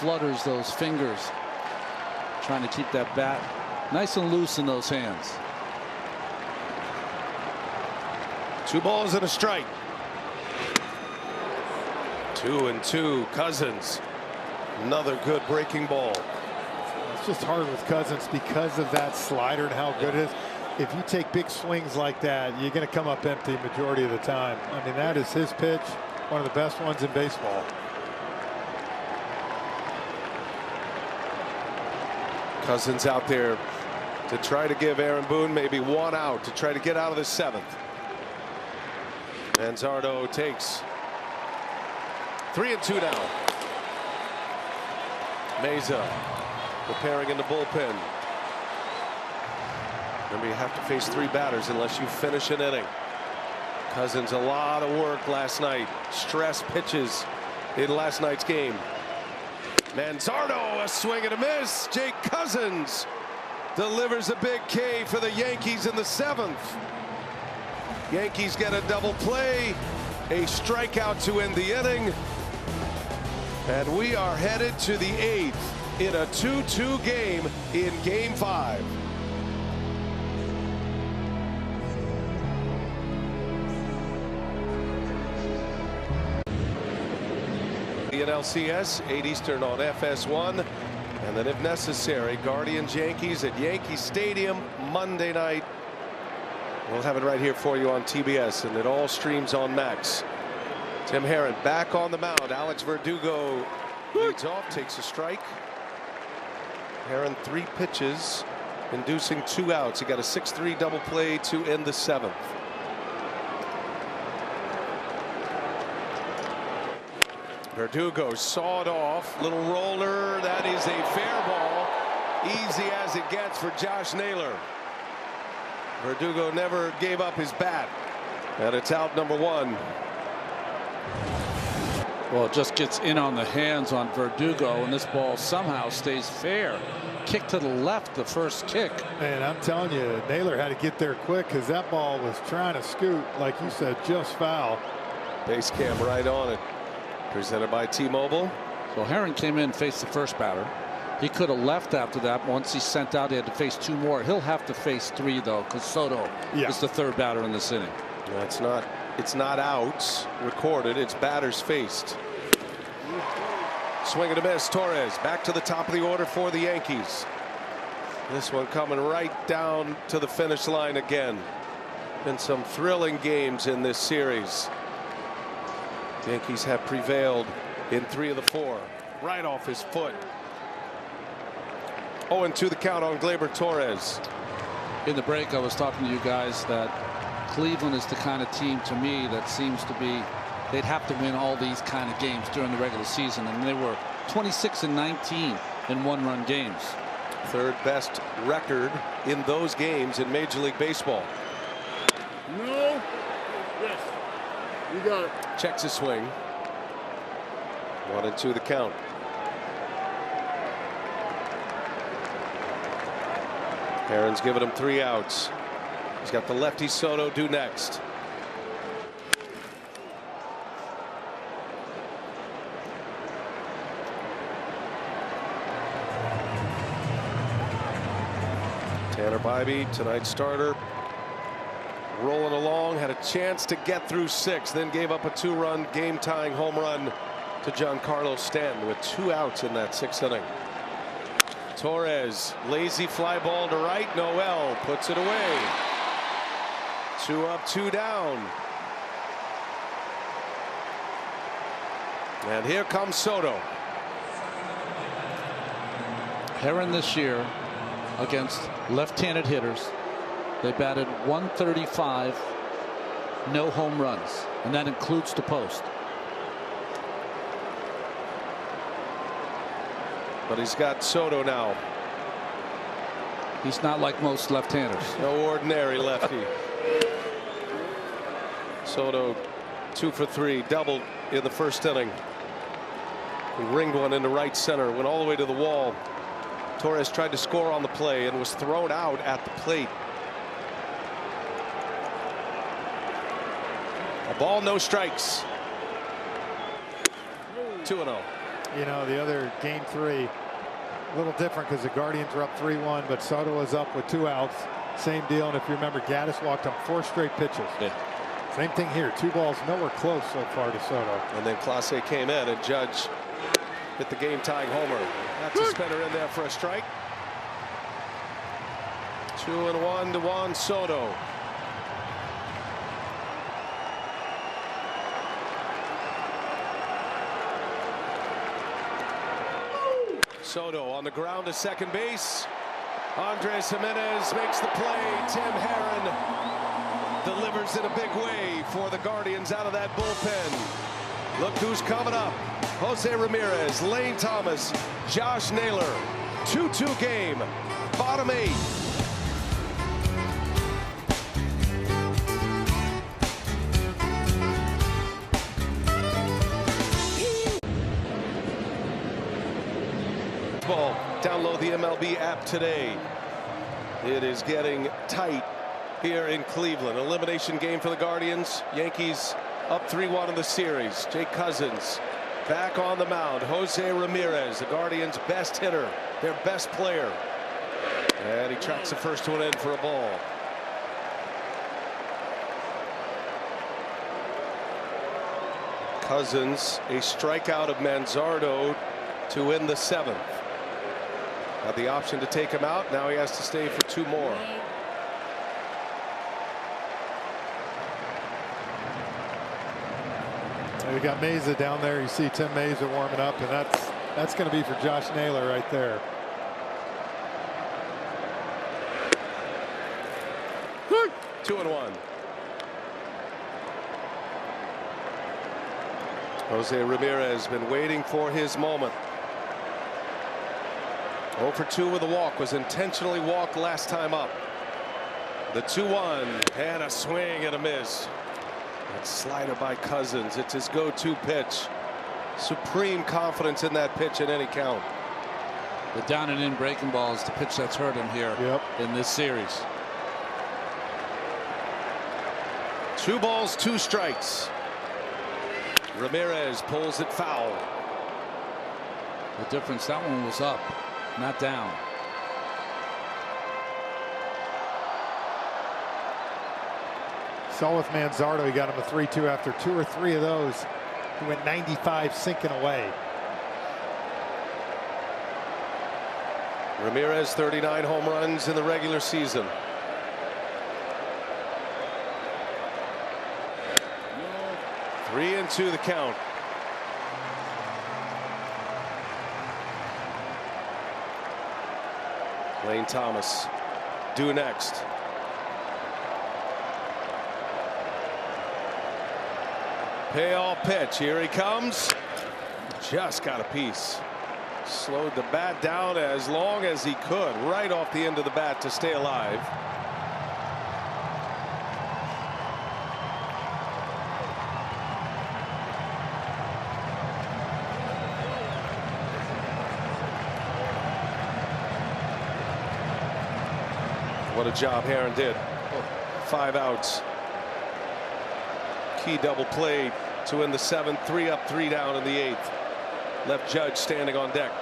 Flutters those fingers, trying to keep that bat nice and loose in those hands. 2 balls and a strike. 2-2. Cousins. Another good breaking ball. It's just hard with Cousins because of that slider and how good it is. If you take big swings like that, you're going to come up empty majority of the time. I mean, that is his pitch, one of the best ones in baseball. Cousins out there to try to give Aaron Boone maybe 1 out to try to get out of the 7th. Manzardo takes 3-2 now. Meza preparing in the bullpen. Remember, you have to face 3 batters unless you finish an inning. Cousins, a lot of work last night. Stress pitches in last night's game. Manzardo, a swing and a miss. Jake Cousins delivers a big K for the Yankees in the 7th. Yankees get a double play, a strikeout to end the inning. And we are headed to the 8th in a 2-2 game in Game 5. In ALCS, 8 Eastern on FS1. And then if necessary, Guardians Yankees at Yankee Stadium Monday night. We'll have it right here for you on TBS, and it all streams on Max. Tim Herron back on the mound. Alex Verdugo leads off, takes a strike. Herron 3 pitches, inducing 2 outs. He got a 6-3 double play to end the 7th. Verdugo sawed off, little roller. That is a fair ball, easy as it gets for Josh Naylor. Verdugo never gave up his bat, and it's out number 1. Well, it just gets in on the hands on Verdugo, and this ball somehow stays fair. Kick to the left, the first kick. And I'm telling you, Naylor had to get there quick because that ball was trying to scoot, like you said, just foul. Base cam right on it. Presented by T-Mobile. So Herron came in, faced the first batter. He could have left after that. Once he sent out, he had to face 2 more. He'll have to face 3 though, because Soto is the 3rd batter in this inning. It's not outs recorded. It's batters faced. Swing and a miss. Torres back to the top of the order for the Yankees. This one coming right down to the finish line again. Been some thrilling games in this series. Yankees have prevailed in 3 of the 4. Right off his foot. 0-2 the count on Gleyber Torres. In the break, I was talking to you guys that Cleveland is the kind of team to me that seems to be, they'd have to win all these kind of games during the regular season, and they were 26-19 in 1-run games. 3rd best record in those games in Major League Baseball. No. Yes. You got it. Checks his swing. 1-2 the count. Herron's giving him 3 outs. He's got the lefty Soto due next. Tanner Bybee, tonight's starter, rolling along, had a chance to get through 6, then gave up a 2-run game-tying home run to Giancarlo Stanton with 2 outs in that 6th inning. Torres, lazy fly ball to right. Noel puts it away. 2 up, 2 down. And here comes Soto. Herron this year against left-handed hitters, they batted .135, no home runs, and that includes the post. But he's got Soto now. He's not like most left-handers. No ordinary lefty. Soto 2 for 3, doubled in the first inning. He ringed one into right center, went all the way to the wall. Torres tried to score on the play and was thrown out at the plate. A ball, no strikes. 2-0. You know, the other game 3, a little different because the Guardians were up 3-1, but Soto was up with 2 outs. Same deal, and if you remember, Gaddis walked on 4 straight pitches. Yeah. Same thing here, 2 balls nowhere close so far to Soto. And then Clase came in, and Judge hit the game-tying homer. That's a spinner in there for a strike. 2-1 to Juan Soto. Soto on the ground to second base. Andres Jimenez makes the play. Tim Herron delivers in a big way for the Guardians out of that bullpen. Look who's coming up. Jose Ramirez, Lane Thomas, Josh Naylor. 2-2 game. Bottom 8. Ball. Download the MLB app today. It is getting tight here in Cleveland. Elimination game for the Guardians. Yankees up 3-1 in the series. Jake Cousins back on the mound. Jose Ramirez, the Guardians' best hitter, their best player. And he tracks the first one in for a ball. Cousins, a strikeout of Manzardo to win the 7th. Had the option to take him out. Now he has to stay for 2 more. We got Meza down there. You see Tim Meza warming up, and that's going to be for Josh Naylor right there. Woo! 2-1. Jose Ramirez been waiting for his moment. 0 for 2 with a walk, was intentionally walked last time up. The 2-1 and a swing and a miss. That slider by Cousins. It's his go-to pitch. Supreme confidence in that pitch in any count. The down and in breaking ball is the pitch that's hurt him here in this series. 2 balls, 2 strikes. Ramirez pulls it foul. The difference, that one was up, not down. Saw with Manzardo, he got him a 3-2 after 2 or 3 of those. He went 95 sinking away. Ramirez 39 home runs in the regular season. No. 3-2 the count. Lane Thomas due next. Payoff pitch. Here he comes. Just got a piece. Slowed the bat down as long as he could, right off the end of the bat to stay alive. What a job Herron did. 5 outs. Key double play to win the 7th. 3 up, 3 down in the 8th. Left Judge standing on deck.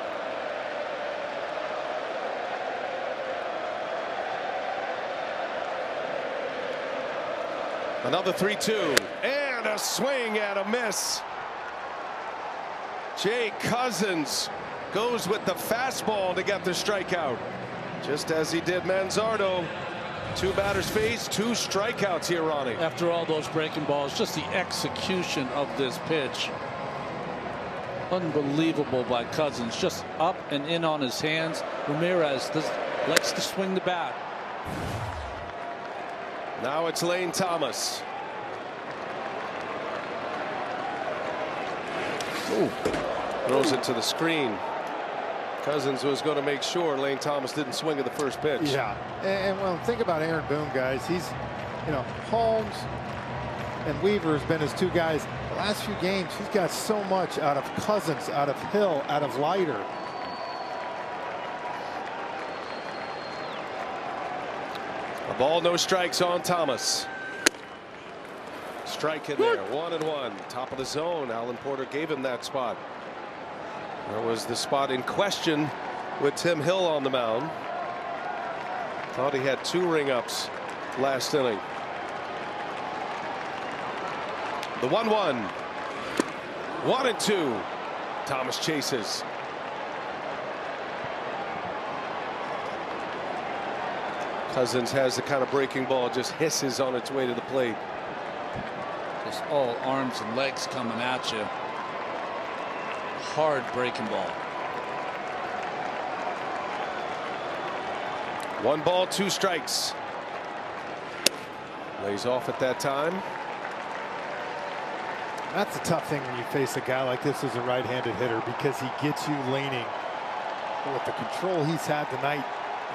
Another 3-2 and a swing and a miss. Jake Cousins goes with the fastball to get the strikeout, just as he did Manzardo. 2 batters faced, 2 strikeouts here, Ronnie. After all those breaking balls, just the execution of this pitch. Unbelievable by Cousins, just up and in on his hands. Ramirez likes to swing the bat. Now it's Lane Thomas. Ooh. Throws it to the screen. Cousins was going to make sure Lane Thomas didn't swing at the first pitch. Yeah, and well, think about Aaron Boone, guys. He's, you know, Holmes and Weaver has been his two guys. The last few games, he's got so much out of Cousins, out of Hill, out of Leiter. A ball, no strikes on Thomas. Strike in there, 1-1. Top of the zone. Alan Porter gave him that spot. That was the spot in question with Tim Hill on the mound. Thought he had 2 ring-ups last inning. The 1-1. 1-2. Thomas chases. Cousins has the kind of breaking ball, just hisses on its way to the plate. Just all arms and legs coming at you. Hard breaking ball. 1 ball, 2 strikes. Lays off at that time. That's a tough thing when you face a guy like this as a right-handed hitter, because he gets you leaning. But with the control he's had tonight,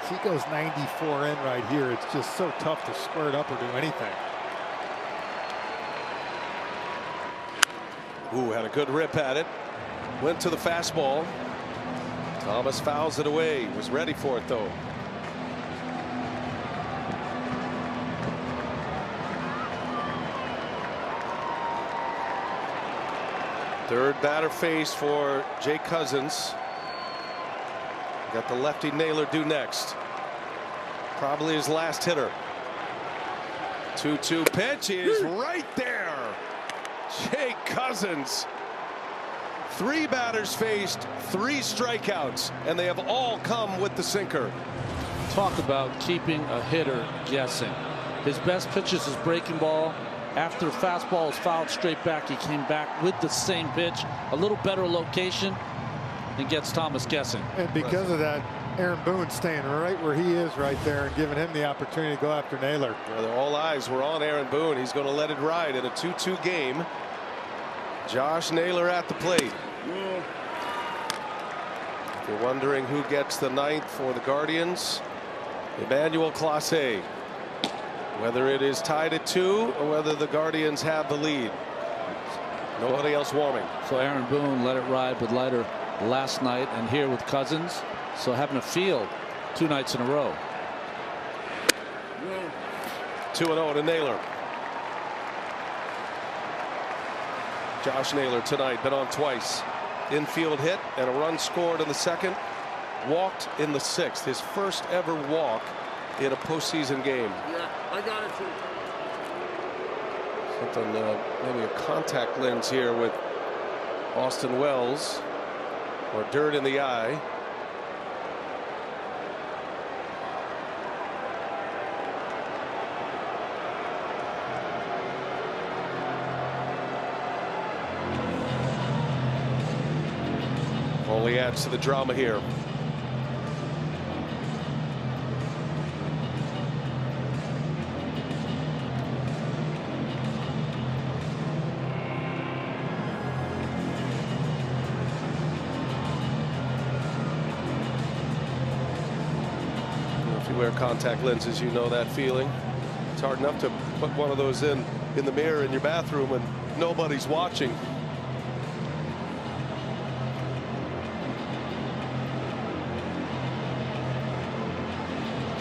if he goes 94 in right here, it's just so tough to square it up or do anything. Ooh, had a good rip at it. Went to the fastball. Thomas fouls it away. Was ready for it, though. Third batter face for Jake Cousins. Got the lefty Naylor due next. Probably his last hitter. 2-2 pitch is right there. Jake Cousins. 3 batters faced, 3 strikeouts, and they have all come with the sinker. Talk about keeping a hitter guessing. His best pitch is his breaking ball. After fastball is fouled straight back, he came back with the same pitch, a little better location, and gets Thomas guessing. And because of that, Aaron Boone staying right where he is right there and giving him the opportunity to go after Naylor. Well, all eyes were on Aaron Boone. He's going to let it ride in a 2-2 game. Josh Naylor at the plate. If you're wondering who gets the 9th for the Guardians, Emmanuel Clase. Whether it is tied at 2 or whether the Guardians have the lead. Nobody else warming. So Aaron Boone let it ride with Leiter last night, and here with Cousins. So having a field 2 nights in a row. 2-0 to Naylor. Josh Naylor tonight been on twice. Infield hit and a run scored in the 2nd. Walked in the 6th. His first ever walk in a postseason game. Yeah, I got it too. Something, maybe a contact lens here with Austin Wells, or dirt in the eye. Only adds to the drama here. If you wear contact lenses, you know that feeling. It's hard enough to put one of those in the mirror in your bathroom and nobody's watching.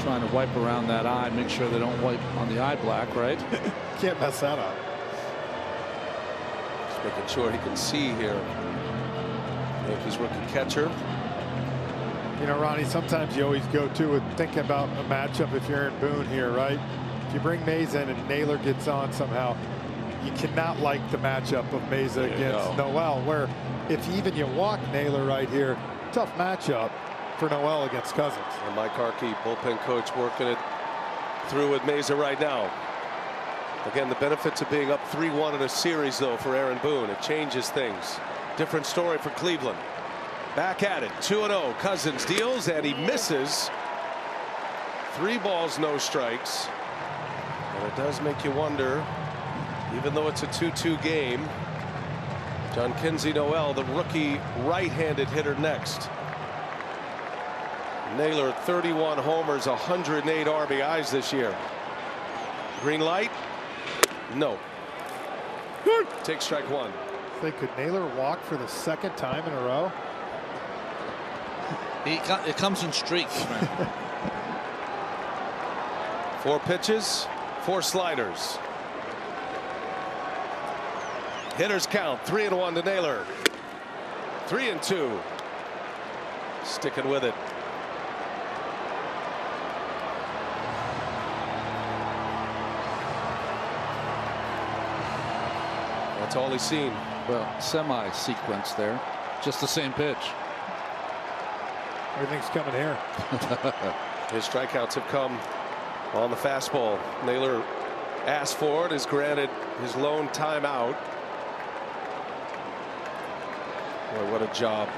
Trying to wipe around that eye, make sure they don't wipe on the eye black, right? Can't mess that up. Just making sure he can see here. Yankees rookie catcher. You know, Ronnie, sometimes you always go to with thinking about a matchup if you're Aaron Boone here, right? If you bring Meza in and Naylor gets on somehow, you cannot like the matchup of Meza against Noel, where if even you walk Naylor right here, tough matchup for Noel against Cousins. And Mike Harkey, bullpen coach, working it through with Meza right now. Again, the benefits of being up 3-1 in a series, though, for Aaron Boone. It changes things. Different story for Cleveland. Back at it, 2-0. Cousins deals, and he misses. 3 balls, no strikes. And it does make you wonder, even though it's a 2-2 game, John Kinsey Noel, the rookie right-handed hitter, next. Naylor 31 homers, 108 RBIs this year. Green light? No. Take strike one. Say, could Naylor walk for the second time in a row? It comes in streaks. 4 pitches, 4 sliders. Hitters count 3-1 to Naylor. 3-2. Sticking with it. That's all he's seen. Well, semi-sequence there. Just the same pitch. Everything's coming here. His strikeouts have come on the fastball. Naylor asked for it, is granted his lone timeout. Boy, what a job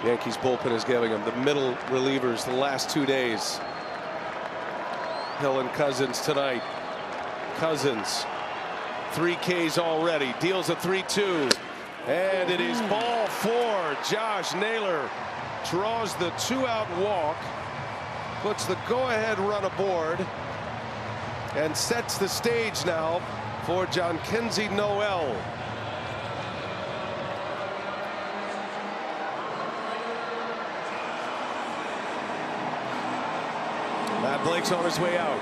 Yankees bullpen is giving him. The middle relievers the last 2 days. Hill and Cousins tonight. Cousins 3 Ks already, deals a 3-2, and it is ball 4. Josh Naylor draws the 2-out walk, puts the go-ahead run aboard, and sets the stage now for Yankees Noel. Matt Blake's on his way out.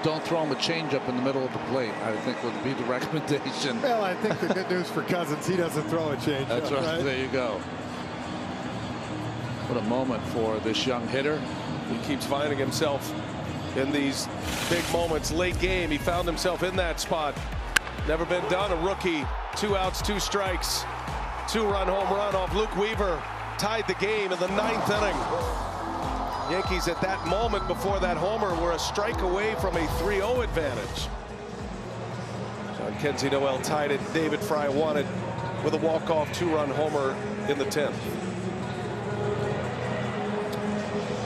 Don't throw him a changeup in the middle of the plate, I think would be the recommendation. Well, I think the good news for Cousins, he doesn't throw a changeup. That's right. There you go. What a moment for this young hitter. He keeps finding himself in these big moments. Late game, he found himself in that spot. Never been done. A rookie, 2 outs, 2 strikes, 2-run home run off Luke Weaver. Tied the game in the 9th inning. Yankees at that moment before that homer were a strike away from a 3-0 advantage. Yankees Noel tied it. David Fry won it with a walk-off 2-run homer in the 10th.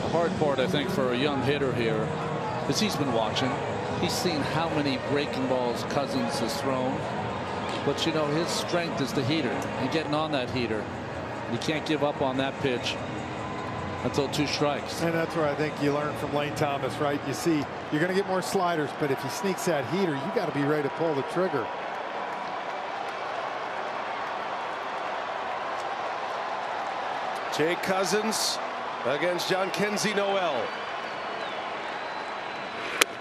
The hard part, I think, for a young hitter here is he's been watching. He's seen how many breaking balls Cousins has thrown. But, you know, his strength is the heater and getting on that heater. You can't give up on that pitch until 2 strikes. And that's where I think you learn from Lane Thomas, right? You see, you're going to get more sliders, but if he sneaks that heater, you got to be ready to pull the trigger. Jake Cousins against Yankees Noel.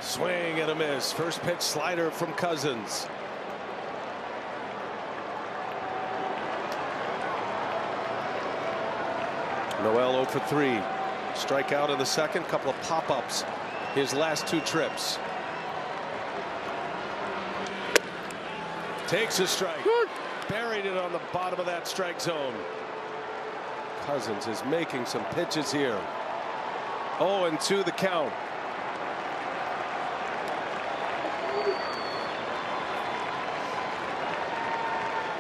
Swing and a miss. First pitch slider from Cousins. Noel 0 for 3. Strikeout in the second. Couple of pop-ups his last 2 trips. Takes a strike. Buried it on the bottom of that strike zone. Cousins is making some pitches here. 0-2 the count.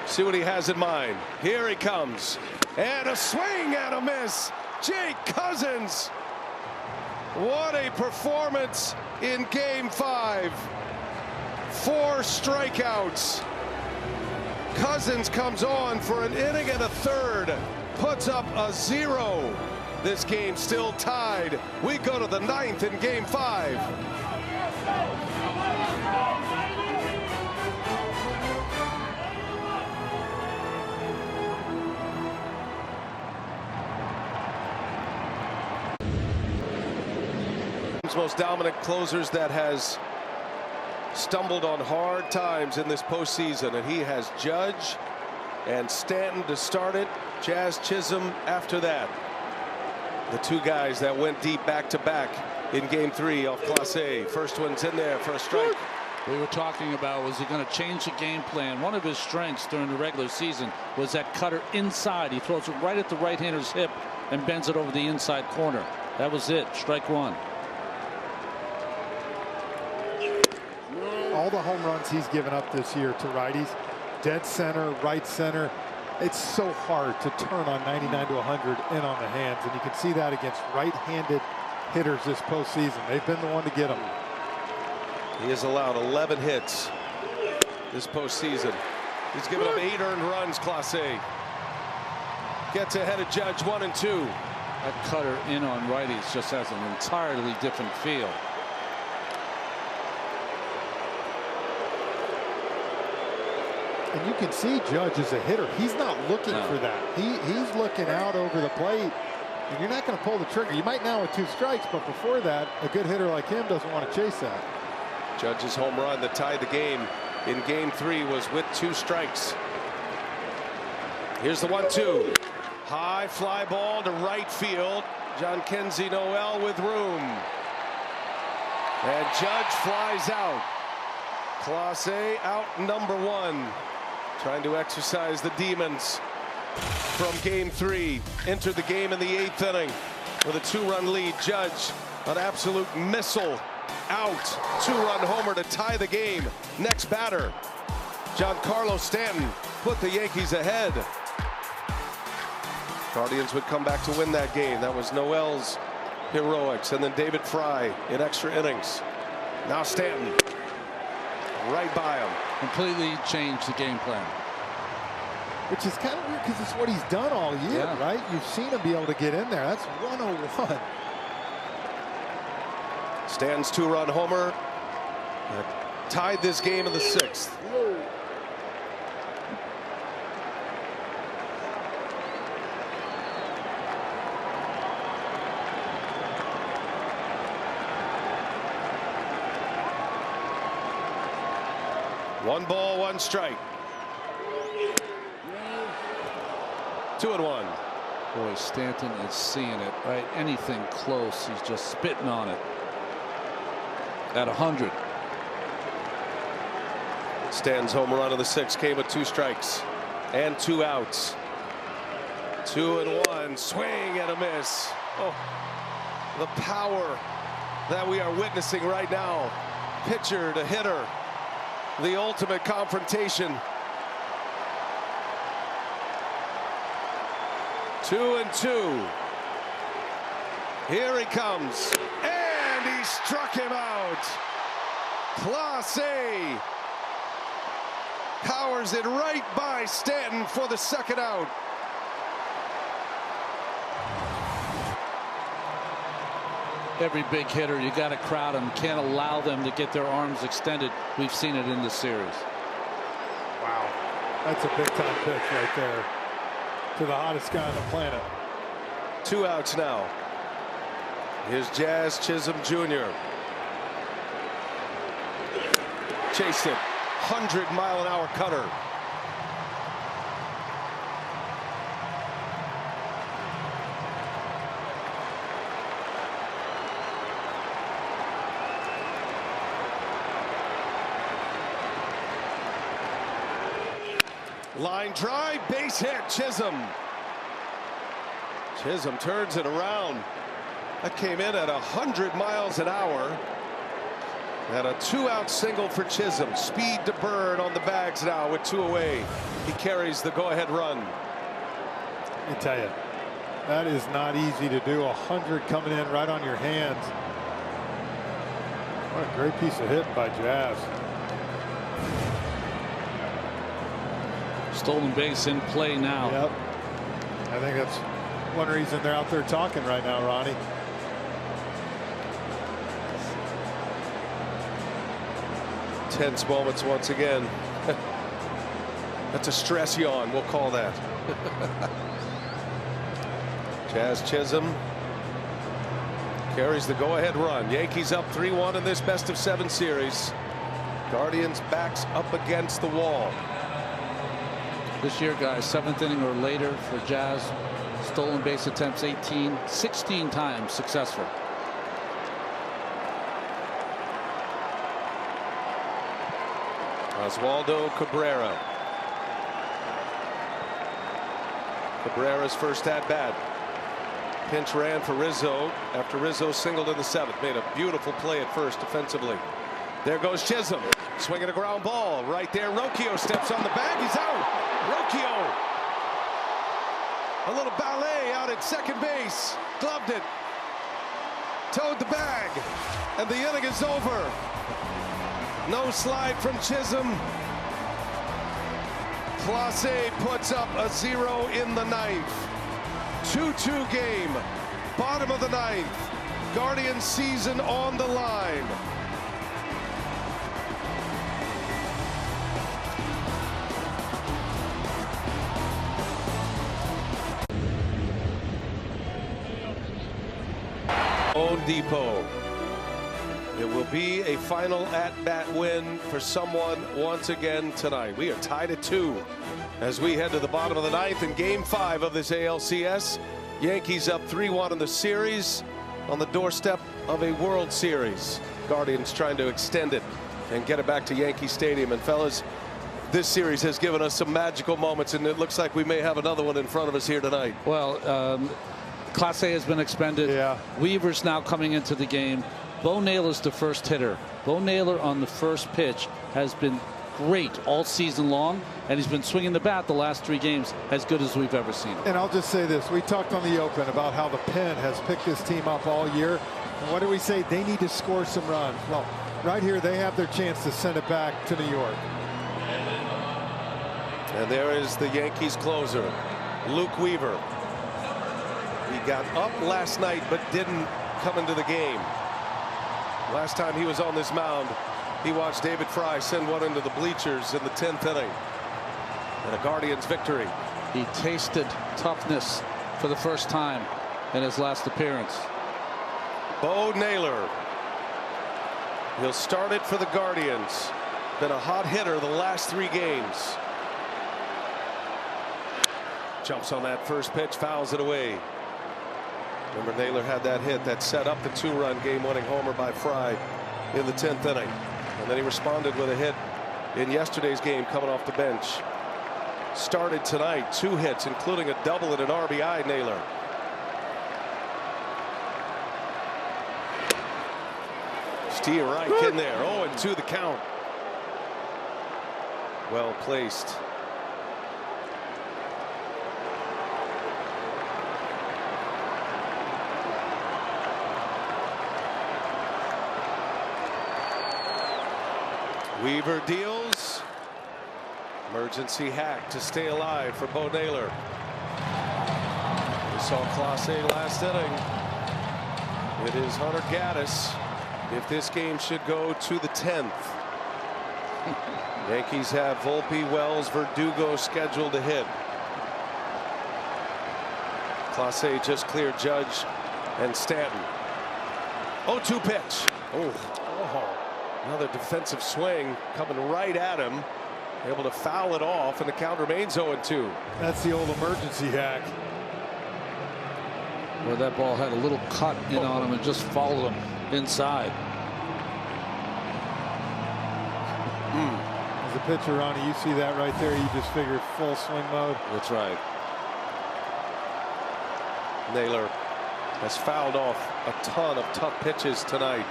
See what he has in mind. Here he comes. And a swing and a miss. Jake Cousins. What a performance in Game 5. 4 strikeouts. Cousins comes on for an inning and a third. Puts up a 0. This game still tied. We go to the 9th in Game 5. Most dominant closers that has stumbled on hard times in this postseason, and he has Judge and Stanton to start it, Jazz Chisholm after that. The 2 guys that went deep back-to-back in Game 3 off Class A. First one's in there for a strike. We were talking about, was he going to change the game plan? One of his strengths during the regular season was that cutter inside. He throws it right at the right-hander's hip and bends it over the inside corner. That was it. Strike 1. All the home runs he's given up this year to righties, dead center, right center, it's so hard to turn on 99 to 100 in on the hands, and you can see that against right-handed hitters this postseason. They've been the one to get them. He has allowed 11 hits this postseason. He's given up 8 earned runs, Class A. gets ahead of Judge 1-2. That cutter in on righties just has an entirely different feel. And you can see Judge as a hitter. He's not looking for that. He's looking out over the plate. And you're not going to pull the trigger. You might now with 2 strikes, but before that, a good hitter like him doesn't want to chase that. Judge's home run that tied the game in Game 3 was with 2 strikes. Here's the 1-2. High fly ball to right field. Yankenzie Noel with room. And Judge flies out. Class A out number 1. Trying to exercise the demons from Game 3. Entered the game in the 8th inning with a 2-run lead. Judge, an absolute missile. Out. 2-run homer to tie the game. Next batter, Giancarlo Stanton, put the Yankees ahead. Guardians would come back to win that game. That was Noel's heroics. And then David Fry in extra innings. Now Stanton. Right by him. Completely changed the game plan. Which is kind of weird because it's what he's done all year, right? You've seen him be able to get in there. That's 101. Stanton's 2-run homer tied this game in the 6th. One ball, 1 strike. 2-1. Boy, Stanton is seeing it, right? Anything close, he's just spitting on it. At 100. Stanton's home run of the 6th came with 2 strikes and 2 outs. 2-1. Swing and a miss. Oh, the power that we are witnessing right now. Pitcher to hitter. The ultimate confrontation. 2-2. Here he comes. And he struck him out. Class A. Powers it right by Stanton for the 2nd out. Every big hitter, you got to crowd them. Can't allow them to get their arms extended. We've seen it in this series. Wow. That's a big-time pitch right there to the hottest guy on the planet. 2 outs now. Here's Jazz Chisholm Jr. Chased it. 100-mile-an-hour cutter. Line drive, base hit, Chisholm. Chisholm turns it around. That came in at 100 miles an hour. And a 2-out single for Chisholm. Speed to burn on the bags now with 2 away. He carries the go-ahead run. Let me tell you, that is not easy to do. 100 coming in right on your hands. What a great piece of hitting by Jazz. Stolen base in play now. Yep. I think that's one reason they're out there talking right now, Ronnie. Tense moments once again. That's a stress yawn, we'll call that. Jazz Chisholm carries the go-ahead run. Yankees up 3-1 in this best-of-7 series. Guardians backs up against the wall. This year, guys, 7th inning or later for Jazz. Stolen base attempts 16 times successful. Oswaldo Cabrera. Cabrera's first at bat. Pinch ran for Rizzo after Rizzo singled in the 7th. Made a beautiful play at first defensively. There goes Chisholm. Swinging a ground ball. Right there. Rocchio steps on the bag. He's out. Rocchio. A little ballet out at second base. Gloved it. Towed the bag. And the inning is over. No slide from Chisholm. Clase puts up a 0 in the 9th. 2-2 game. Bottom of the ninth. Guardians season on the line. Home Depot. It will be a final at-bat win for someone once again tonight. We are tied at 2 as we head to the bottom of the ninth in Game 5 of this ALCS. Yankees up 3-1 in the series on the doorstep of a World Series. Guardians trying to extend it and get it back to Yankee Stadium. And fellas, this series has given us some magical moments, and it looks like we may have another one in front of us here tonight. Well, Class A has been expended. Yeah. Weaver's now coming into the game. Bo Naylor's the first hitter. Bo Naylor on the first pitch has been great all season long, and he's been swinging the bat the last 3 games as good as we've ever seen. And I'll just say this. We talked on the open about how the Pennant has picked this team up all year. And what do we say? They need to score some runs. Well, right here, they have their chance to send it back to New York. And there is the Yankees closer, Luke Weaver. He got up last night but didn't come into the game. Last time he was on this mound, he watched David Fry send one into the bleachers in the 10th inning. And a Guardians victory. He tasted toughness for the first time in his last appearance. Bo Naylor. He'll start it for the Guardians. Been a hot hitter the last 3 games. Jumps on that first pitch, fouls it away. Remember, Naylor had that hit that set up the 2-run game-winning homer by Fry in the 10th inning. And then he responded with a hit in yesterday's game coming off the bench. Started tonight, 2 hits, including a double and an RBI, Naylor. Steer right in there. 0-2 the count. Well placed. Weaver deals. Emergency hack to stay alive for Bo Naylor. We saw Class A last inning. It is Hunter Gaddis if this game should go to the 10th. Yankees have Volpe, Wells, Verdugo scheduled to hit. Class A just cleared Judge and Stanton. 0-2 pitch. Another defensive swing coming right at him. Able to foul it off, and the count remains 0-2. That's the old emergency hack. Where that ball had a little cut in on him and just followed him inside. As a pitcher, Ronnie, you see that right there. You just figure full swing mode. That's right. Naylor has fouled off a ton of tough pitches tonight.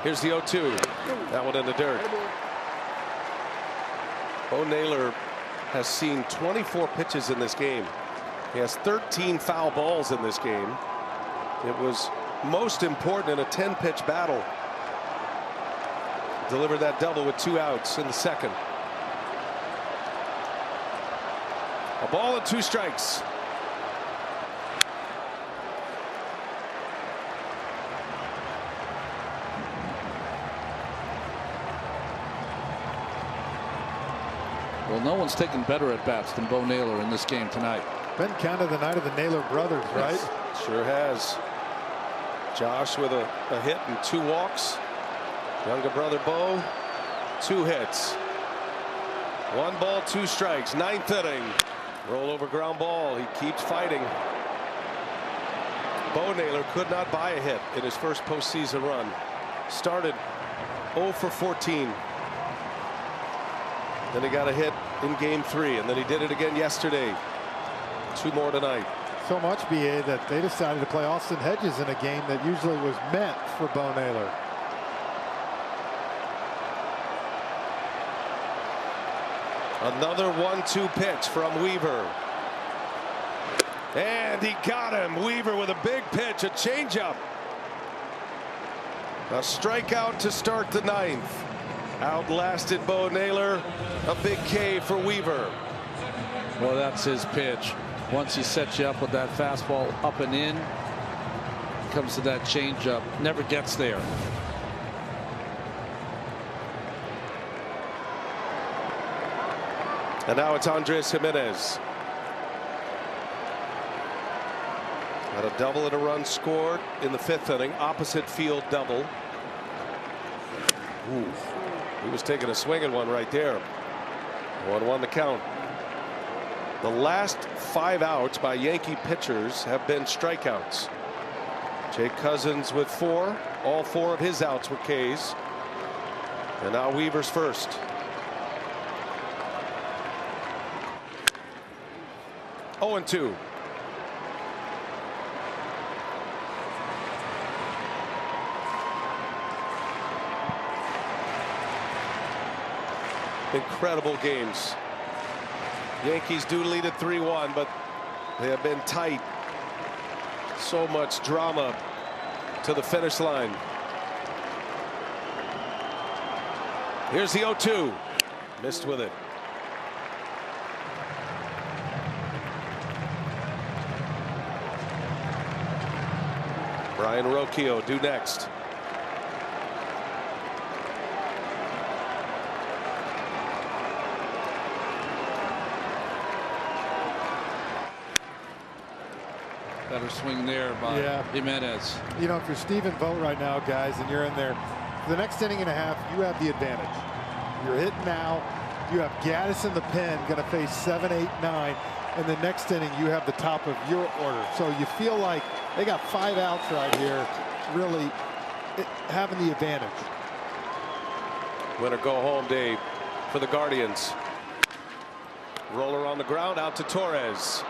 Here's the 0-2. That one in the dirt. Bo Naylor has seen 24 pitches in this game. He has 13 foul balls in this game. It was most important in a 10-pitch battle. Delivered that double with 2 outs in the second. A ball and 2 strikes. Well, no one's taken better at bats than Bo Naylor in this game tonight. Been kind of the night of the Naylor brothers, right? Yes, sure has. Josh with a hit and 2 walks. Younger brother Bo, 2 hits. 1 ball, 2 strikes. 9th inning. Roll over ground ball. He keeps fighting. Bo Naylor could not buy a hit in his first postseason run. Started 0 for 14. Then he got a hit in game 3, and then he did it again yesterday. 2 more tonight. So much, BA, that they decided to play Austin Hedges in a game that usually was meant for Bo Naylor. Another 1-2 pitch from Weaver. And he got him. Weaver with a big pitch, a changeup. A strikeout to start the 9th. Outlasted Bo Naylor. A big K for Weaver. Well, that's his pitch. Once he sets you up with that fastball up and in, comes to that changeup, never gets there. And now it's Andres Gimenez. Had a double and a run scored in the 5th inning. Opposite field double. Ooh, he was taking a swing at one right there. 1-1 the count. The last 5 outs by Yankee pitchers have been strikeouts. Jake Cousins with 4. All 4 of his outs were Ks. And now Weaver's first. Oh, 0-2. Incredible games. Yankees do lead at 3-1, but they have been tight. So much drama to the finish line. Here's the 0-2. Missed with it. Brian Rocchio due next. Better swing there by Jimenez. You know, if you're Stephen Vogt right now, guys, and you're in there, for the next inning and a half, you have the advantage. You're hitting now. You have Gaddis in the pen, going to face 7, 8, 9. And the next inning, you have the top of your order. So you feel like they got 5 outs right here, really having the advantage. Winner go home day for the Guardians. Roller on the ground out to Torres.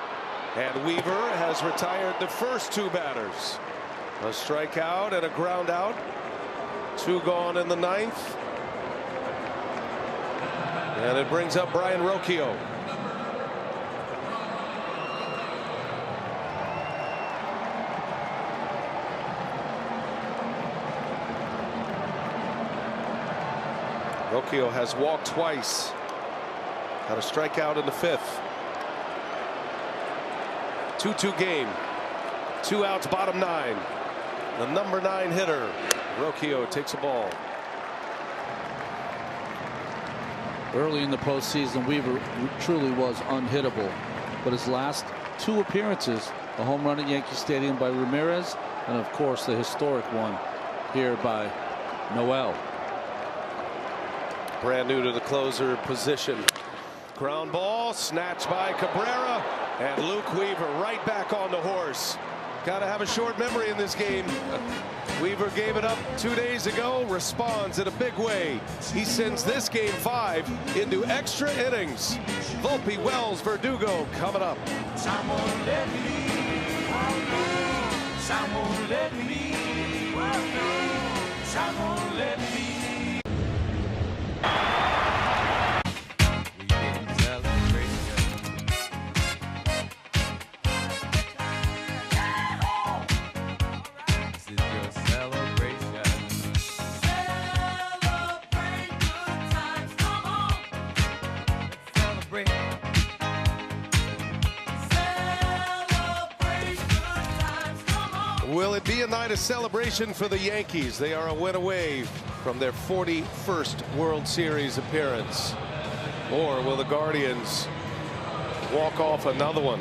And Weaver has retired the first 2 batters. A strikeout and a ground out. 2 gone in the 9th. And it brings up Brian Rocchio. Rocchio has walked twice. Had a strikeout in the 5th. 2-2 game. 2 outs, bottom 9. The number 9 hitter, Rocchio, takes a ball. Early in the postseason, Weaver truly was unhittable, but his last 2 appearances, a home run at Yankee Stadium by Ramirez, and of course the historic one here by Noel. Brand new to the closer position. Ground ball snatched by Cabrera, and Luke Weaver right back on the horse. Got to have a short memory in this game. Weaver gave it up 2 days ago, responds in a big way. He sends this game 5 into extra innings. Volpe, Wells, Verdugo coming up. Someone let me, someone let me, someone let me. Will it be a night of celebration for the Yankees? They are a win away from their 41st World Series appearance. Or will the Guardians walk off another one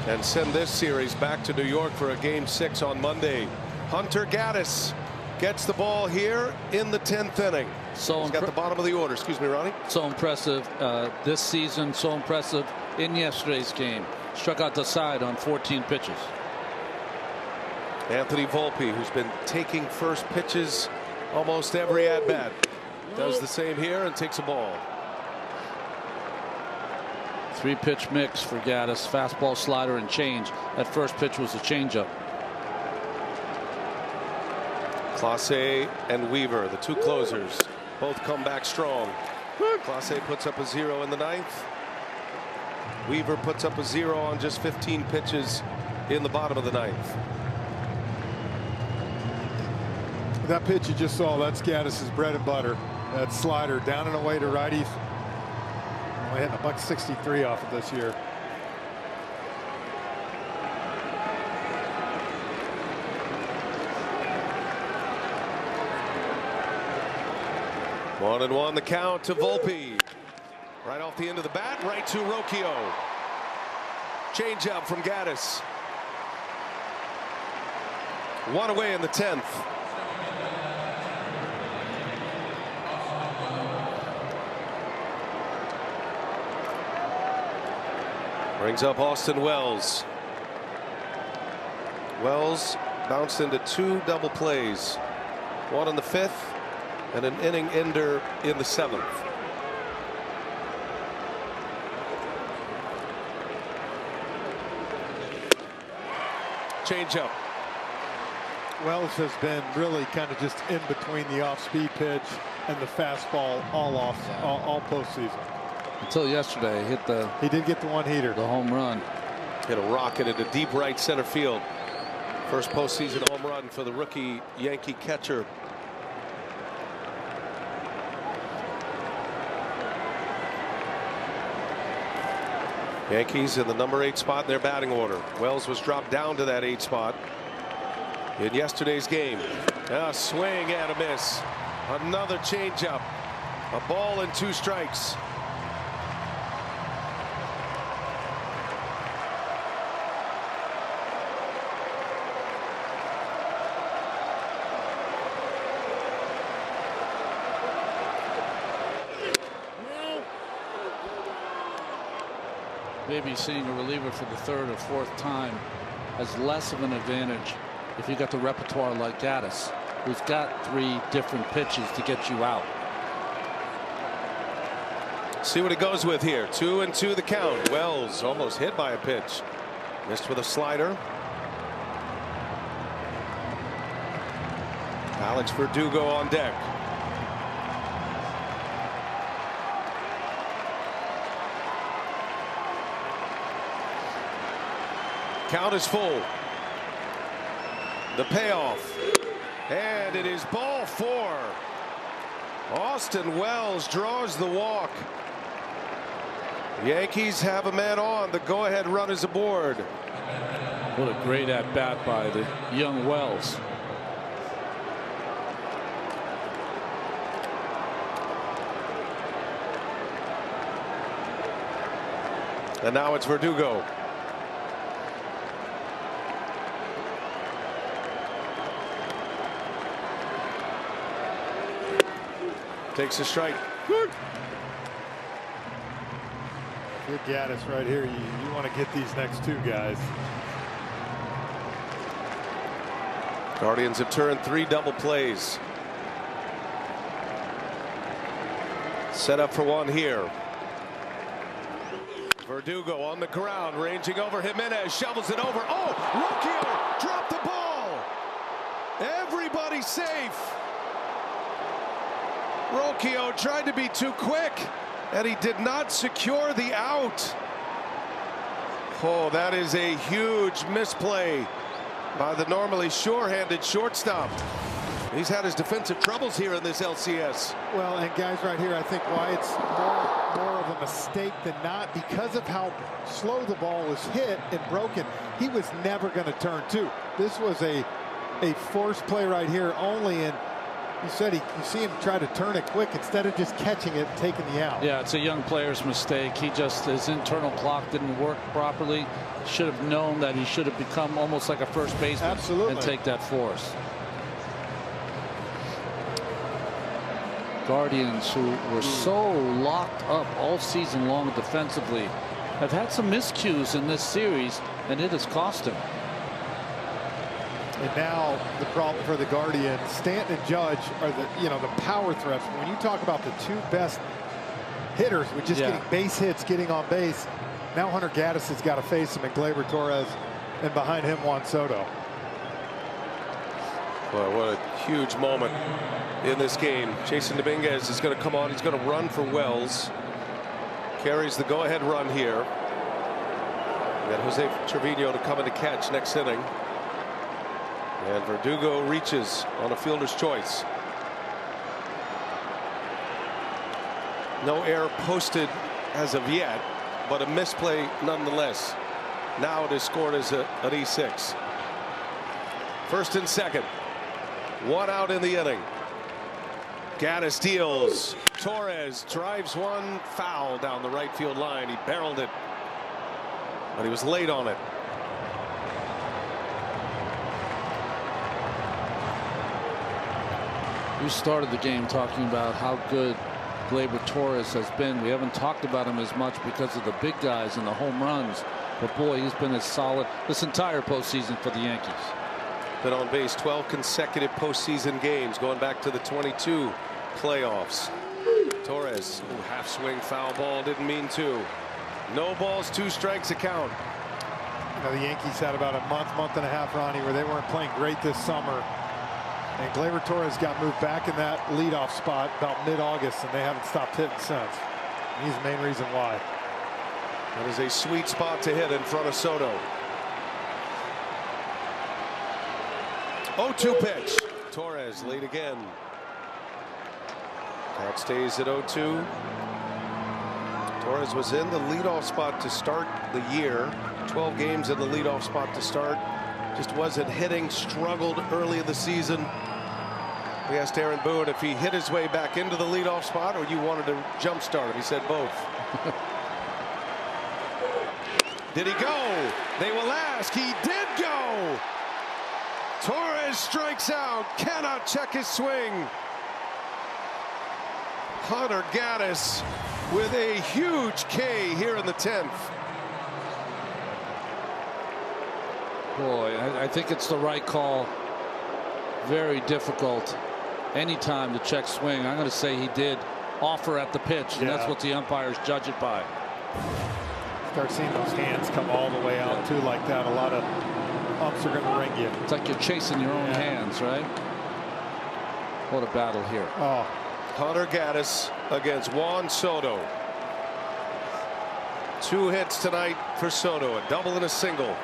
and send this series back to New York for a Game 6 on Monday? Hunter Gaddis gets the ball here in the 10th inning. So he's got the bottom of the order. Excuse me, Ronnie. So impressive this season. So impressive in yesterday's game. Struck out the side on 14 pitches. Anthony Volpe, who's been taking first pitches almost every at bat, does the same here and takes a ball. 3-pitch mix for Gaddis. Fastball, slider, and change. That first pitch was a changeup. Clase and Weaver, the 2 closers, both come back strong. Clase puts up a 0 in the 9th. Weaver puts up a 0 on just 15 pitches in the bottom of the 9th. That pitch you just saw, that's Gaddis's bread and butter. That slider down and away to righties. Only hitting $163 off of this year. 1-1 the count to Volpe. Right off the end of the bat, right to Rocchio. Change up from Gaddis. One away in the 10th. Brings up Austin Wells. Wells bounced into 2 double plays. One in the 5th and an inning ender in the 7th. Change up. Wells has been really kind of just in between the off-speed pitch and the fastball all postseason. Until yesterday, he did get the one-heater. The home run. Hit a rocket into deep right center field. First postseason home run for the rookie Yankee catcher. Yankees in the number 8 spot in their batting order. Wells was dropped down to that 8 spot in yesterday's game. A swing and a miss. Another changeup. A ball and 2 strikes. Maybe seeing a reliever for the 3rd or 4th time has less of an advantage if you got the repertoire like Gaddis, who's got 3 different pitches to get you out. See what he goes with here. 2-2 the count. Wells almost hit by a pitch. Missed with a slider. Alex Verdugo on deck. Count is full. The payoff. And it is ball 4. Austin Wells draws the walk. Yankees have a man on. The go-ahead run is aboard. What a great at-bat by the young Wells. And now it's Verdugo. Takes a strike. Good Gaddis right here. You want to get these next 2 guys. Guardians have turned 3 double plays. Set up for one here. Verdugo on the ground, ranging over Jimenez, shovels it over. Oh, Rocchio dropped the ball. Everybody safe. Rocchio tried to be too quick, and he did not secure the out. Oh, that is a huge misplay by the normally sure-handed shortstop. He's had his defensive troubles here in this LCS. Well, and guys, right here, I think why it's more of a mistake than not, because of how slow the ball was hit and broken. He was never going to turn 2. This was a forced play right here only, and you said you see him try to turn it quick instead of just catching it and taking the out. Yeah, it's a young player's mistake. His internal clock didn't work properly. Should have known that he should have become almost like a first baseman. Absolutely. And take that force. Guardians, who were so locked up all season long defensively, have had some miscues in this series, and it has cost him. And now the problem for the Guardians, Stanton and Judge are the power threats. When you talk about the 2 best hitters with just getting base hits, getting on base, now Hunter Gaddis has got to face him, and Gleyber Torres, and behind him Juan Soto. Boy, what a huge moment in this game. Jason Dominguez is going to come on. He's going to run for Wells. Carries the go-ahead run here. We got Jose Trevino to come in to catch next inning. And Verdugo reaches on a fielder's choice. No error posted as of yet, but a misplay nonetheless. Now it is scored as an E6. First and second. 1 out in the inning. Gaddis deals. Torres drives one foul down the right field line. He barreled it, but he was late on it. We started the game talking about how good Gleyber Torres has been. We haven't talked about him as much because of the big guys and the home runs. But boy, he's been as solid this entire postseason for the Yankees. Been on base 12 consecutive postseason games going back to the 22 playoffs. Torres, half swing foul ball, didn't mean to. No balls, 2 strikes a count. You know, the Yankees had about a month and a half, Ronnie, where they weren't playing great this summer. And Gleyber Torres got moved back in that leadoff spot about mid-August, and they haven't stopped hitting since. He's the main reason why. That is a sweet spot to hit in front of Soto. 0-2 pitch. Torres late again. Count stays at 0-2. Torres was in the leadoff spot to start the year. 12 games in the leadoff spot to start. Just wasn't hitting, struggled early in the season. We asked Aaron Boone if he hit his way back into the leadoff spot or you wanted to jumpstart him. He said both. Did he go? They will ask. He did go. Torres strikes out. Cannot check his swing. Hunter Gaddis with a huge K here in the 10th. Boy, I think it's the right call. Very difficult anytime to check swing. I'm going to say he did offer at the pitch, and that's what the umpires judge it by. Start seeing those hands come all the way out too like that. A lot of umps are going to ring you. It's like you're chasing your own hands, right? What a battle here. Oh, Hunter Gaddis against Juan Soto. 2 hits tonight for Soto, a double and a single.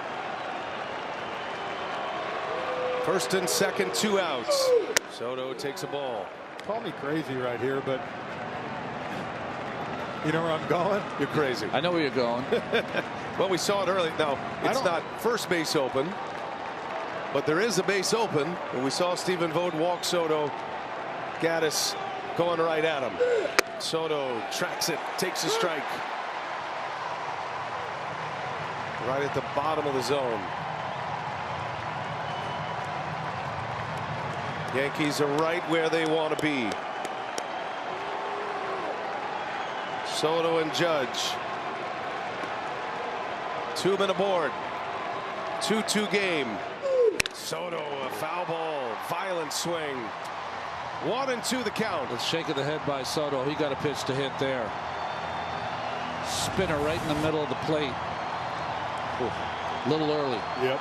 First and second, 2 outs. Soto takes a ball. Call me crazy right here, but you know where I'm going? You're crazy. I know where you're going. Well, we saw it early. Now, it's not first base open, but there is a base open. And we saw Stephen Vogt walk Soto. Gaddis going right at him. Soto tracks it, takes a strike. Right at the bottom of the zone. Yankees are right where they want to be. Soto and Judge. 2 men aboard. 2-2 game. Soto, a foul ball, violent swing. 1-2 the count. Let's shake of the head by Soto. He got a pitch to hit there. Spinner right in the middle of the plate. A little early. Yep.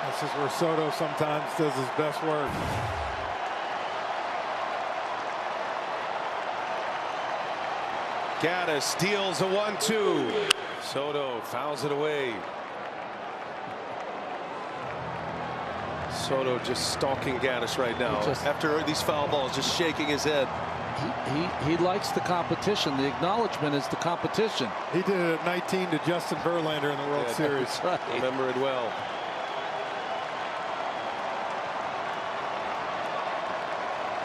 This is where Soto sometimes does his best work. Gaddis deals a 1-2. Soto fouls it away. Soto just stalking Gaddis right now. After these foul balls, just shaking his head. He likes the competition. The acknowledgement is the competition. He did it at 19 to Justin Verlander in the World Series. That's right. Remember it well.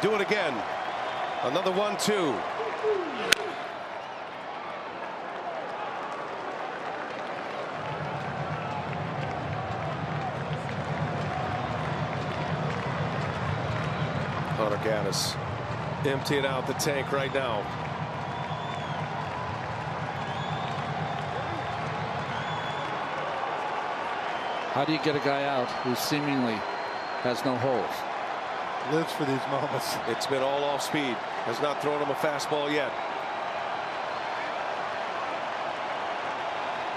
Do it again. Another 1-2. Hunter Gaddis emptying out the tank right now. How do you get a guy out who seemingly has no holes? Lives for these moments. It's been all off speed. Has not thrown him a fastball yet.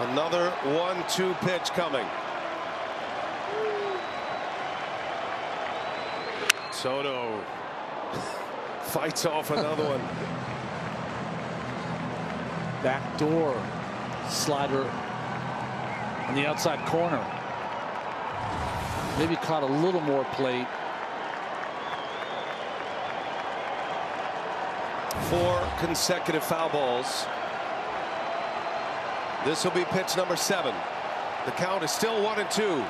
Another 1-2 pitch coming. Soto fights off another one. Back door slider on the outside corner. Maybe caught a little more plate. 4 consecutive foul balls. This will be pitch number 7. The count is still 1-2.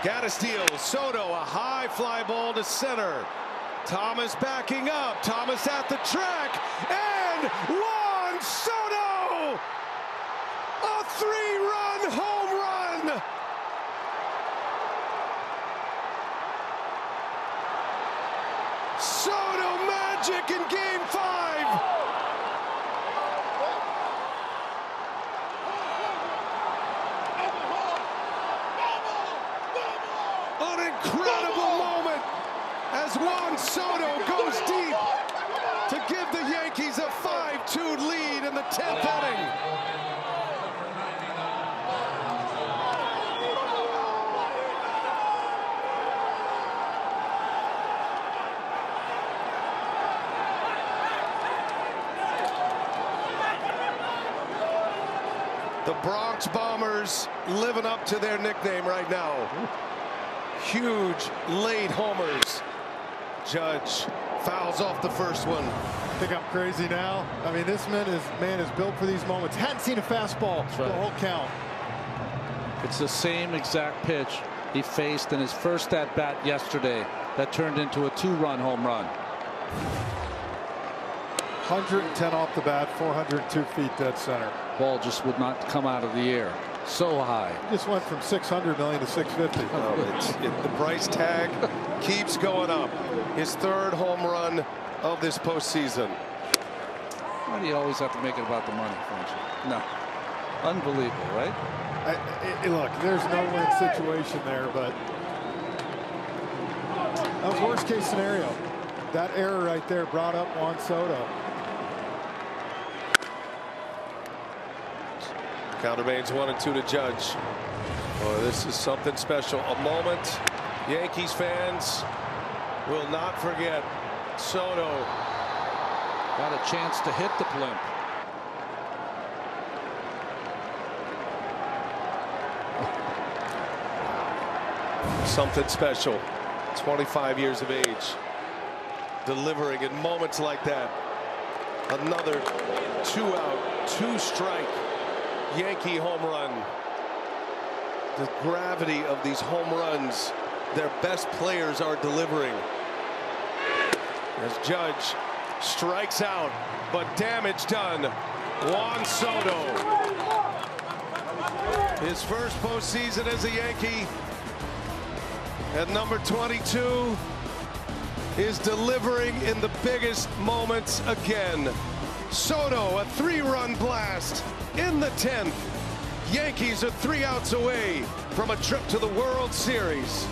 Gaddis steals. Soto, a high fly ball to center. Thomas backing up. Thomas at the track. And Juan Soto! A 3-run home run! Soto magic in Game 5! An incredible moment as Juan Soto goes deep to give the Yankees a 5-2 lead in the 10th inning. The Bronx Bombers living up to their nickname right now. Huge late homers. Judge fouls off the first one. I think I'm crazy now. I mean, this man is built for these moments. Hadn't seen a fastball the whole count. It's the same exact pitch he faced in his first at-bat yesterday that turned into a 2-run home run. 110 off the bat, 402 feet dead center. Ball just would not come out of the air. So high. Just went from 600 million to 650. Oh, the price tag keeps going up. His 3rd home run of this postseason. Why do you always have to make it about the money, Frenchy? No. Unbelievable, right? Look, there's no win situation there, but that was worst case scenario. That error right there brought up Juan Soto. Count remains 1-2 to Judge. Oh, this is something special. A moment Yankees fans will not forget. Soto got a chance to hit the blimp. Something special. 25 years of age. Delivering in moments like that. Another 2-out, 2-strike Yankee home run. The gravity of these home runs, their best players are delivering. As Judge strikes out, but damage done. Juan Soto. His first postseason as a Yankee. At number 22 is delivering in the biggest moments again. Soto, a 3-run blast in the 10th. Yankees are 3 outs away from a trip to the World Series.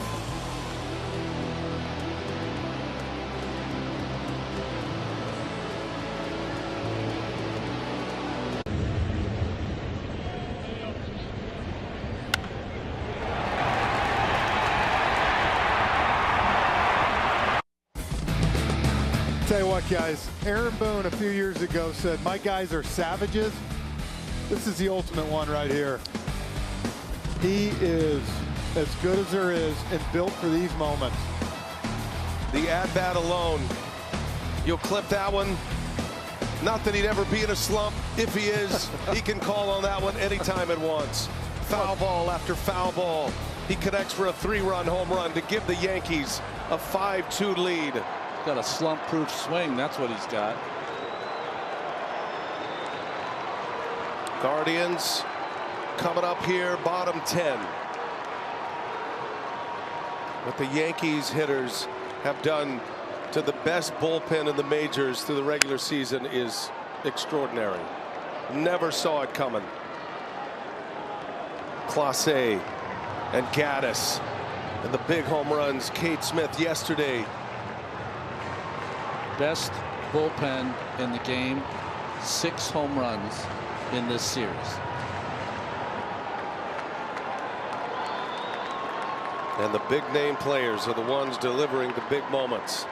Tell you what, guys, Aaron Boone a few years ago said, "My guys are savages." This is the ultimate one right here. He is as good as there is and built for these moments. The at-bat alone. You'll clip that one. Not that he'd ever be in a slump. If he is, he can call on that one anytime it wants. Foul ball after foul ball. He connects for a 3-run home run to give the Yankees a 5-2 lead. Got a slump-proof swing. That's what he's got. Guardians coming up here, bottom 10. What the Yankees hitters have done to the best bullpen in the majors through the regular season is extraordinary. Never saw it coming. Clase and Gaddis and the big home runs. Kate Smith yesterday. Best bullpen in the game. 6 home runs in this series. And the big name players are the ones delivering the big moments.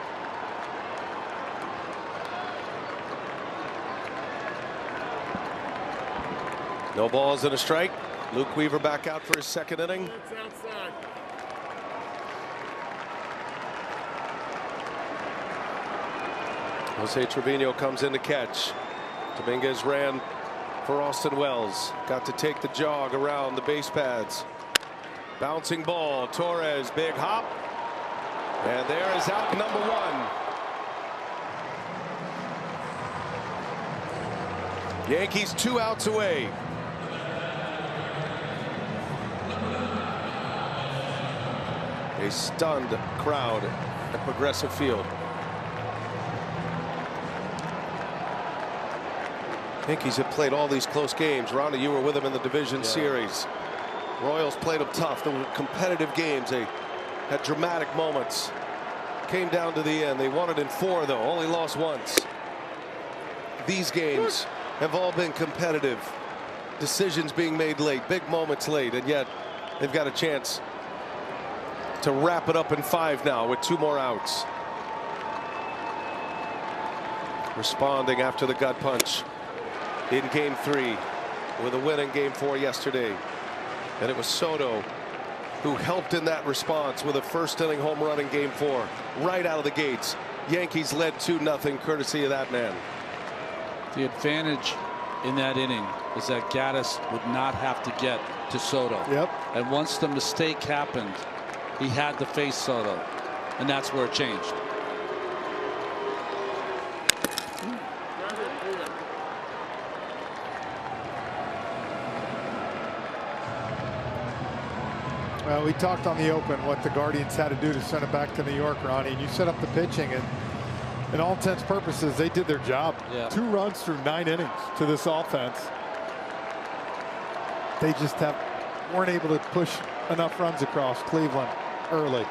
No balls and a strike. Luke Weaver back out for his 2nd inning. Jose Trevino comes in to catch. Dominguez ran for Austin Wells. Got to take the jog around the base pads. Bouncing ball. Torres, big hop. And there is out number one. Yankees 2 outs away. A stunned crowd at Progressive Field. Yankees have played all these close games. Ronnie, you were with them in the division series. Royals played them tough. They were competitive games. They had dramatic moments. Came down to the end. They won it in 4, though. Only lost once. These games have all been competitive. Decisions being made late. Big moments late. And yet they've got a chance to wrap it up in 5 now with 2 more outs. Responding after the gut punch in game 3 with a win in game 4 yesterday. And it was Soto who helped in that response with a first inning home run in game 4 right out of the gates. Yankees led 2-0 courtesy of that man. The advantage in that inning is that Gaddis would not have to get to Soto. Yep. And once the mistake happened, he had to face Soto, and that's where it changed. Well, we talked on the open what the Guardians had to do to send it back to New York, Ronnie, and you set up the pitching, and in all intents and purposes, they did their job. Yeah. 2 runs through 9 innings to this offense. They just weren't able to push enough runs across Cleveland early.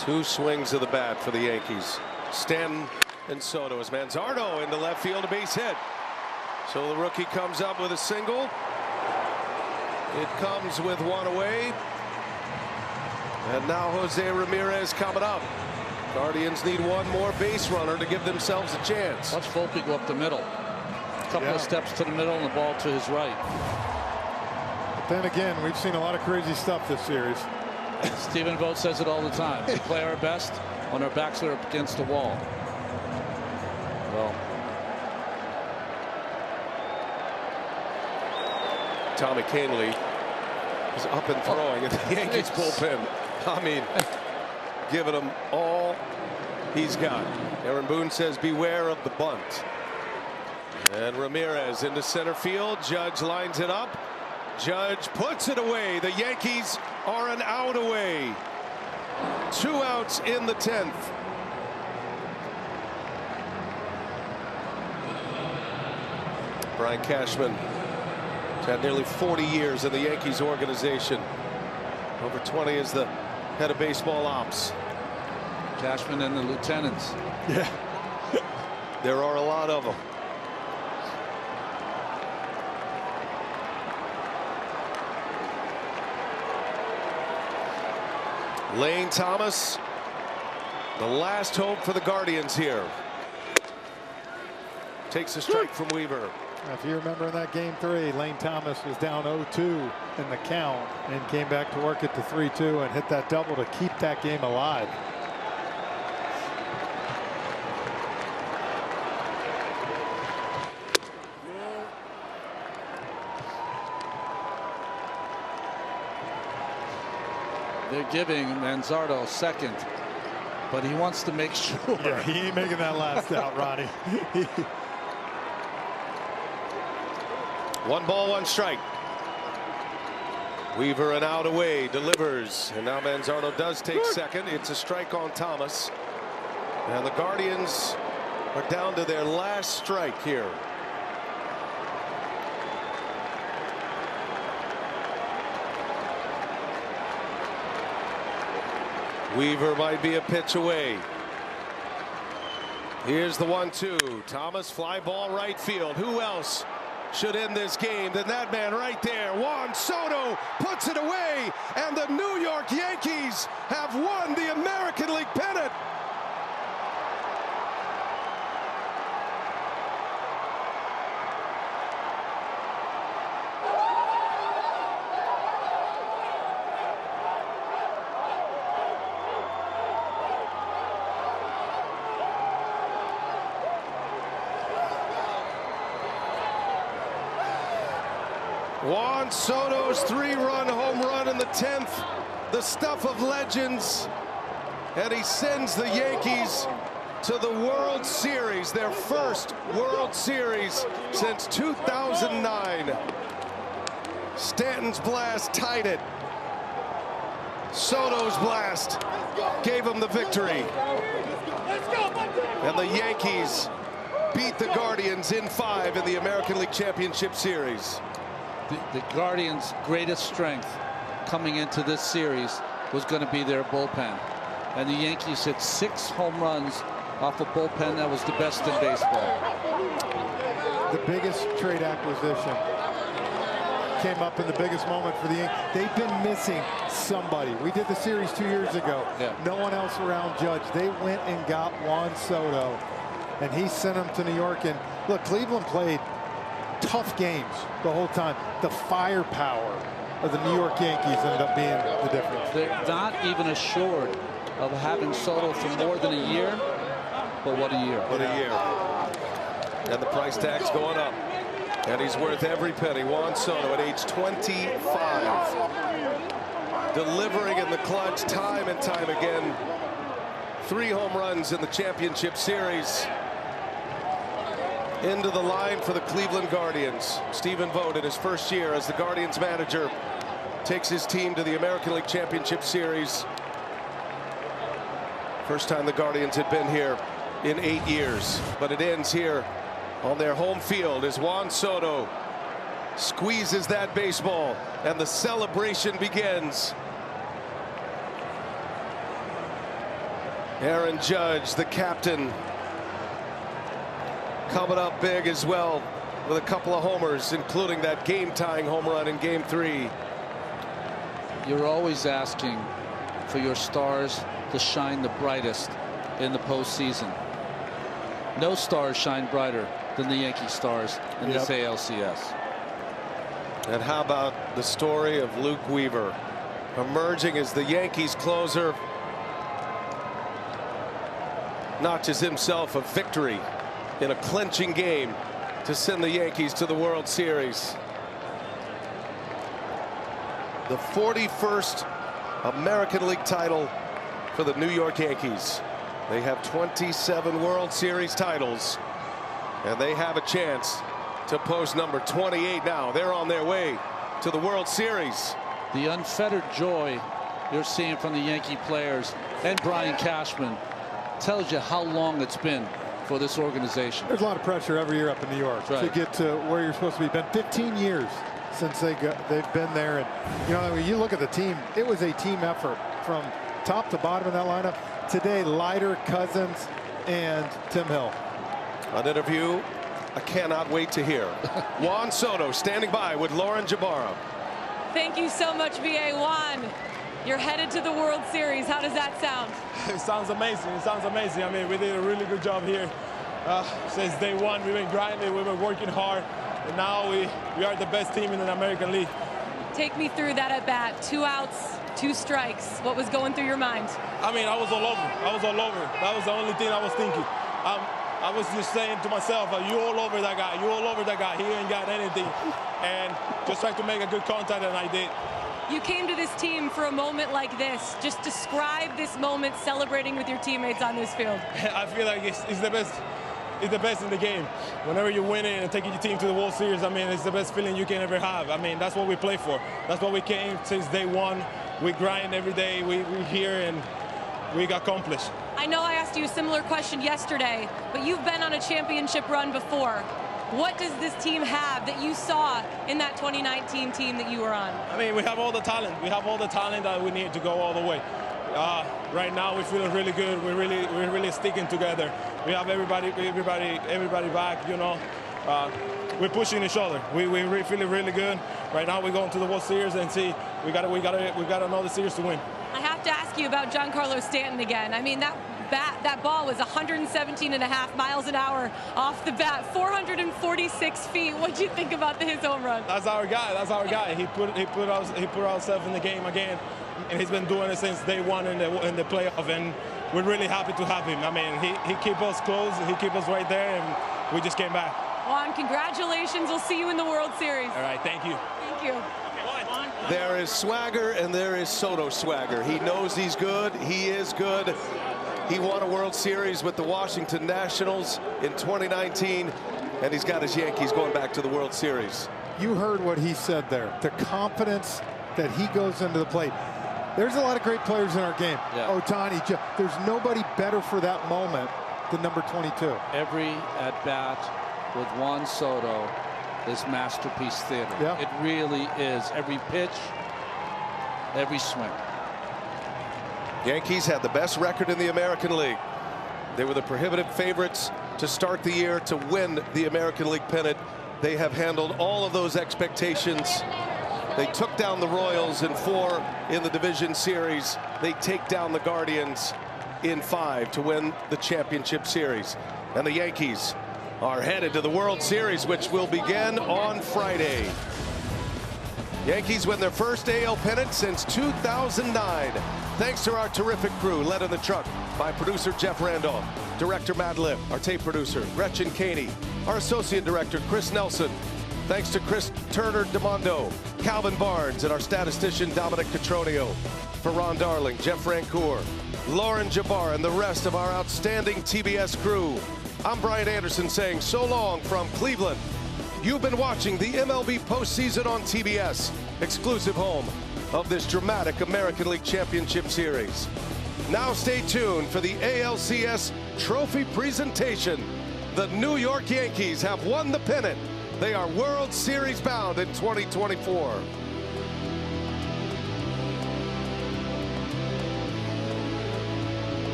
2 swings of the bat for the Yankees. Stanton and Soto as Manzardo into left field, a base hit. So the rookie comes up with a single. It comes with 1 away. And now Jose Ramirez coming up. Guardians need 1 more base runner to give themselves a chance. Watch Volpe go up the middle. A couple of steps to the middle and the ball to his right. But then again, we've seen a lot of crazy stuff this series. Stephen Vogt says it all the time. We play our best when our backs are up against the wall. Well, Tommy Kahnle is up and throwing at the Yankees bullpen. I mean, giving him all he's got. Aaron Boone says beware of the bunt. And Ramirez into center field. Judge lines it up. Judge puts it away. The Yankees are an out away. 2 outs in the 10th. Brian Cashman has had nearly 40 years in the Yankees organization. Over 20 as the head of baseball ops. Cashman and the lieutenants. Yeah. There are a lot of them. Lane Thomas, the last hope for the Guardians here. Takes a strike from Weaver. If you remember in that game 3, Lane Thomas was down 0-2 in the count and came back to work at the 3-2 and hit that double to keep that game alive. They're giving Manzardo second, but he wants to make sure. Yeah, he ain't making that last out, Ronnie. 1 ball, 1 strike. Weaver an out away, delivers, and now Manzardo does take second. It's a strike on Thomas, and the Guardians are down to their last strike here. Weaver might be a pitch away. Here's the 1-2. Thomas, fly ball right field. Who else should end this game than that man right there? Juan Soto puts it away, and the New York Yankees have won the American League pennant. Juan Soto's 3-run home run in the 10th, the stuff of legends, and he sends the Yankees to the World Series, their first World Series since 2009. Stanton's blast tied it. Soto's blast gave him the victory. And the Yankees beat the Guardians in 5 in the American League Championship Series. The Guardians' greatest strength coming into this series was going to be their bullpen. And the Yankees hit 6 home runs off a bullpen that was the best in baseball. The biggest trade acquisition came up in the biggest moment for the Yankees. They've been missing somebody. We did the series 2 years ago. Yeah. No one else around Judge. They went and got Juan Soto, and he sent him to New York. And look, Cleveland played tough games the whole time. The firepower of the New York Yankees ended up being the difference. They're not even assured of having Soto for more than a year, but what a year. What a year. And the price tag's going up. And he's worth every penny. Juan Soto at age 25. Delivering in the clutch time and time again. 3 home runs in the championship series. Into the line for the Cleveland Guardians. Stephen Vogt, in his first year as the Guardians manager, takes his team to the American League Championship Series. First time the Guardians had been here in 8 years. But it ends here on their home field as Juan Soto squeezes that baseball and the celebration begins. Aaron Judge, the captain, coming up big as well with a couple of homers, including that game-tying home run in Game 3. You're always asking for your stars to shine the brightest in the postseason. No stars shine brighter than the Yankee stars in this ALCS. And how about the story of Luke Weaver emerging as the Yankees closer, notches himself a victory in a clinching game to send the Yankees to the World Series. The 41st American League title for the New York Yankees. They have 27 World Series titles, and they have a chance to post number 28 now. They're on their way to the World Series. The unfettered joy you're seeing from the Yankee players and Brian Cashman tells you how long it's been for this organization. There's a lot of pressure every year up in New York to get to where you're supposed to be. Been 15 years since they've been there, and you know, when you look at the team, it was a team effort from top to bottom in that lineup. Today, Leiter, Cousins, and Tim Hill. An interview I cannot wait to hear. Juan Soto standing by with Lauren Jabara. Thank you so much, VA. Juan, you're headed to the World Series. How does that sound? It sounds amazing. It sounds amazing. I mean, we did a really good job here. Since day one, we've been grinding, we've been working hard, and now we are the best team in the American League. Take me through that at bat. 2 outs, 2 strikes. What was going through your mind? I mean, I was all over. I was all over. That was the only thing I was thinking. I was just saying to myself, you all over that guy. You all over that guy. He ain't got anything. And just trying to make a good contact, and I did. You came to this team for a moment like this. Just describe this moment celebrating with your teammates on this field. I feel like it's the best. It's the best in the game. Whenever you're winning and taking your team to the World Series, I mean, it's the best feeling you can ever have. I mean, that's what we play for. That's what we came since day one. We grind every day. We're here, and we accomplished. I know I asked you a similar question yesterday, but you've been on a championship run before. What does this team have that you saw in that 2019 team that you were on? I mean, we have all the talent. We have all the talent that we need to go all the way. Right now, we're feeling really good. We're really sticking together. We have everybody back. You know, we're pushing each other. We're feeling really good. Right now, we're going to the World Series and see. We got another series to win. I have to ask you about Giancarlo Stanton again. I mean, that ball was 117.5 miles an hour off the bat, 446 feet. What do you think about his home run? That's our guy. That's our guy. He put ourselves in the game again, and he's been doing it since day one in the playoff. And we're really happy to have him. I mean, he keep us close. He keep us right there, and we just came back. Juan, congratulations. We'll see you in the World Series. All right. Thank you. Thank you. There is swagger and there is Soto swagger. He knows he's good. He is good. He won a World Series with the Washington Nationals in 2019, and he's got his Yankees going back to the World Series. You heard what he said there. The confidence that he goes into the plate. There's a lot of great players in our game. Yeah. Ohtani, there's nobody better for that moment than number 22. Every at-bat with Juan Soto is masterpiece theater. Yeah. It really is. Every pitch, every swing. Yankees had the best record in the American League. They were the prohibitive favorites to start the year to win the American League pennant. They have handled all of those expectations. They took down the Royals in 4 in the division series. They take down the Guardians in 5 to win the championship series. And the Yankees are headed to the World Series, which will begin on Friday. Yankees win their first AL pennant since 2009. Thanks to our terrific crew, led in the truck by producer Jeff Randolph, director Matt Lip, our tape producer Gretchen Caney, our associate director Chris Nelson. Thanks to Chris Turner DeMondo, Calvin Barnes, and our statistician Dominic Catronio. For Ron Darling, Jeff Rancourt, Lauren Jabbar, and the rest of our outstanding TBS crew, I'm Brian Anderson saying so long from Cleveland. You've been watching the MLB postseason on TBS, exclusive home of this dramatic American League Championship Series. Now stay tuned for the ALCS trophy presentation. The New York Yankees have won the pennant. They are World Series bound in 2024.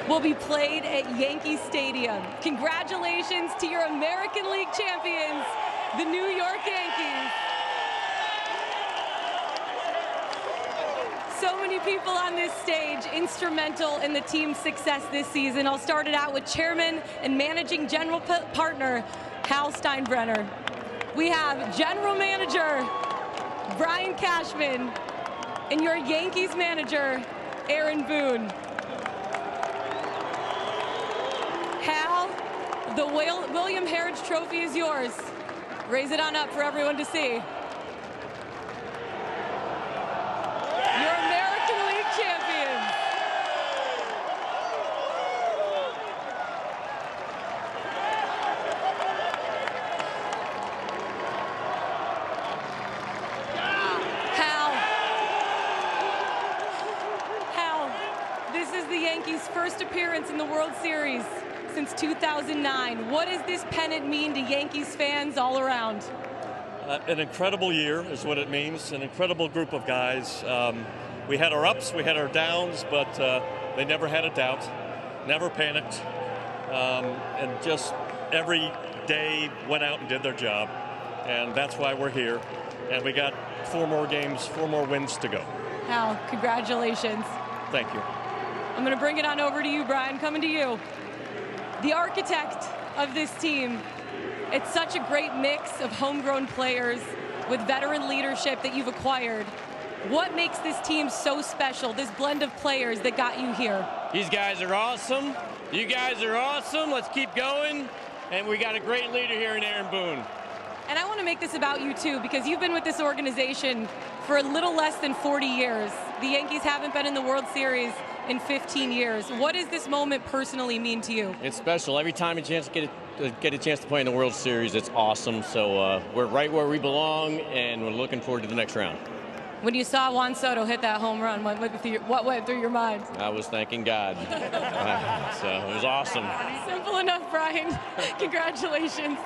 Will be played at Yankee Stadium. Congratulations to your American League champions, the New York Yankees. So many people on this stage instrumental in the team's success this season. I'll start it out with Chairman and Managing General Partner Hal Steinbrenner. We have General Manager Brian Cashman and your Yankees manager Aaron Boone. Hal, the William Heritage Trophy is yours. Raise it on up for everyone to see. Your American League champions. Hal, this is the Yankees' first appearance in the World Series since 2009. What does this pennant mean to Yankees fans all around? An incredible year is what it means. An incredible group of guys. We had our ups, we had our downs, but they never had a doubt, never panicked, and just every day went out and did their job. And that's why we're here. And we got 4 more games, 4 more wins to go. Hal, congratulations. Thank you. I'm going to bring it on over to you, Brian. Coming to you. The architect of this team. It's such a great mix of homegrown players with veteran leadership that you've acquired. What makes this team so special, this blend of players that got you here? These guys are awesome. You guys are awesome. Let's keep going. And we got a great leader here in Aaron Boone. And I want to make this about you, too, because you've been with this organization for a little less than 40 years. The Yankees haven't been in the World Series in 15 years. What does this moment personally mean to you? It's special. Every time a chance to get a chance to play in the World Series, it's awesome. So we're right where we belong, and we're looking forward to the next round. When you saw Juan Soto hit that home run, what went through your mind? I was thanking God. So it was awesome. Simple enough, Brian. Congratulations.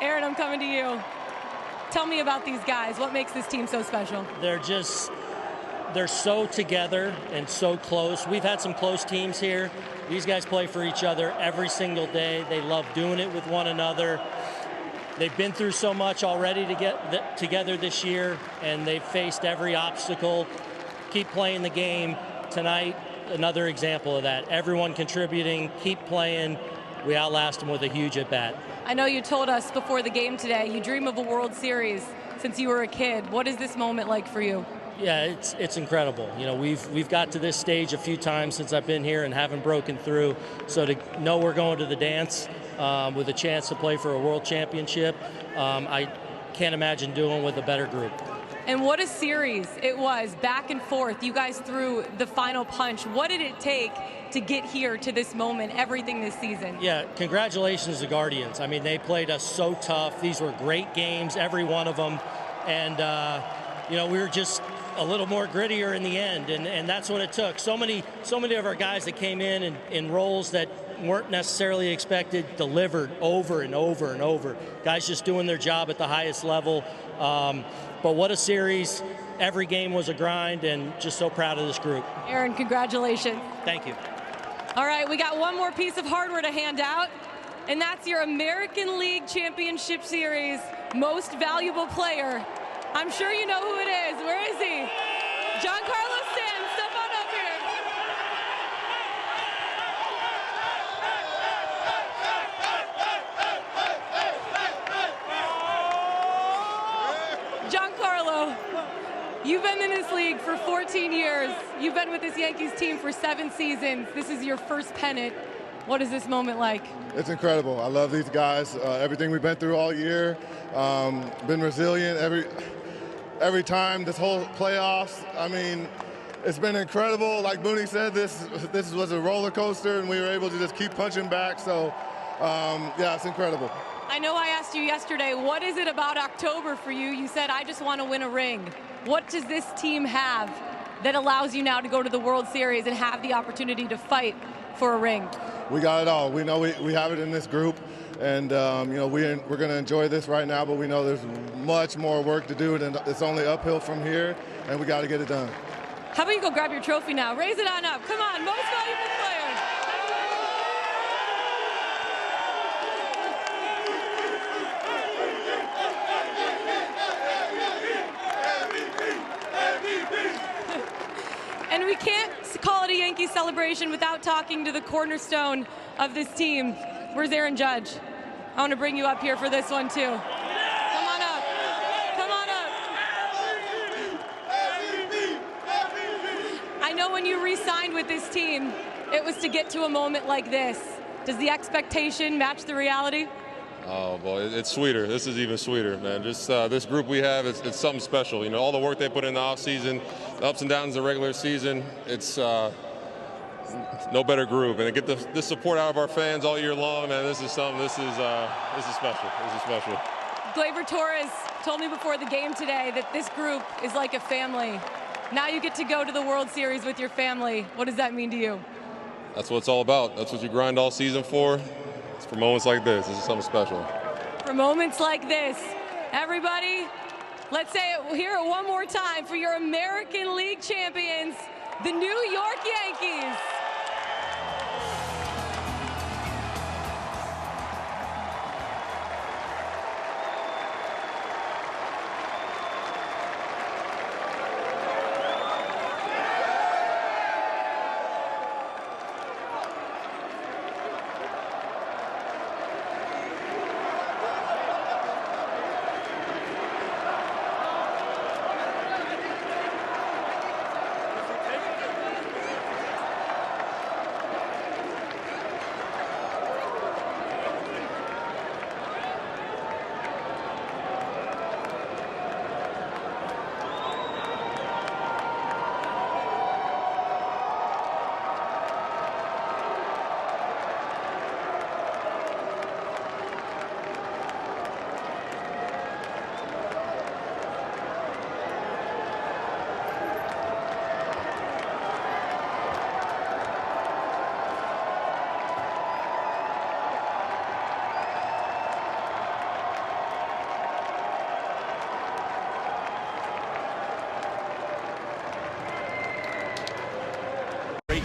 Aaron, I'm coming to you. Tell me about these guys. What makes this team so special? They're so together and so close. We've had some close teams here. These guys play for each other every single day. They love doing it with one another. They've been through so much already to get together this year, and they've faced every obstacle. Keep playing the game. Tonight, another example of that. Everyone contributing, keep playing. We outlast them with a huge at-bat. I know you told us before the game today you dream of a World Series since you were a kid. What is this moment like for you? Yeah, it's incredible. You know, we've got to this stage a few times since I've been here and haven't broken through. So to know we're going to the dance with a chance to play for a world championship, I can't imagine doing with a better group. And what a series it was, back and forth. You guys threw the final punch. What did it take to get here to this moment, everything this season? Yeah, congratulations to Guardians. I mean, they played us so tough. These were great games, every one of them. And, you know, we were just a little more grittier in the end, and that's what it took. So many of our guys that came in roles that weren't necessarily expected delivered over and over and over. Guys just doing their job at the highest level. But what a series. Every game was a grind, and just so proud of this group. Aaron, congratulations. Thank you. All right, we got one more piece of hardware to hand out, and that's your American League Championship Series Most Valuable Player. I'm sure you know who it is. Where is he? Giancarlo Stanton, step on up here. Giancarlo, you've been in this league for 14 years. You've been with this Yankees team for 7 seasons. This is your first pennant. What is this moment like? It's incredible. I love these guys. Everything we've been through all year. Been resilient every time, this whole playoffs. I mean, it's been incredible. Like Booney said, this was a roller coaster, and we were able to just keep punching back. So, yeah, it's incredible. I know I asked you yesterday, what is it about October for you? You said, I just want to win a ring. What does this team have that allows you now to go to the World Series and have the opportunity to fight for a ring? We got it all. We know we have it in this group, and you know, we're going to enjoy this right now, but we know there's much more work to do, and it's only uphill from here, and we got to get it done. How about you go grab your trophy now? Raise it on up. Come on, most valuable player. And we can't call it a Yankee celebration without talking to the cornerstone of this team. Where's Aaron Judge? I want to bring you up here for this one, too. Come on up. Come on up. I know when you re-signed with this team, it was to get to a moment like this. Does the expectation match the reality? Oh, boy, it's sweeter. This is even sweeter, man. Just this group we have, it's something special. You know, all the work they put in the offseason, the ups and downs of the regular season, it's no better group. And to get this support out of our fans all year long, man, this is something, this is special. This is special. Gleyber Torres told me before the game today that this group is like a family. Now you get to go to the World Series with your family. What does that mean to you? That's what it's all about. That's what you grind all season for. It's for moments like this. This is something special. For moments like this, everybody, let's say it here one more time for your American League champions, the New York Yankees.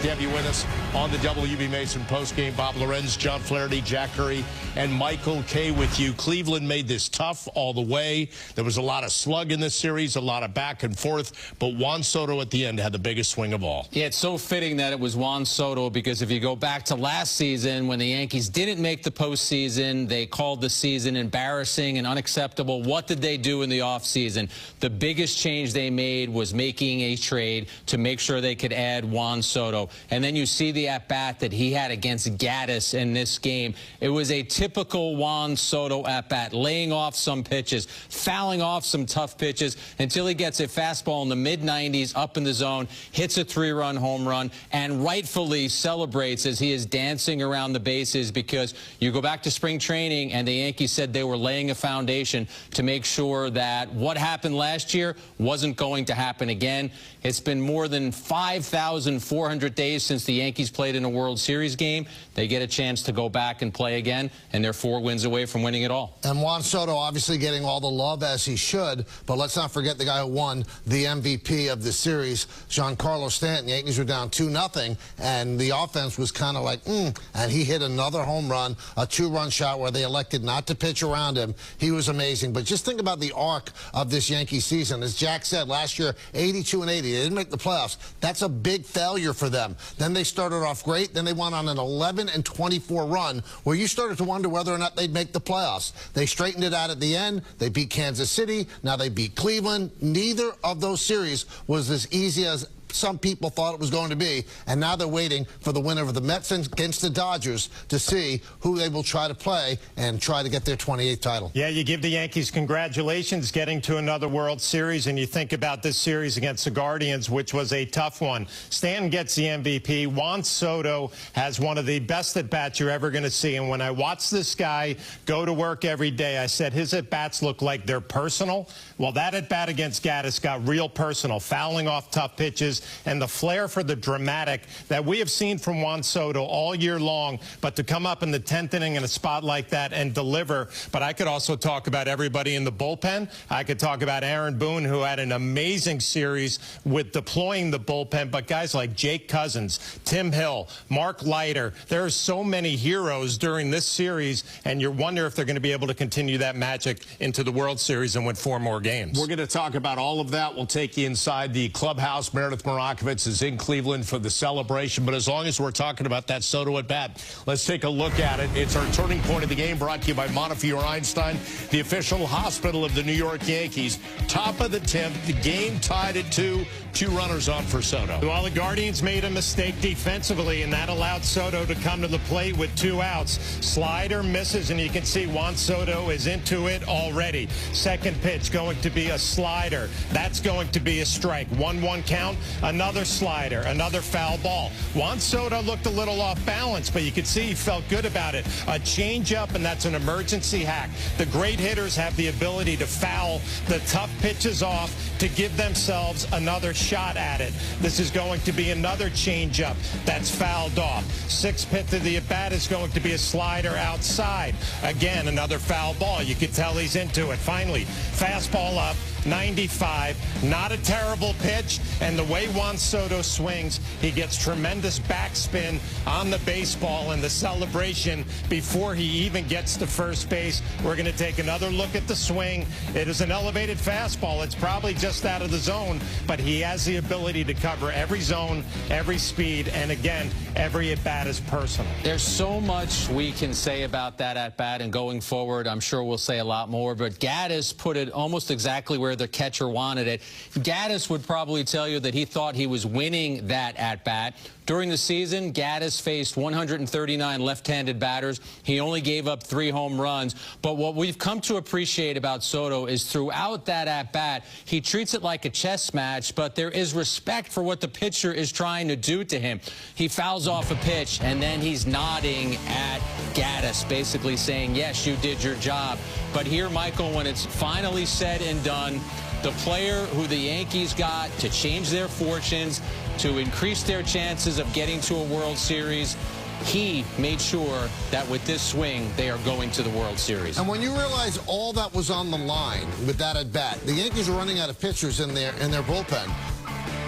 Great to have you with us on the WB Mason postgame. Bob Lorenz, John Flaherty, Jack Curry, and Michael Kay with you. Cleveland made this tough all the way. There was a lot of slug in this series, a lot of back and forth, but Juan Soto at the end had the biggest swing of all. Yeah, it's so fitting that it was Juan Soto, because if you go back to last season when the Yankees didn't make the postseason, they called the season embarrassing and unacceptable. What did they do in the offseason? The biggest change they made was making a trade to make sure they could add Juan Soto. And then you see the at-bat that he had against Gaddis in this game. It was a typical Juan Soto at-bat, laying off some pitches, fouling off some tough pitches until he gets a fastball in the mid-90s up in the zone, hits a 3-run home run, and rightfully celebrates as he is dancing around the bases, because you go back to spring training and the Yankees said they were laying a foundation to make sure that what happened last year wasn't going to happen again. It's been more than 5,400 days since the Yankees played in a World Series game. They get a chance to go back and play again, and they're 4 wins away from winning it all. And Juan Soto obviously getting all the love, as he should, but let's not forget the guy who won the MVP of the series, Giancarlo Stanton. Yankees were down 2-0, and the offense was kind of like, and he hit another home run, a 2-run shot where they elected not to pitch around him. He was amazing. But just think about the arc of this Yankee season. As Jack said, last year, 82-80. They didn't make the playoffs. That's a big failure for them. Then they started off great. Then they went on an 11-24 run where you started to wonder whether or not they'd make the playoffs. They straightened it out at the end. They beat Kansas City. Now they beat Cleveland. Neither of those series was as easy as some people thought it was going to be, and now they're waiting for the winner of the Mets against the Dodgers to see who they will try to play and try to get their 28th title. Yeah, you give the Yankees congratulations getting to another World Series, and you think about this series against the Guardians, which was a tough one. Stanton gets the MVP. Juan Soto has one of the best at-bats you're ever going to see, and when I watch this guy go to work every day, I said his at-bats look like they're personal. Well, that at-bat against Gaddis got real personal, fouling off tough pitches, and the flair for the dramatic that we have seen from Juan Soto all year long, but to come up in the 10th inning in a spot like that and deliver. But I could also talk about everybody in the bullpen. I could talk about Aaron Boone, who had an amazing series with deploying the bullpen, but guys like Jake Cousins, Tim Hill, Mark Leiter, there are so many heroes during this series, and you wonder if they're going to be able to continue that magic into the World Series and win 4 more games. We're going to talk about all of that. We'll take you inside the clubhouse. Meredith Marakovitz is in Cleveland for the celebration, but as long as we're talking about that Soto at bat, let's take a look at it. It's our turning point of the game, brought to you by Montefiore Einstein, the official hospital of the New York Yankees. Top of the 10th, the game tied at 2 runners on for Soto. Well, the Guardians made a mistake defensively, and that allowed Soto to come to the plate with 2 outs. Slider misses, and you can see Juan Soto is into it already. Second pitch going to be a slider. That's going to be a strike. 1-1 count, another slider, another foul ball. Juan Soto looked a little off balance, but you could see he felt good about it. A changeup, and that's an emergency hack. The great hitters have the ability to foul the tough pitches off to give themselves another shot at it. This is going to be another changeup that's fouled off. 6th pitch of the at-bat is going to be a slider outside. Again, another foul ball. You can tell he's into it. Finally, fastball up, 95. Not a terrible pitch, and the way Juan Soto swings, he gets tremendous backspin on the baseball and the celebration before he even gets to first base. We're going to take another look at the swing. It is an elevated fastball. It's probably just out of the zone, but he has the ability to cover every zone, every speed, and again, every at-bat is personal. There's so much we can say about that at-bat, and going forward, I'm sure we'll say a lot more, but Gaddis put it almost exactly where the catcher wanted it. Gaddis would probably tell you that he thought he was winning that at-bat. During the season, Gaddis faced 139 left-handed batters. He only gave up 3 home runs. But what we've come to appreciate about Soto is throughout that at-bat, he treats it like a chess match, but there is respect for what the pitcher is trying to do to him. He fouls off a pitch, and then he's nodding at Gaddis, basically saying, yes, you did your job. But here, Michael, when it's finally said and done, the player who the Yankees got to change their fortunes, to increase their chances of getting to a World Series, he made sure that with this swing, they are going to the World Series. And when you realize all that was on the line with that at-bat, the Yankees are running out of pitchers in their bullpen.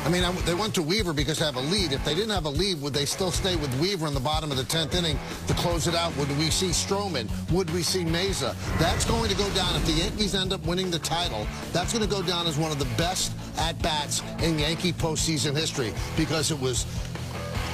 I mean, they went to Weaver because they have a lead. If they didn't have a lead, would they still stay with Weaver in the bottom of the 10th inning to close it out? Would we see Stroman? Would we see Meza? That's going to go down. If the Yankees end up winning the title, that's going to go down as one of the best at-bats in Yankee postseason history because it was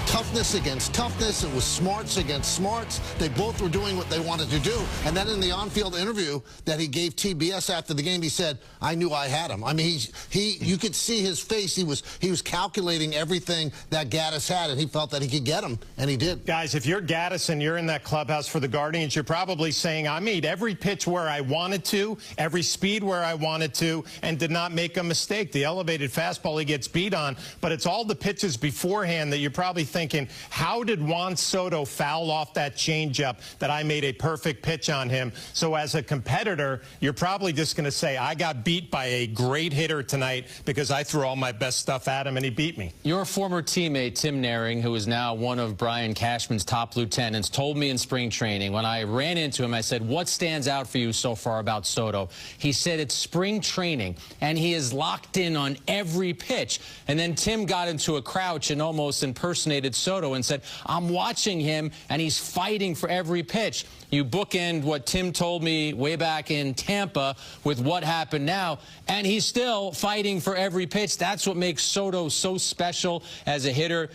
toughness against toughness. It was smarts against smarts. They both were doing what they wanted to do. And then in the on-field interview that he gave TBS after the game, he said, I knew I had him. I mean, you could see his face. He was calculating everything that Gaddis had, and he felt that he could get him, and he did. Guys, if you're Gaddis and you're in that clubhouse for the Guardians, you're probably saying, I made every pitch where I wanted to, every speed where I wanted to, and did not make a mistake. The elevated fastball he gets beat on, but it's all the pitches beforehand that you're probably thinking, how did Juan Soto foul off that changeup that I made a perfect pitch on him? So as a competitor, you're probably just going to say, I got beat by a great hitter tonight because I threw all my best stuff at him and he beat me. Your former teammate, Tim Naring, who is now one of Brian Cashman's top lieutenants, told me in spring training, when I ran into him, I said, what stands out for you so far about Soto? He said it's spring training, and he is locked in on every pitch. And then Tim got into a crouch and almost impersonated Soto and said, I'm watching him, and he's fighting for every pitch. You bookend what Tim told me way back in Tampa with what happened now, and he's still fighting for every pitch. That's what makes Soto so special as a hitter.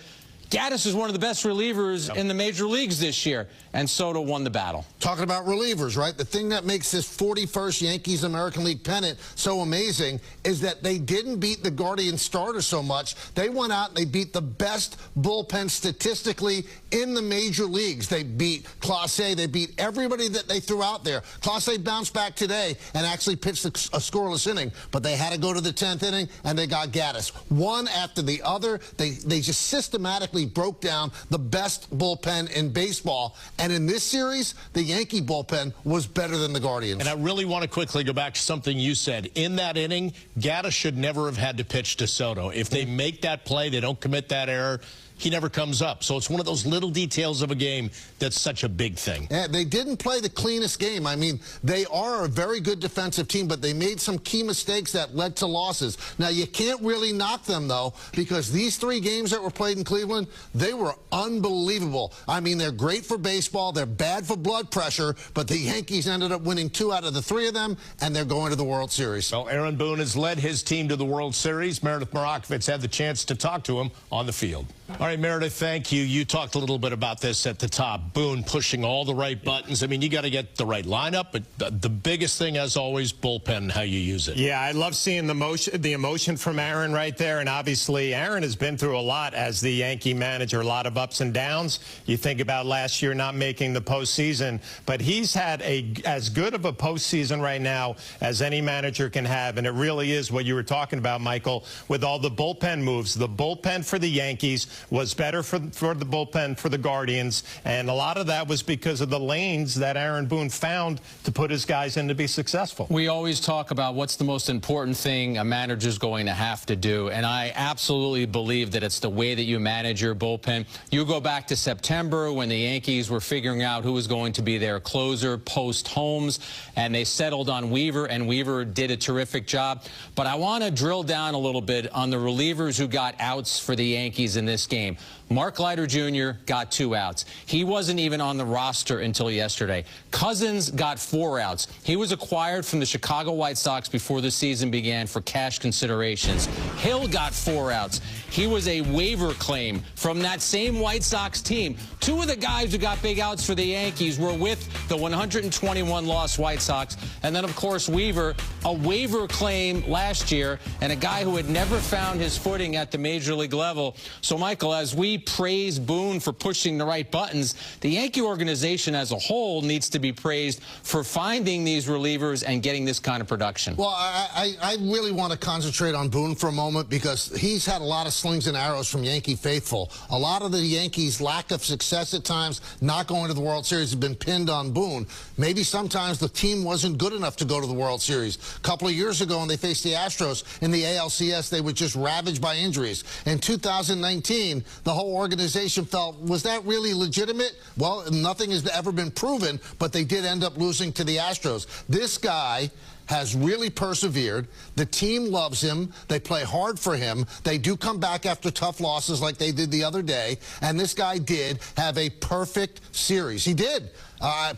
Gaddis is one of the best relievers in the major leagues this year, and Soto won the battle. Talking about relievers, right? The thing that makes this 41st Yankees American League pennant so amazing is that they didn't beat the Guardian starter so much. They went out and they beat the best bullpen statistically in the major leagues. They beat Clase. They beat everybody that they threw out there. Clase bounced back today and actually pitched a scoreless inning, but they had to go to the 10th inning, and they got Gaddis. One after the other, they just systematically broke down the best bullpen in baseball. And in this series, the Yankee bullpen was better than the Guardians. And I really want to quickly go back to something you said. In that inning, Gaddis should never have had to pitch to Soto. If they make that play, they don't commit that error, he never comes up. So it's one of those little details of a game that's such a big thing. Yeah, they didn't play the cleanest game. I mean, they are a very good defensive team, but they made some key mistakes that led to losses. Now, you can't really knock them, though, because these 3 games that were played in Cleveland, they were unbelievable. I mean, they're great for baseball. They're bad for blood pressure, but the Yankees ended up winning 2 out of the 3 of them, and they're going to the World Series. Well, Aaron Boone has led his team to the World Series. Meredith Morakovitz had the chance to talk to him on the field. All right, Meredith, thank you. You talked a little bit about this at the top. Boone pushing all the right buttons. I mean, you got to get the right lineup, but the biggest thing, as always, bullpen, how you use it. Yeah, I love seeing the emotion from Aaron right there. And obviously, Aaron has been through a lot as the Yankee manager, a lot of ups and downs. You think about last year not making the postseason, but he's had as good of a postseason right now as any manager can have. And it really is what you were talking about, Michael, with all the bullpen moves. The bullpen for the Yankees was better for the bullpen for the Guardians, and a lot of that was because of the lanes that Aaron Boone found to put his guys in to be successful. We always talk about what's the most important thing a manager's going to have to do, and I absolutely believe that it's the way that you manage your bullpen. You go back to September when the Yankees were figuring out who was going to be their closer post-Holmes, and they settled on Weaver, and Weaver did a terrific job. But I want to drill down a little bit on the relievers who got outs for the Yankees in this game. Mark Leiter Jr. got 2 outs. He wasn't even on the roster until yesterday. Cousins got 4 outs. He was acquired from the Chicago White Sox before the season began for cash considerations. Hill got 4 outs. He was a waiver claim from that same White Sox team. 2 of the guys who got big outs for the Yankees were with the 121-loss White Sox. And then, of course, Weaver, a waiver claim last year, and a guy who had never found his footing at the major league level. So, Michael, as we praise Boone for pushing the right buttons, the Yankee organization as a whole needs to be praised for finding these relievers and getting this kind of production. Well, I really want to concentrate on Boone for a moment because he's had a lot of slings and arrows from Yankee faithful. A lot of the Yankees' lack of success at times, not going to the World Series, has been pinned on Boone. Maybe sometimes the team wasn't good enough to go to the World Series. A couple of years ago when they faced the Astros in the ALCS, they were just ravaged by injuries. In 2019, the whole organization felt, was that really legitimate? Well, nothing has ever been proven, but they did end up losing to the Astros. This guy has really persevered. The team loves him. They play hard for him. They do come back after tough losses like they did the other day. And this guy did have a perfect series. He did.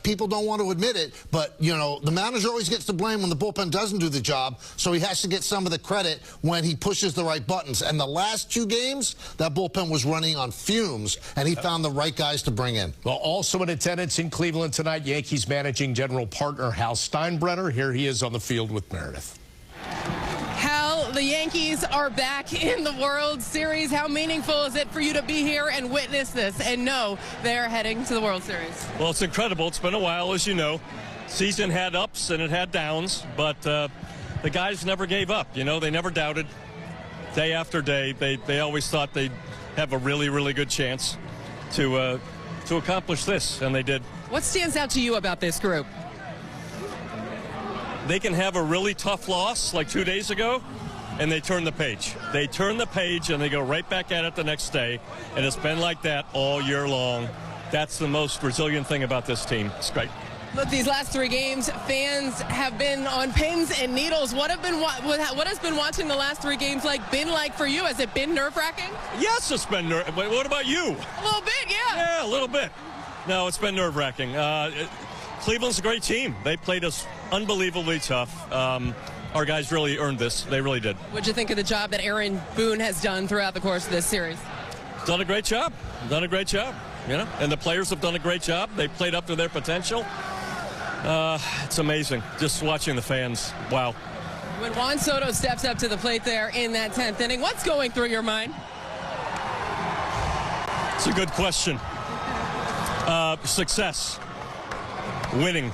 People don't want to admit it, but, you know, the manager always gets the blame when the bullpen doesn't do the job, so he has to get some of the credit when he pushes the right buttons. And the last 2 games, that bullpen was running on fumes, and he found the right guys to bring in. Well, also in attendance in Cleveland tonight, Yankees managing general partner Hal Steinbrenner. Here he is on the field with Meredith. Hal, the Yankees are back in the World Series. How meaningful is it for you to be here and witness this and know they're heading to the World Series? Well, it's incredible. It's been a while, as you know. Season had ups and it had downs, but the guys never gave up. You know, they never doubted. Day after day, they always thought they'd have a really, really good chance to accomplish this, and they did. What stands out to you about this group? They can have a really tough loss like 2 days ago, and they turn the page. They turn the page, and they go right back at it the next day, and it's been like that all year long. That's the most resilient thing about this team. It's great. Look, these last 3 games, fans have been on pins and needles. What has been watching the last 3 games been like for you? Has it been nerve-wracking? Yes, it's been what about you? A little bit, yeah. Yeah, a little bit. No, it's been nerve-wracking. Cleveland's a great team. They played us unbelievably tough. Our guys really earned this. They really did. What'd you think of the job that Aaron Boone has done throughout the course of this series? Done a great job. Done a great job. You know, and the players have done a great job. They played up to their potential. It's amazing just watching the fans. Wow. When Juan Soto steps up to the plate there in that 10th inning, what's going through your mind? It's a good question. Success. Winning.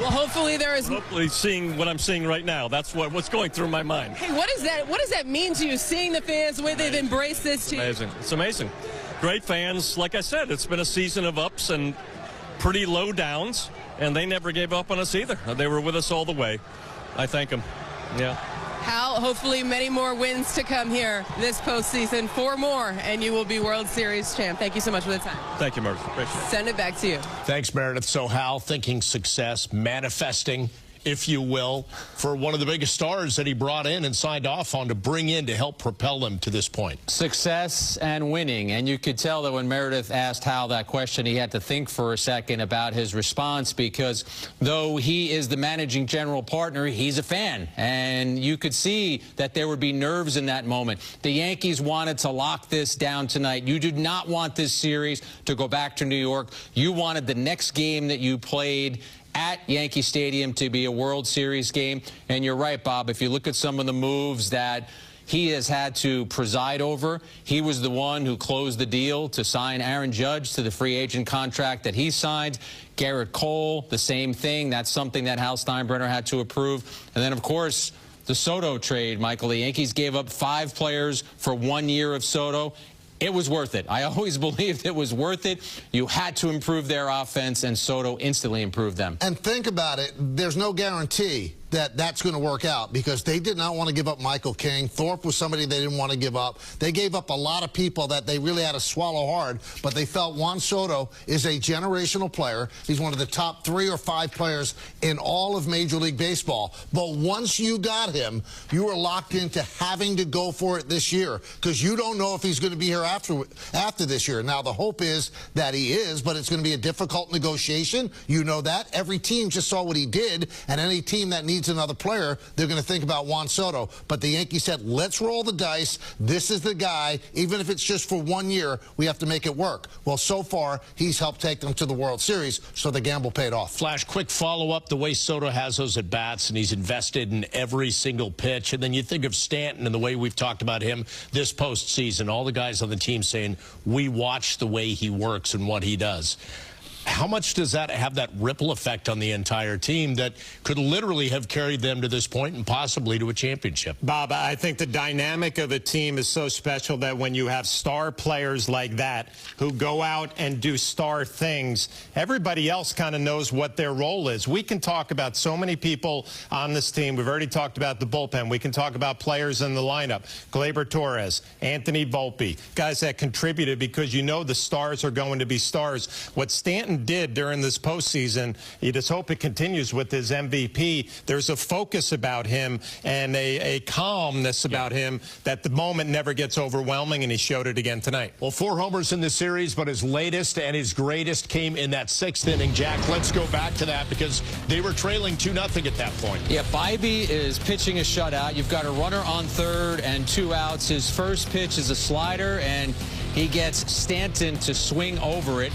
Well, hopefully there is. Hopefully seeing what I'm seeing right now. That's what's going through my mind. Hey, what does that mean to you, seeing the fans, the way they've embraced this team? Amazing. It's amazing. Great fans. Like I said, it's been a season of ups and pretty low downs, and they never gave up on us either. They were with us all the way. I thank them. Yeah. Hal, hopefully many more wins to come here this postseason. 4 more, and you will be World Series champ. Thank you so much for the time. Thank you, Meredith. Appreciate it. Send it back to you. Thanks, Meredith. So, Hal, thinking success, manifesting, if you will, for one of the biggest stars that he brought in and signed off on to bring in to help propel him to this point. Success and winning. And you could tell that when Meredith asked Hal that question, he had to think for a second about his response, because though he is the managing general partner, he's a fan. And you could see that there would be nerves in that moment. The Yankees wanted to lock this down tonight. You did not want this series to go back to New York. You wanted the next game that you played at Yankee Stadium to be a World Series game. And you're right, Bob, if you look at some of the moves that he has had to preside over, he was the one who closed the deal to sign Aaron Judge to the free agent contract that he signed. Garrett Cole, the same thing. That's something that Hal Steinbrenner had to approve. And then, of course, the Soto trade, Michael. The Yankees gave up 5 players for 1 year of Soto. It was worth it. I always believed it was worth it. You had to improve their offense, and Soto instantly improved them. And think about it. There's no guarantee that that's going to work out, because they did not want to give up Michael King. Thorpe was somebody they didn't want to give up. They gave up a lot of people that they really had to swallow hard, but they felt Juan Soto is a generational player. He's one of the top 3 or 5 players in all of Major League Baseball. But once you got him, you were locked into having to go for it this year, because you don't know if he's going to be here after this year. Now, the hope is that he is, but it's going to be a difficult negotiation. You know that. Every team just saw what he did, and any team that needs another player, they're going to think about Juan Soto. But the Yankees said, let's roll the dice. This is the guy. Even if it's just for 1 year, we have to make it work. Well, so far, he's helped take them to the World Series, so the gamble paid off. Flash, quick follow-up. The way Soto has those at-bats, and he's invested in every single pitch. And then you think of Stanton and the way we've talked about him this postseason. All the guys on the team saying, we watch the way he works and what he does. How much does that have that ripple effect on the entire team that could literally have carried them to this point and possibly to a championship? Bob, I think the dynamic of a team is so special that when you have star players like that who go out and do star things, everybody else kind of knows what their role is. We can talk about so many people on this team. We've already talked about the bullpen. We can talk about players in the lineup. Gleyber Torres, Anthony Volpe, guys that contributed because you know the stars are going to be stars. What Stanton Stanton did during this postseason, you just hope it continues with his MVP. There's a focus about him and a calmness about him that the moment never gets overwhelming, and he showed it again tonight. Well, 4 homers in this series, but his latest and his greatest came in that 6th inning. Jack, let's go back to that because they were trailing 2-0 at that point. Yeah, Bybee is pitching a shutout. You've got a runner on third and 2 outs. His first pitch is a slider, and he gets Stanton to swing over it.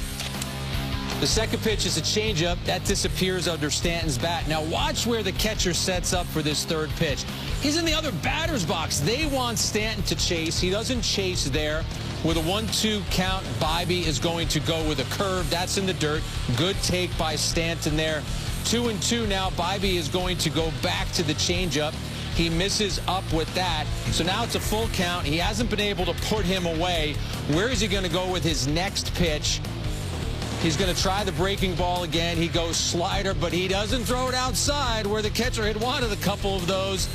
The second pitch is a changeup. That disappears under Stanton's bat. Now watch where the catcher sets up for this third pitch. He's in the other batter's box. They want Stanton to chase. He doesn't chase there. With a 1-2 count, Bybee is going to go with a curve. That's in the dirt. Good take by Stanton there. 2-2 now. Bybee is going to go back to the changeup. He misses up with that. So now it's a full count. He hasn't been able to put him away. Where is he going to go with his next pitch? He's going to try the breaking ball again. He goes slider, but he doesn't throw it outside where the catcher had wanted a couple of those.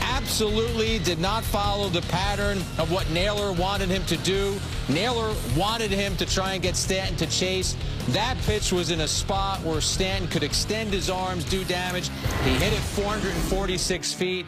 Absolutely did not follow the pattern of what Naylor wanted him to do. Naylor wanted him to try and get Stanton to chase. That pitch was in a spot where Stanton could extend his arms, do damage. He hit it 446 feet.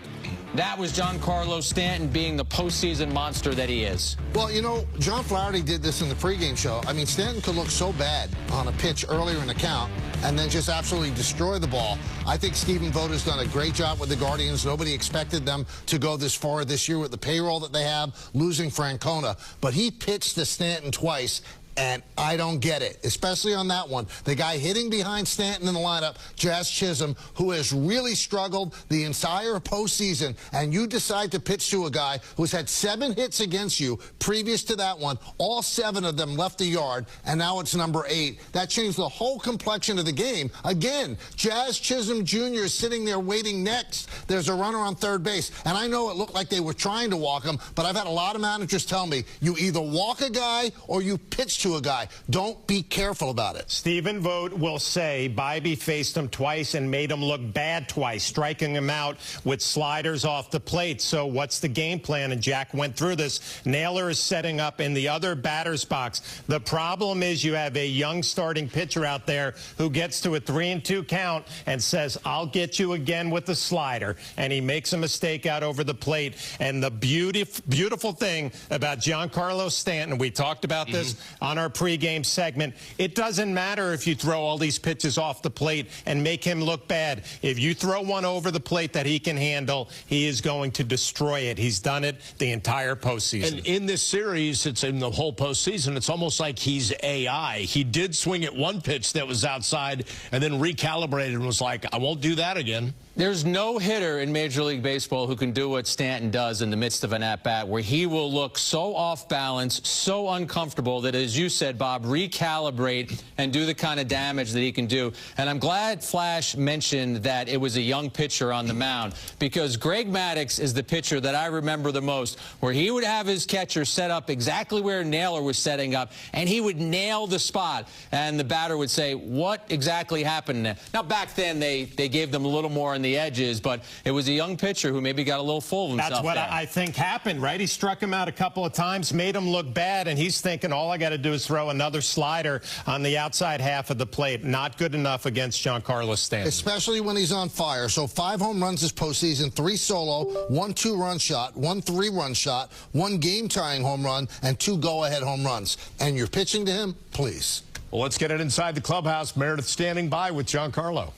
That was Giancarlo Stanton being the postseason monster that he is. Well, you know, John Flaherty did this in the pregame show. I mean, Stanton could look so bad on a pitch earlier in the count and then just absolutely destroy the ball. I think Stephen Vogt has done a great job with the Guardians. Nobody expected them to go this far this year with the payroll that they have, losing Francona. But he pitched to Stanton twice, and I don't get it, especially on that one. The guy hitting behind Stanton in the lineup, Jazz Chisholm, who has really struggled the entire postseason, and you decide to pitch to a guy who's had 7 hits against you previous to that one. All 7 of them left the yard, and now it's number 8. That changed the whole complexion of the game. Again, Jazz Chisholm Jr. is sitting there waiting next. There's a runner on third base, and I know it looked like they were trying to walk him, but I've had a lot of managers tell me, you either walk a guy or you pitch to a guy. Don't be careful about it. Stephen Vogt will say Bybee faced him twice and made him look bad twice, striking him out with sliders off the plate. So what's the game plan? And Jack went through this. Naylor is setting up in the other batter's box. The problem is you have a young starting pitcher out there who gets to a 3-2 count and says, I'll get you again with the slider. And he makes a mistake out over the plate. And the beautiful thing about Giancarlo Stanton, we talked about this on our pregame segment, it doesn't matter if you throw all these pitches off the plate and make him look bad. If you throw one over the plate that he can handle, he is going to destroy it. He's done it the entire postseason. And in this series, it's in the whole postseason, it's almost like he's AI. He did swing at one pitch that was outside and then recalibrated and was like, I won't do that again. There's no hitter in Major League Baseball who can do what Stanton does in the midst of an at-bat, where he will look so off balance, so uncomfortable that, as you said, Bob, recalibrate and do the kind of damage that he can do. And I'm glad Flash mentioned that it was a young pitcher on the mound, because Greg Maddux is the pitcher that I remember the most, where he would have his catcher set up exactly where Naylor was setting up, and he would nail the spot. And the batter would say, what exactly happened there? Now, back then, they gave them a little more on the edges, but it was a young pitcher who maybe got a little full of himself. That's what there. I think happened, right? He struck him out a couple of times, made him look bad, and he's thinking all I got to do is throw another slider on the outside half of the plate. Not good enough against Giancarlo Stanton. Especially when he's on fire. So 5 home runs this postseason, 3 solo, 1 2-run shot, 1 3-run shot, 1 game-tying home run, and 2 go-ahead home runs. And you're pitching to him? Please. Well, let's get it inside the clubhouse. Meredith standing by with Giancarlo.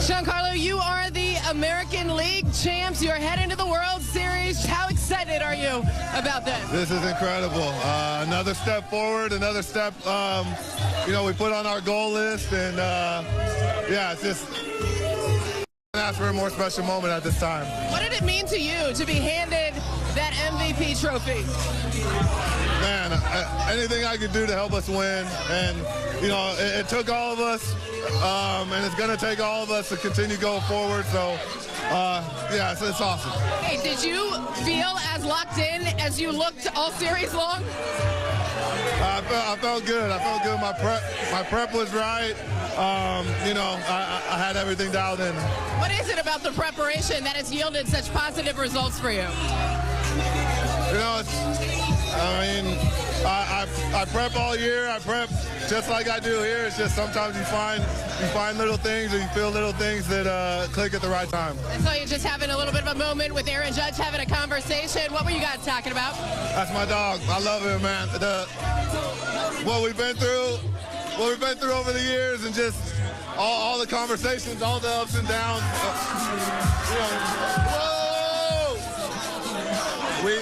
Giancarlo, you are the American League champs. You're heading to the World Series. How excited are you about this? This is incredible. Another step forward, another step, you know, we put on our goal list, and yeah, it's just ask for a more special moment at this time. What did it mean to you to be handed that MVP trophy? Man, anything I could do to help us win, and you know, it took all of us, and it's going to take all of us to continue going forward. So, yeah, it's awesome. Hey, did you feel as locked in as you looked all series long? I felt good. I felt good. My prep was right. You know, I had everything dialed in. What is it about the preparation that has yielded such positive results for you? You know, I prep all year. I prep just like I do here. It's just sometimes you find little things or you feel little things that click at the right time. I saw you just having a little bit of a moment with Aaron Judge, having a conversation. What were you guys talking about? That's my dog. I love him, man. What we've been through over the years, and just all the conversations, all the ups and downs.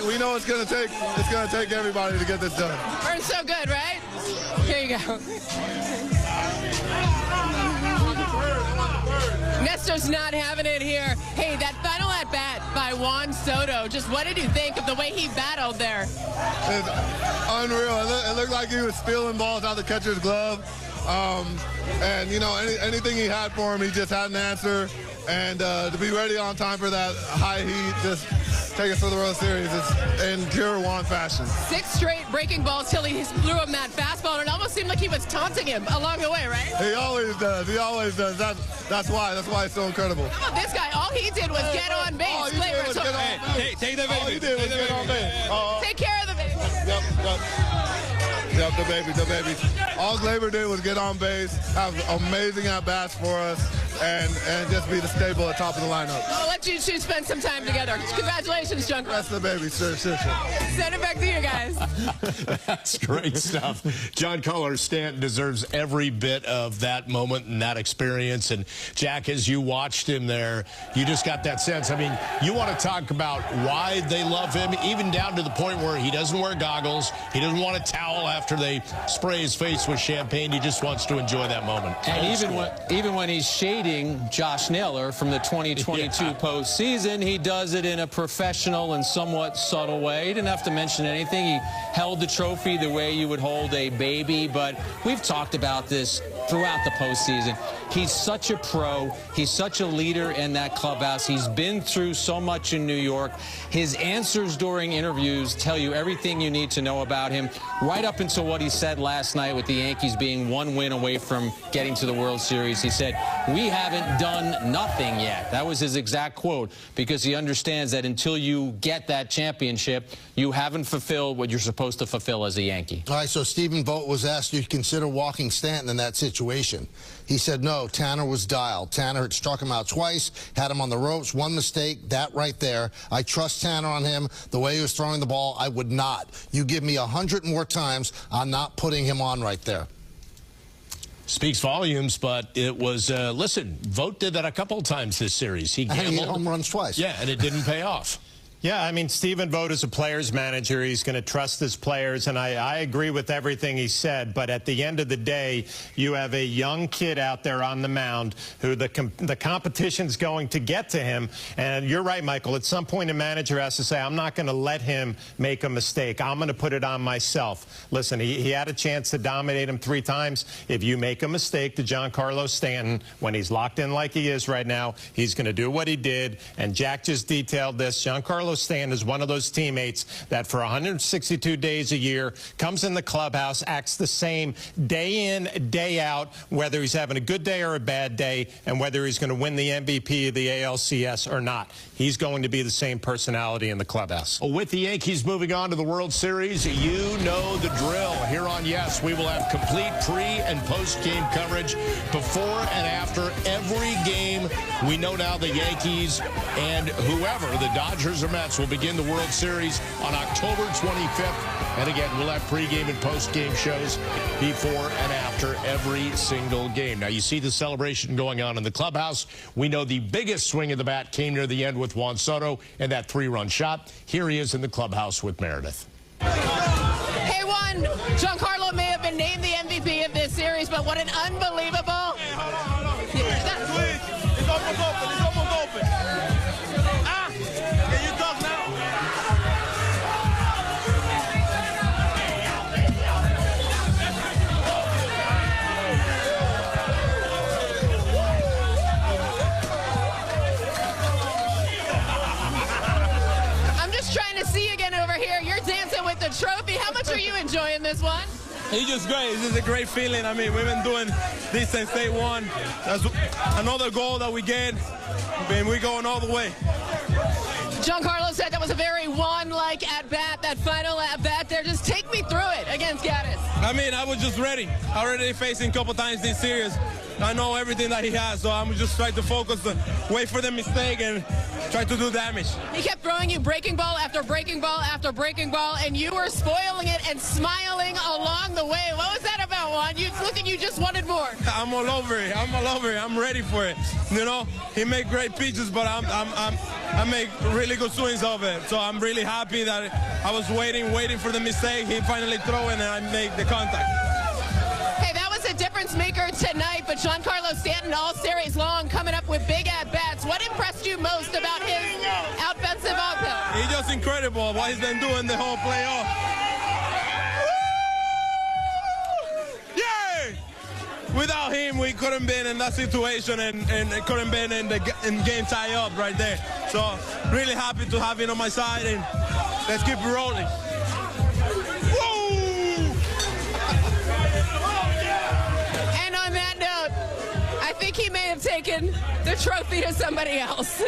We know it's gonna take everybody to get this done. Burns so good, right? Here you go. Nestor's not having it here. Hey, that final at bat by Juan Soto, just what did you think of the way he battled there? It's unreal. It looked like he was stealing balls out of the catcher's glove. And, you know, anything he had for him, he just had an answer. And to be ready on time for that high heat, just take us to the World Series. It's in pure Juan fashion. 6 straight breaking balls till he threw him that fastball, and it almost seemed like he was taunting him along the way, right? He always does. He always does. That's why it's so incredible. How about this guy? All he did was get on base. All he did was get on base. Hey, take the baby. All he did was get on base. Take care of the baby. Yep, the baby. All Gleyber did was get on base, have amazing at-bats for us, and just be the staple at top of the lineup. I'll let you two spend some time together. Congratulations, John. That's the baby, sure. Send it back to you guys. That's great stuff. Giancarlo Stanton deserves every bit of that moment and that experience. And, Jack, as you watched him there, you just got that sense. I mean, you want to talk about why they love him, even down to the point where he doesn't wear goggles. He doesn't want a towel after they spray his face with champagne. He just wants to enjoy that moment. And even when he's shading Josh Naylor from the 2022 postseason, he does it in a professional and somewhat subtle way. He didn't have to mention anything. He held the trophy the way you would hold a baby. But we've talked about this throughout the postseason. He's such a pro. He's such a leader in that clubhouse. He's been through so much in New York. His answers during interviews tell you everything you need to know about him, right up until what he said last night with the Yankees being 1 win away from getting to the World Series. He said, "We haven't done nothing yet." That was his exact quote, because he understands that until you get that championship, you haven't fulfilled what you're supposed to fulfill as a Yankee. All right, so Stephen Vogt was asked, do you consider walking Stanton in that situation? He said no, Tanner was dialed. Tanner had struck him out twice, had him on the ropes, one mistake, that right there. I trust Tanner on him. The way he was throwing the ball, I would not. You give me 100 more times, I'm not putting him on right there. Speaks volumes, but it was, listen, Vogt did that a couple of times this series. He hit home runs twice. Yeah, and it didn't pay off. Yeah, I mean, Stephen Vogt is a player's manager. He's going to trust his players, and I agree with everything he said. But at the end of the day, you have a young kid out there on the mound who the competition's going to get to him. And you're right, Michael. At some point, a manager has to say, I'm not going to let him make a mistake. I'm going to put it on myself. Listen, he had a chance to dominate him 3 times. If you make a mistake to Giancarlo Stanton, when he's locked in like he is right now, he's going to do what he did. And Jack just detailed this. Giancarlo Stanton is one of those teammates that for 162 days a year comes in the clubhouse, acts the same day in, day out, whether he's having a good day or a bad day, and whether he's going to win the MVP of the ALCS or not. He's going to be the same personality in the clubhouse. With the Yankees moving on to the World Series, you know the drill. Here on Yes, we will have complete pre- and post-game coverage before and after every game. We know now the Yankees and whoever, the Dodgers or Mets, will begin the World Series on October 25th. And again, we'll have pregame and postgame shows before and after every single game. Now, you see the celebration going on in the clubhouse. We know the biggest swing of the bat came near the end with Juan Soto and that 3-run shot. Here he is in the clubhouse with Meredith. Hey, Juan, Giancarlo may have been named the MVP of this series, but what an unbelievable... Hey, hold on. Please, it's almost open. It's almost open. Can you talk now? I'm just trying to see again over here. You're dancing with the trophy. How much are you enjoying this one? It's just great. It's just a great feeling. I mean, we've been doing this since day one. That's another goal that we get. I mean, we're going all the way. Giancarlo said that was a very Juan-like at-bat. that final at bat there. Just take me through it against Gaddis. I mean, I was just ready. Already facing a couple times this series. I know everything that he has, so I'm just trying to focus, wait for the mistake, and try to do damage. He kept throwing you breaking ball after breaking ball after breaking ball, and you were spoiling it and smiling along the way. What was that about, Juan? You look like you just wanted more. I'm all over it. I'm all over it. I'm ready for it. You know, he made great pitches, but I make really good swings of it. So I'm really happy that I was waiting for the mistake. He finally threw it, and I make the contact. Hey, that was a difference maker tonight, but Giancarlo Stanton all series long coming up with big at-bats. What impressed you most about his offensive output? He's just incredible what he's been doing the whole playoff. Yay! Without him, we couldn't been in that situation and it couldn't been in game tie up right there. So really happy to have him on my side, and let's keep rolling. And on that note, I think he may have taken the trophy to somebody else.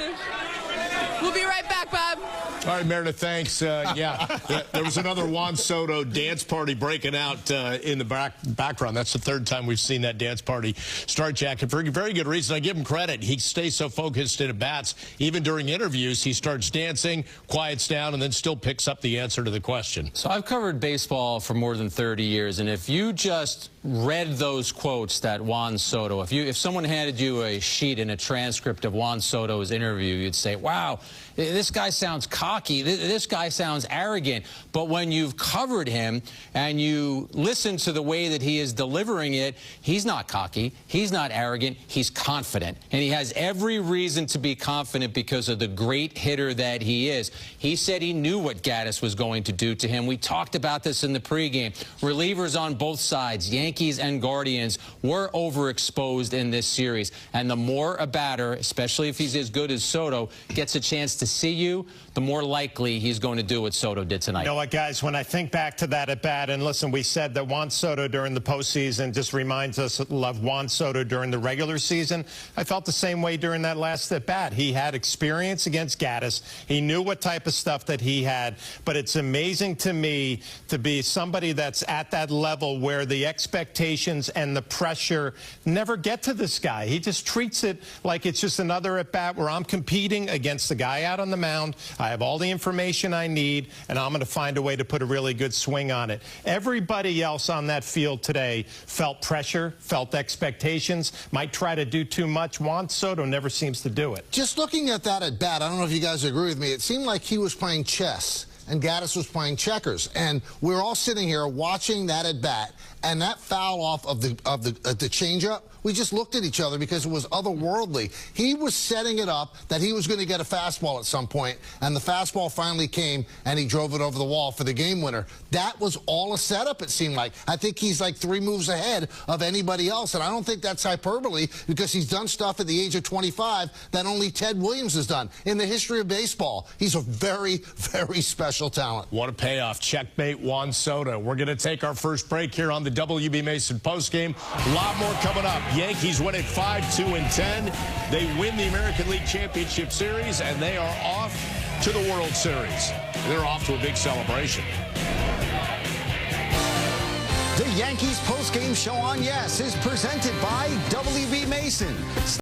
We'll be right back, Bob. All right, Meredith, thanks. Yeah, there was another Juan Soto dance party breaking out in the background. That's the third time we've seen that dance party start, Jack, and for very good reason. I give him credit. He stays so focused in at bats. Even during interviews, he starts dancing, quiets down, and then still picks up the answer to the question. So I've covered baseball for more than 30 years, and if you just read those quotes that Juan Soto, if someone handed you a sheet and a transcript of Juan Soto's interview, you'd say, wow, this guy sounds cocky, this guy sounds arrogant. But when you've covered him and you listen to the way that he is delivering it, he's not cocky, he's not arrogant, he's confident. And he has every reason to be confident because of the great hitter that he is. He said he knew what Gaddis was going to do to him. We talked about this in the pregame. Relievers on both sides, Yankees and Guardians, were overexposed in this series. And the more a batter, especially if he's as good as Soto, gets a chance to see you, the more likely he's going to do what Soto did tonight. You know what, guys, when I think back to that at-bat, and listen, we said that Juan Soto during the postseason just reminds us of Juan Soto during the regular season. I felt the same way during that last at-bat. He had experience against Gaddis. He knew what type of stuff that he had, but it's amazing to me to be somebody that's at that level where the expectations and the pressure never get to this guy. He just treats it like it's just another at-bat where I'm competing against the guy out on the mound. I have all the information I need, and I'm going to find a way to put a really good swing on it. Everybody else on that field today felt pressure, felt expectations, might try to do too much. Juan Soto never seems to do it. Just looking at that at bat, I don't know if you guys agree with me, it seemed like he was playing chess and Gaddis was playing checkers. And we're all sitting here watching that at bat, and that foul off of the changeup, we just looked at each other because it was otherworldly. He was setting it up that he was going to get a fastball at some point, and the fastball finally came, and he drove it over the wall for the game winner. That was all a setup, it seemed like. I think he's like 3 moves ahead of anybody else, and I don't think that's hyperbole because he's done stuff at the age of 25 that only Ted Williams has done. In the history of baseball, he's a very, very special talent. What a payoff. Checkmate Juan Soto. We're going to take our first break here on the WB Mason postgame. A lot more coming up. Yankees win it 5-2-10. They win the American League Championship Series, and they are off to the World Series. They're off to a big celebration. The Yankees postgame show on Yes is presented by WB Mason.